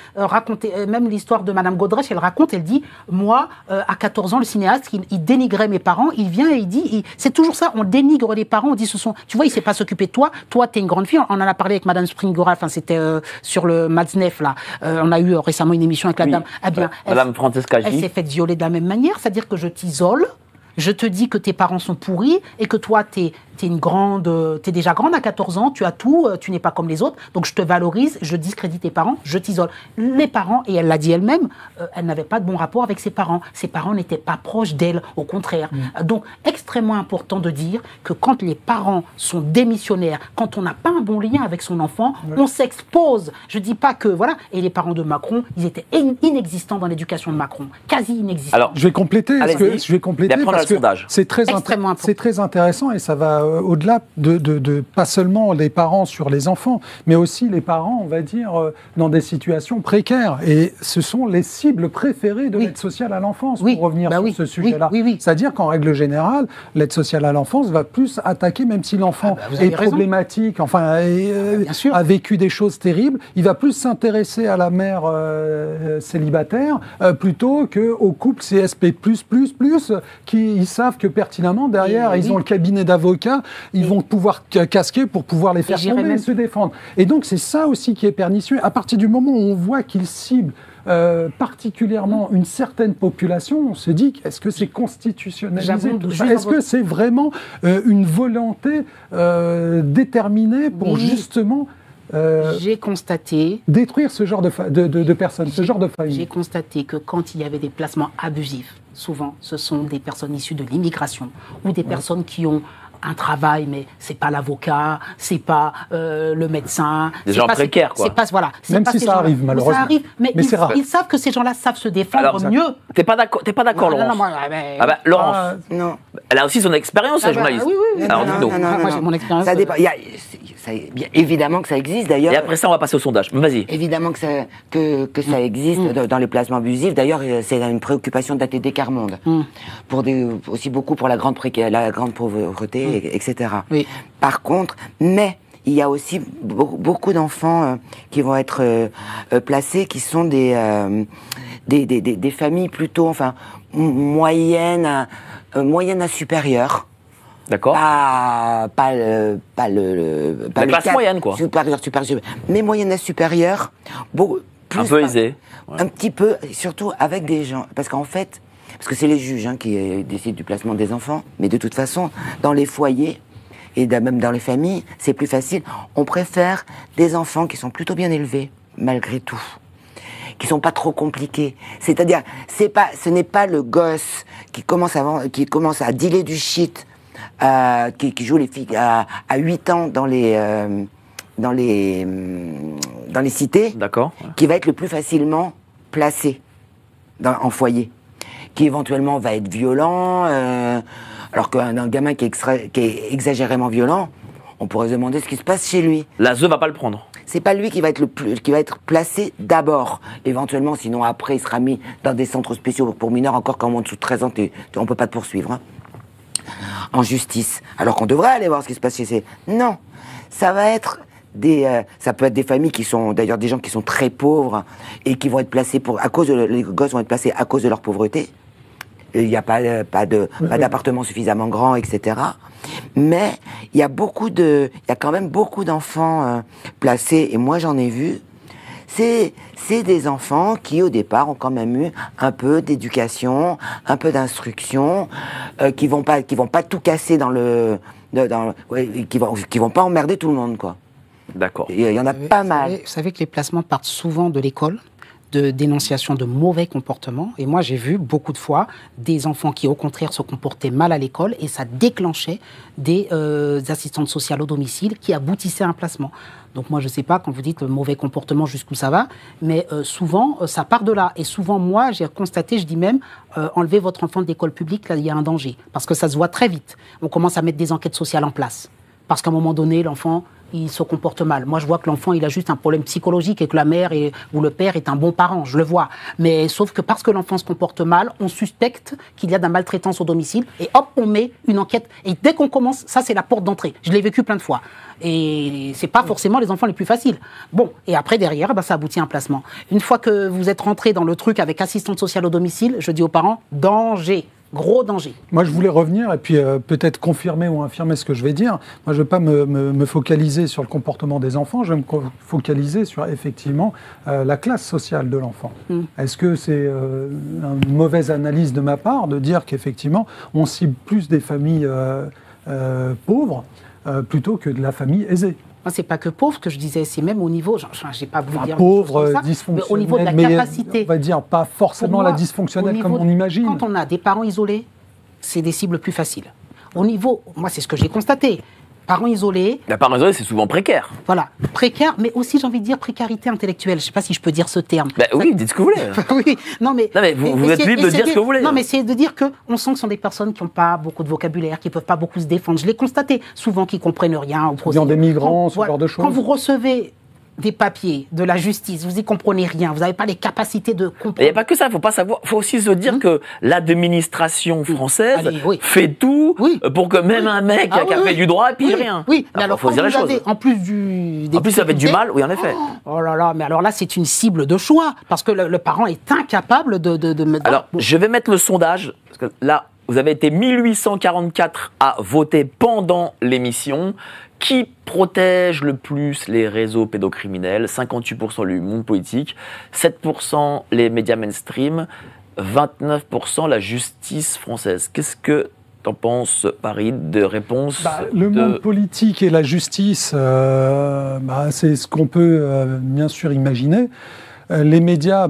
Même l'histoire de Madame Godrèche, elle raconte, elle dit, moi à 14 ans, le cinéaste, il dénigrait mes parents, il vient et il dit, c'est toujours ça, on dénigre les parents, on dit tu vois, il sait pas s'occuper de toi t'es une grande fille. On en a parlé avec Madame Springora, enfin c'était sur le Matzneff là. On a eu récemment une émission avec la dame. Eh bien, Madame Francesca J. Elle s'est faite violer de la même manière, c'est-à-dire que je t'isole. Je te dis que tes parents sont pourris et que toi, t'es t'es déjà grande à 14 ans, tu as tout, tu n'es pas comme les autres, donc je te valorise, je discrédite tes parents, je t'isole. Les parents, et elle l'a dit elle-même, elle n'avait pas de bon rapport avec ses parents. Ses parents n'étaient pas proches d'elle, au contraire. Donc, extrêmement important de dire que quand les parents sont démissionnaires, quand on n'a pas un bon lien avec son enfant, on s'expose. Je dis pas que, voilà, et les parents de Macron, ils étaient inexistants dans l'éducation de Macron, quasi inexistants. Alors, je vais compléter, parce que c'est très intéressant et ça va au-delà de pas seulement les parents sur les enfants, mais aussi les parents, on va dire, dans des situations précaires. Et ce sont les cibles préférées de l'aide sociale à l'enfance, pour revenir sur ce sujet-là. C'est-à-dire qu'en règle générale, l'aide sociale à l'enfance va plus attaquer, même si l'enfant est problématique, enfin, a vécu des choses terribles, il va plus s'intéresser à la mère célibataire plutôt qu'au couple CSP++, qui ils savent que pertinemment, derrière, ils ont le cabinet d'avocats, ils vont pouvoir casquer pour pouvoir les faire tomber et se défendre. Et donc, c'est ça aussi qui est pernicieux. À partir du moment où on voit qu'ils ciblent particulièrement une certaine population, on se dit, est-ce que c'est constitutionnalisé? Est-ce que c'est vraiment une volonté déterminée pour justement j'ai constaté détruire ce genre de personnes, ce genre de familles? J'ai constaté que quand il y avait des placements abusifs, souvent ce sont des personnes issues de l'immigration ou des personnes qui ont un travail, mais c'est pas l'avocat, c'est pas le médecin. Des gens précaires, quoi. Voilà. Même si ça arrive, malheureusement. Ça arrive, mais c'est rare. Ils savent que ces gens-là savent se défendre mieux. T'es pas d'accord, Laurence? Non, Laurence, non. Elle a aussi son expérience, la journaliste. Oui. Alors, moi, j'ai mon expérience. Ça dépend. Évidemment que ça existe, d'ailleurs. Et après ça, on va passer au sondage. Vas-y. Évidemment que ça existe dans les placements abusifs. D'ailleurs, c'est une préoccupation d'ATD Quart Monde. Aussi beaucoup pour la grande pauvreté, etc. Oui. Par contre, il y a aussi beaucoup d'enfants qui vont être placés, qui sont des familles plutôt, moyennes à supérieures. D'accord. La classe moyenne, quoi. Supérieure. Mais moyenne à supérieure, un peu aisée. Un petit peu, surtout avec des gens. Parce que c'est les juges qui décident du placement des enfants, mais de toute façon, dans les foyers, et même dans les familles, c'est plus facile. On préfère des enfants qui sont plutôt bien élevés, malgré tout. Qui sont pas trop compliqués. C'est-à-dire, ce n'est pas le gosse qui commence à dealer du shit, qui joue les filles à 8 ans dans les cités. D'accord. Qui va être le plus facilement placé en foyer. Qui éventuellement va être violent, alors qu'un gamin qui est exagérément violent, on pourrait se demander ce qui se passe chez lui. La ZEU va pas le prendre. C'est pas lui qui va être placé d'abord. Éventuellement, sinon après, il sera mis dans des centres spéciaux pour mineurs, encore qu'en moins de 13 ans, on peut pas te poursuivre. En justice. Alors qu'on devrait aller voir ce qui se passe chez ces... Non. Ça va être ça peut être des familles qui sont, d'ailleurs, des gens qui sont très pauvres et qui vont être placés les gosses vont être placés à cause de leur pauvreté. Il n'y a pas d'appartement suffisamment grand, etc. Mais il y a quand même beaucoup d'enfants placés, et moi j'en ai vu. C'est des enfants qui au départ ont quand même eu un peu d'éducation, un peu d'instruction, qui vont pas tout casser qui vont pas emmerder tout le monde, quoi. D'accord. Il y en a pas mal. Vous savez que les placements partent souvent de l'école, de dénonciation de mauvais comportements. Et moi, j'ai vu beaucoup de fois des enfants qui, au contraire, se comportaient mal à l'école et ça déclenchait des assistantes sociales au domicile qui aboutissaient à un placement. Donc moi, je ne sais pas, quand vous dites mauvais comportement, jusqu'où ça va, mais souvent, ça part de là. Et souvent, moi, j'ai constaté, je dis même, enlevez votre enfant de l'école publique, là, il y a un danger. Parce que ça se voit très vite. On commence à mettre des enquêtes sociales en place. Parce qu'à un moment donné, l'enfant, il se comporte mal. Moi, je vois que l'enfant, il a juste un problème psychologique et que la mère ou le père est un bon parent, je le vois. Mais sauf que parce que l'enfant se comporte mal, on suspecte qu'il y a de la maltraitance au domicile et hop, on met une enquête. Et dès qu'on commence, ça, c'est la porte d'entrée. Je l'ai vécu plein de fois. Et c'est pas forcément les enfants les plus faciles. Bon, et après, derrière, ça aboutit à un placement. Une fois que vous êtes rentré dans le truc avec assistante sociale au domicile, je dis aux parents, danger. Gros danger. Moi, je voulais revenir et puis peut-être confirmer ou infirmer ce que je vais dire. Moi, je ne veux pas me focaliser sur le comportement des enfants, je vais me focaliser sur, effectivement, la classe sociale de l'enfant. Est-ce que c'est une mauvaise analyse de ma part de dire qu'effectivement, on cible plus des familles pauvre plutôt que de la famille aisée. Moi, c'est pas que pauvre que je disais, c'est même au niveau, j'ai pas voulu dire pauvre, ça, dysfonctionnel, mais au niveau de la capacité. On va dire pas forcément Pour moi, la dysfonctionnelle comme au niveau on imagine. Quand on a des parents isolés, c'est des cibles plus faciles. Au niveau, moi, c'est ce que j'ai constaté. Parents isolés. La parent isolée, c'est souvent précaire. Voilà, précaire, mais aussi, j'ai envie de dire, précarité intellectuelle. Je ne sais pas si je peux dire ce terme. Oui, dites ce que vous voulez. Oui, non, mais vous êtes libre de dire ce que vous voulez. Non, mais c'est de dire qu'on sent que ce sont des personnes qui n'ont pas beaucoup de vocabulaire, qui ne peuvent pas beaucoup se défendre. Je l'ai constaté, souvent qui ne comprennent rien au procès. Des migrants, ce genre de choses. Quand vous recevez des papiers, de la justice, vous n'y comprenez rien, vous n'avez pas les capacités de comprendre. Il n'y a pas que ça, il faut aussi se dire que l'administration française fait tout pour que même un mec qui a fait du droit ne pige rien. Oui, mais alors faut dire les choses. En plus ça fait du mal, oui en effet. Oh là là, mais alors là c'est une cible de choix, parce que le parent est incapable de mettre... Alors, je vais mettre le sondage, parce que là, vous avez été 1844 à voter pendant l'émission. Qui protège le plus les réseaux pédocriminels? 58% le monde politique, 7% les médias mainstream, 29% la justice française. Qu'est-ce que t'en penses, Farid, de réponse Le monde politique et la justice, c'est ce qu'on peut bien sûr imaginer. Les médias,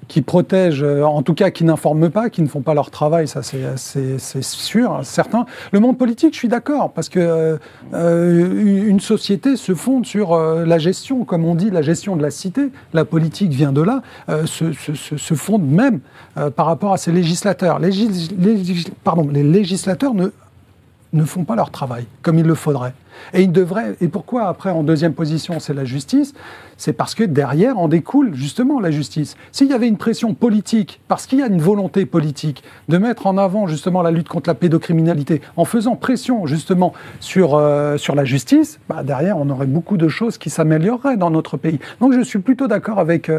qui protègent, en tout cas qui n'informent pas, qui ne font pas leur travail, ça c'est sûr, certain. Le monde politique, je suis d'accord, parce que une société se fonde sur la gestion, comme on dit, la gestion de la cité. La politique vient de là, se fonde même par rapport à ses législateurs. Les législateurs ne font pas leur travail comme il le faudrait. Et ils devraient. Et pourquoi après en deuxième position c'est la justice? C'est parce que derrière en découle justement la justice. S'il y avait une pression politique, parce qu'il y a une volonté politique de mettre en avant justement la lutte contre la pédocriminalité, en faisant pression justement sur la justice, derrière on aurait beaucoup de choses qui s'amélioreraient dans notre pays. Donc je suis plutôt d'accord avec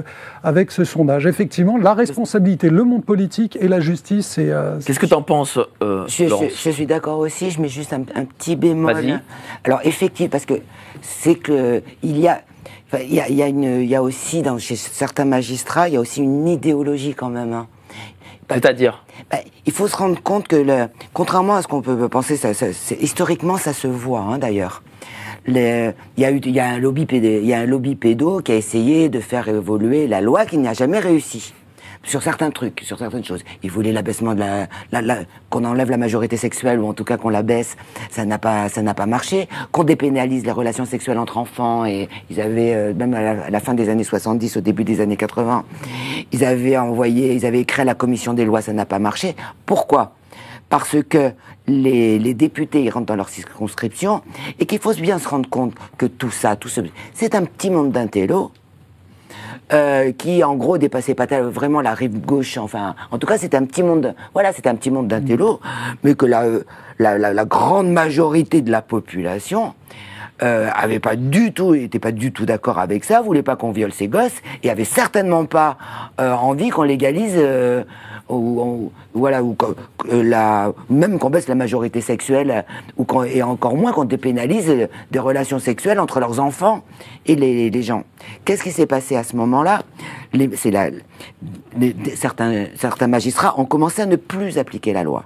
ce sondage. Effectivement, la responsabilité, le monde politique et la justice, c'est... Qu'est-ce que tu en penses, Laurence? Je suis d'accord aussi, je mets juste un petit bémol. Vas-y. Alors effectivement, parce que c'est que il y a aussi chez certains magistrats, il y a aussi une idéologie quand même. Hein. C'est-à-dire il faut se rendre compte que, contrairement à ce qu'on peut penser, historiquement ça se voit d'ailleurs. Il y a un lobby pédo qui a essayé de faire évoluer la loi qui n'a jamais réussi. Sur certains trucs, sur certaines choses. Ils voulaient l'abaissement de qu'on enlève la majorité sexuelle, ou en tout cas qu'on la baisse, ça n'a pas marché. Qu'on dépénalise les relations sexuelles entre enfants, et ils avaient, même à la fin des années 70, au début des années 80, ils avaient créé la commission des lois, ça n'a pas marché. Pourquoi? Parce que les députés, ils rentrent dans leur circonscription, et qu'il faut bien se rendre compte que tout ça, c'est un petit monde d'intello, qui en gros dépassait pas vraiment la rive gauche, enfin en tout cas c'était un petit monde, c'était un petit monde d'intello, mais que la grande majorité de la population était pas du tout d'accord avec ça, voulait pas qu'on viole ses gosses, et avait certainement pas envie qu'on légalise même qu'on baisse la majorité sexuelle, et encore moins qu'on dépénalise des relations sexuelles entre leurs enfants et les gens. Qu'est-ce qui s'est passé à ce moment-là? Certains magistrats ont commencé à ne plus appliquer la loi.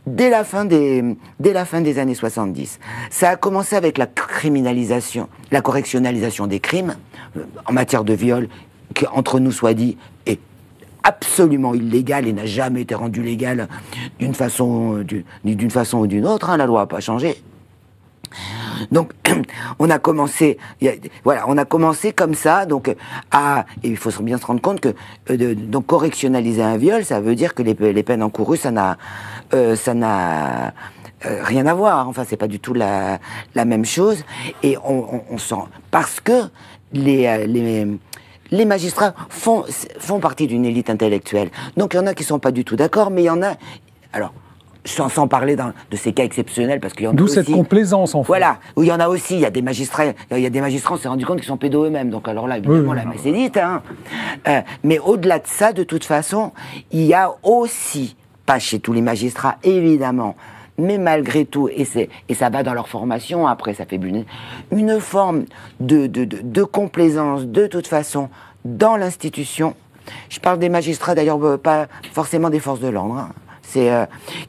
Dès la fin des années 70. Ça a commencé avec la criminalisation, la correctionnalisation des crimes en matière de viol, qui, entre nous soit dit, est absolument illégal et n'a jamais été rendu légal d'une façon ou d'une autre. La loi n'a pas changé. Donc, on a commencé comme ça. Donc, et il faut bien se rendre compte que donc correctionnaliser un viol, ça veut dire que les peines encourues, ça n'a rien à voir. Enfin, c'est pas du tout la même chose. Et on sent, parce que les magistrats font partie d'une élite intellectuelle. Donc il y en a qui sont pas du tout d'accord, mais il y en a... Alors, sans parler de ces cas exceptionnels, parce qu'il y en a d'où aussi... cette complaisance, en fait. Voilà, où il y en a aussi, il y a des magistrats, on s'est rendu compte qu'ils sont pédos eux-mêmes, donc alors là, évidemment, la messe est dite. Mais au-delà de ça, de toute façon, il y a aussi, pas chez tous les magistrats, évidemment, mais malgré tout, et ça va dans leur formation, après ça fait une forme de complaisance, de toute façon, dans l'institution. Je parle des magistrats, d'ailleurs, pas forcément des forces de l'ordre.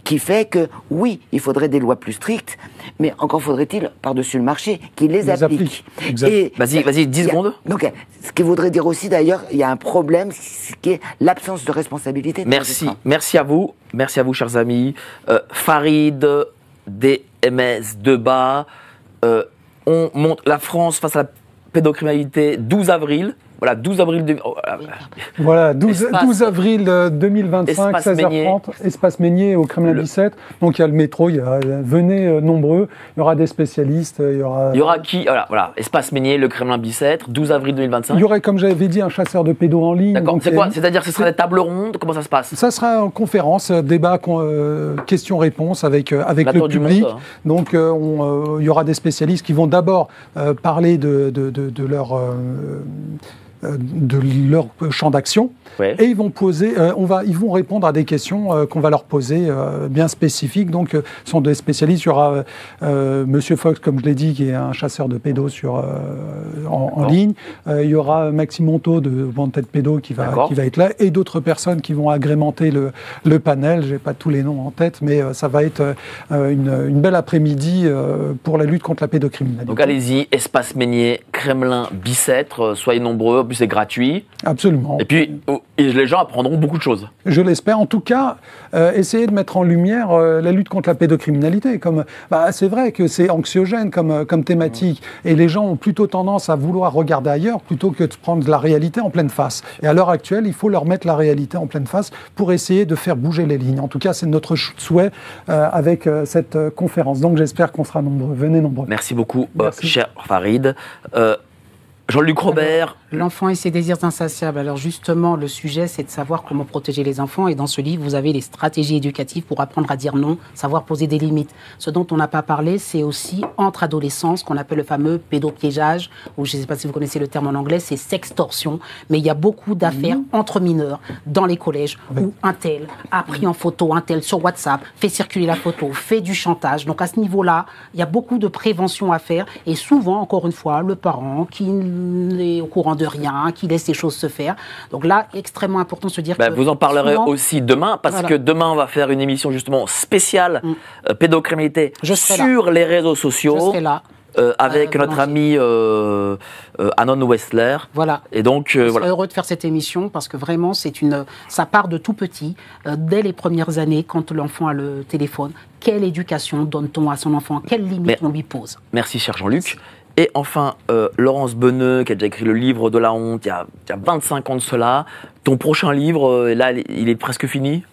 qui fait que, oui, il faudrait des lois plus strictes, mais encore faudrait-il, par-dessus le marché, qu'ils les appliquent. Et Vas-y, 10 secondes. Donc, ce qui voudrait dire aussi, d'ailleurs, il y a un problème, qui est l'absence de responsabilité. Merci à vous, chers amis. Farid, DMS, Debat, on monte la France face à la pédocriminalité 12 avril. Voilà, 12 avril. Voilà, 12 avril 2025, 16h30, Espace Meignier au Kremlin-Bicêtre. Donc il y a le métro, venez nombreux, il y aura des spécialistes, il y aura qui voilà, Espace Meignier, le Kremlin-Bicêtre, 12 avril 2025. Il y aurait, comme j'avais dit, un chasseur de pédos en ligne. D'accord, c'est quoi? C'est-à-dire ce sera des tables rondes? Comment ça se passe? Ça sera en conférence, débat, questions-réponses avec le public. Donc il y aura des spécialistes qui vont d'abord parler de leur champ d'action, et ils vont ils vont répondre à des questions qu'on va leur poser bien spécifiques. Donc, ce sont des spécialistes. Il y aura Monsieur Fox, comme je l'ai dit, qui est un chasseur de pédos en ligne. Il y aura Maxime Monteau de Wanted Pédo qui va être là, et d'autres personnes qui vont agrémenter le panel. J'ai pas tous les noms en tête, mais ça va être une belle après-midi pour la lutte contre la pédocriminalité. Donc allez-y, Espace Meignier, Kremlin-Bicêtre, soyez nombreux. C'est gratuit. Absolument. Et puis, les gens apprendront beaucoup de choses. Je l'espère. En tout cas, essayer de mettre en lumière la lutte contre la pédocriminalité. C'est vrai que c'est anxiogène comme thématique. Et les gens ont plutôt tendance à vouloir regarder ailleurs plutôt que de prendre la réalité en pleine face. Et à l'heure actuelle, il faut leur mettre la réalité en pleine face pour essayer de faire bouger les lignes. En tout cas, c'est notre souhait avec cette conférence. Donc, j'espère qu'on sera nombreux. Venez nombreux. Merci beaucoup, cher Farid. Jean-Luc Robert. L'enfant et ses désirs insatiables. Alors justement, le sujet, c'est de savoir comment protéger les enfants. Et dans ce livre, vous avez les stratégies éducatives pour apprendre à dire non, savoir poser des limites. Ce dont on n'a pas parlé, c'est aussi entre adolescents, ce qu'on appelle le fameux pédopiégeage, ou je ne sais pas si vous connaissez le terme en anglais, c'est sextorsion. Mais il y a beaucoup d'affaires entre mineurs dans les collèges où un tel a pris en photo un tel sur WhatsApp, fait circuler la photo, fait du chantage. Donc à ce niveau-là, il y a beaucoup de prévention à faire. Et souvent, encore une fois, le parent qui est au courant de rien, qui laisse les choses se faire. Donc là, extrêmement important de se dire que... Vous en parlerez aussi demain, parce que demain, on va faire une émission justement spéciale pédocriminalité sur les réseaux sociaux. Je serai là. Avec notre ami Anon Westler. Voilà. Et donc, je serais heureux de faire cette émission parce que vraiment, ça part de tout petit, dès les premières années, quand l'enfant a le téléphone. Quelle éducation donne-t-on à son enfant? Quelles limites on lui pose? Merci, cher Jean-Luc. Et enfin, Laurence Beneux, qui a déjà écrit le livre de la honte il y a 25 ans de cela. Ton prochain livre, là, il est presque fini?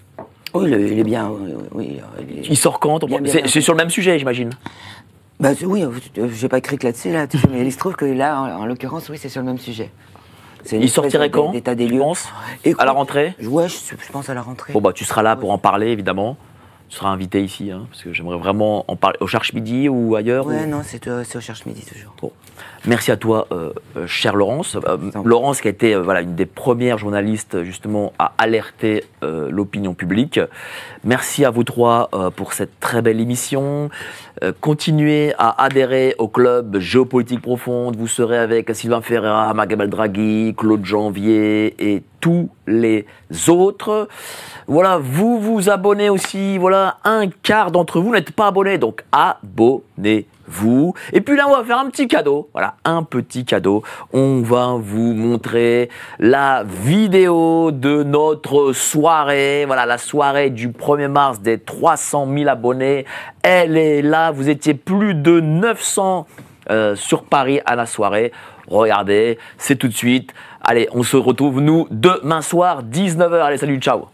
Oui, il est bien. Oui, il sort quand? C'est sur le même sujet, j'imagine. Oui, j'ai pas écrit que là-dessus, mais il se trouve que là, en l'occurrence, oui, c'est sur le même sujet. Il sortirait quand? L'état des lieux. À la rentrée? Ouais, je pense à la rentrée. Bon, tu seras là pour en parler, évidemment. Tu seras invité ici, parce que j'aimerais vraiment en parler. Au Cherche Midi ou ailleurs? Ouais, non, c'est au Cherche Midi toujours. Bon. Merci à toi, chère Laurence. Laurence qui a été une des premières journalistes justement à alerter l'opinion publique. Merci à vous trois pour cette très belle émission. Continuez à adhérer au club Géopolitique Profonde. Vous serez avec Sylvain Ferreira, Maga Draghi, Claude Janvier et tous les autres. Voilà, vous vous abonnez aussi. Voilà, un quart d'entre vous n'êtes pas abonnés, donc abonnez-vous. Et puis là, on va faire un petit cadeau. Voilà, un petit cadeau. On va vous montrer la vidéo de notre soirée. Voilà, la soirée du 1er mars des 300 000 abonnés. Elle est là. Vous étiez plus de 900 sur Paris à la soirée. Regardez, c'est tout de suite. Allez, on se retrouve, nous, demain soir, 19h. Allez, salut, ciao.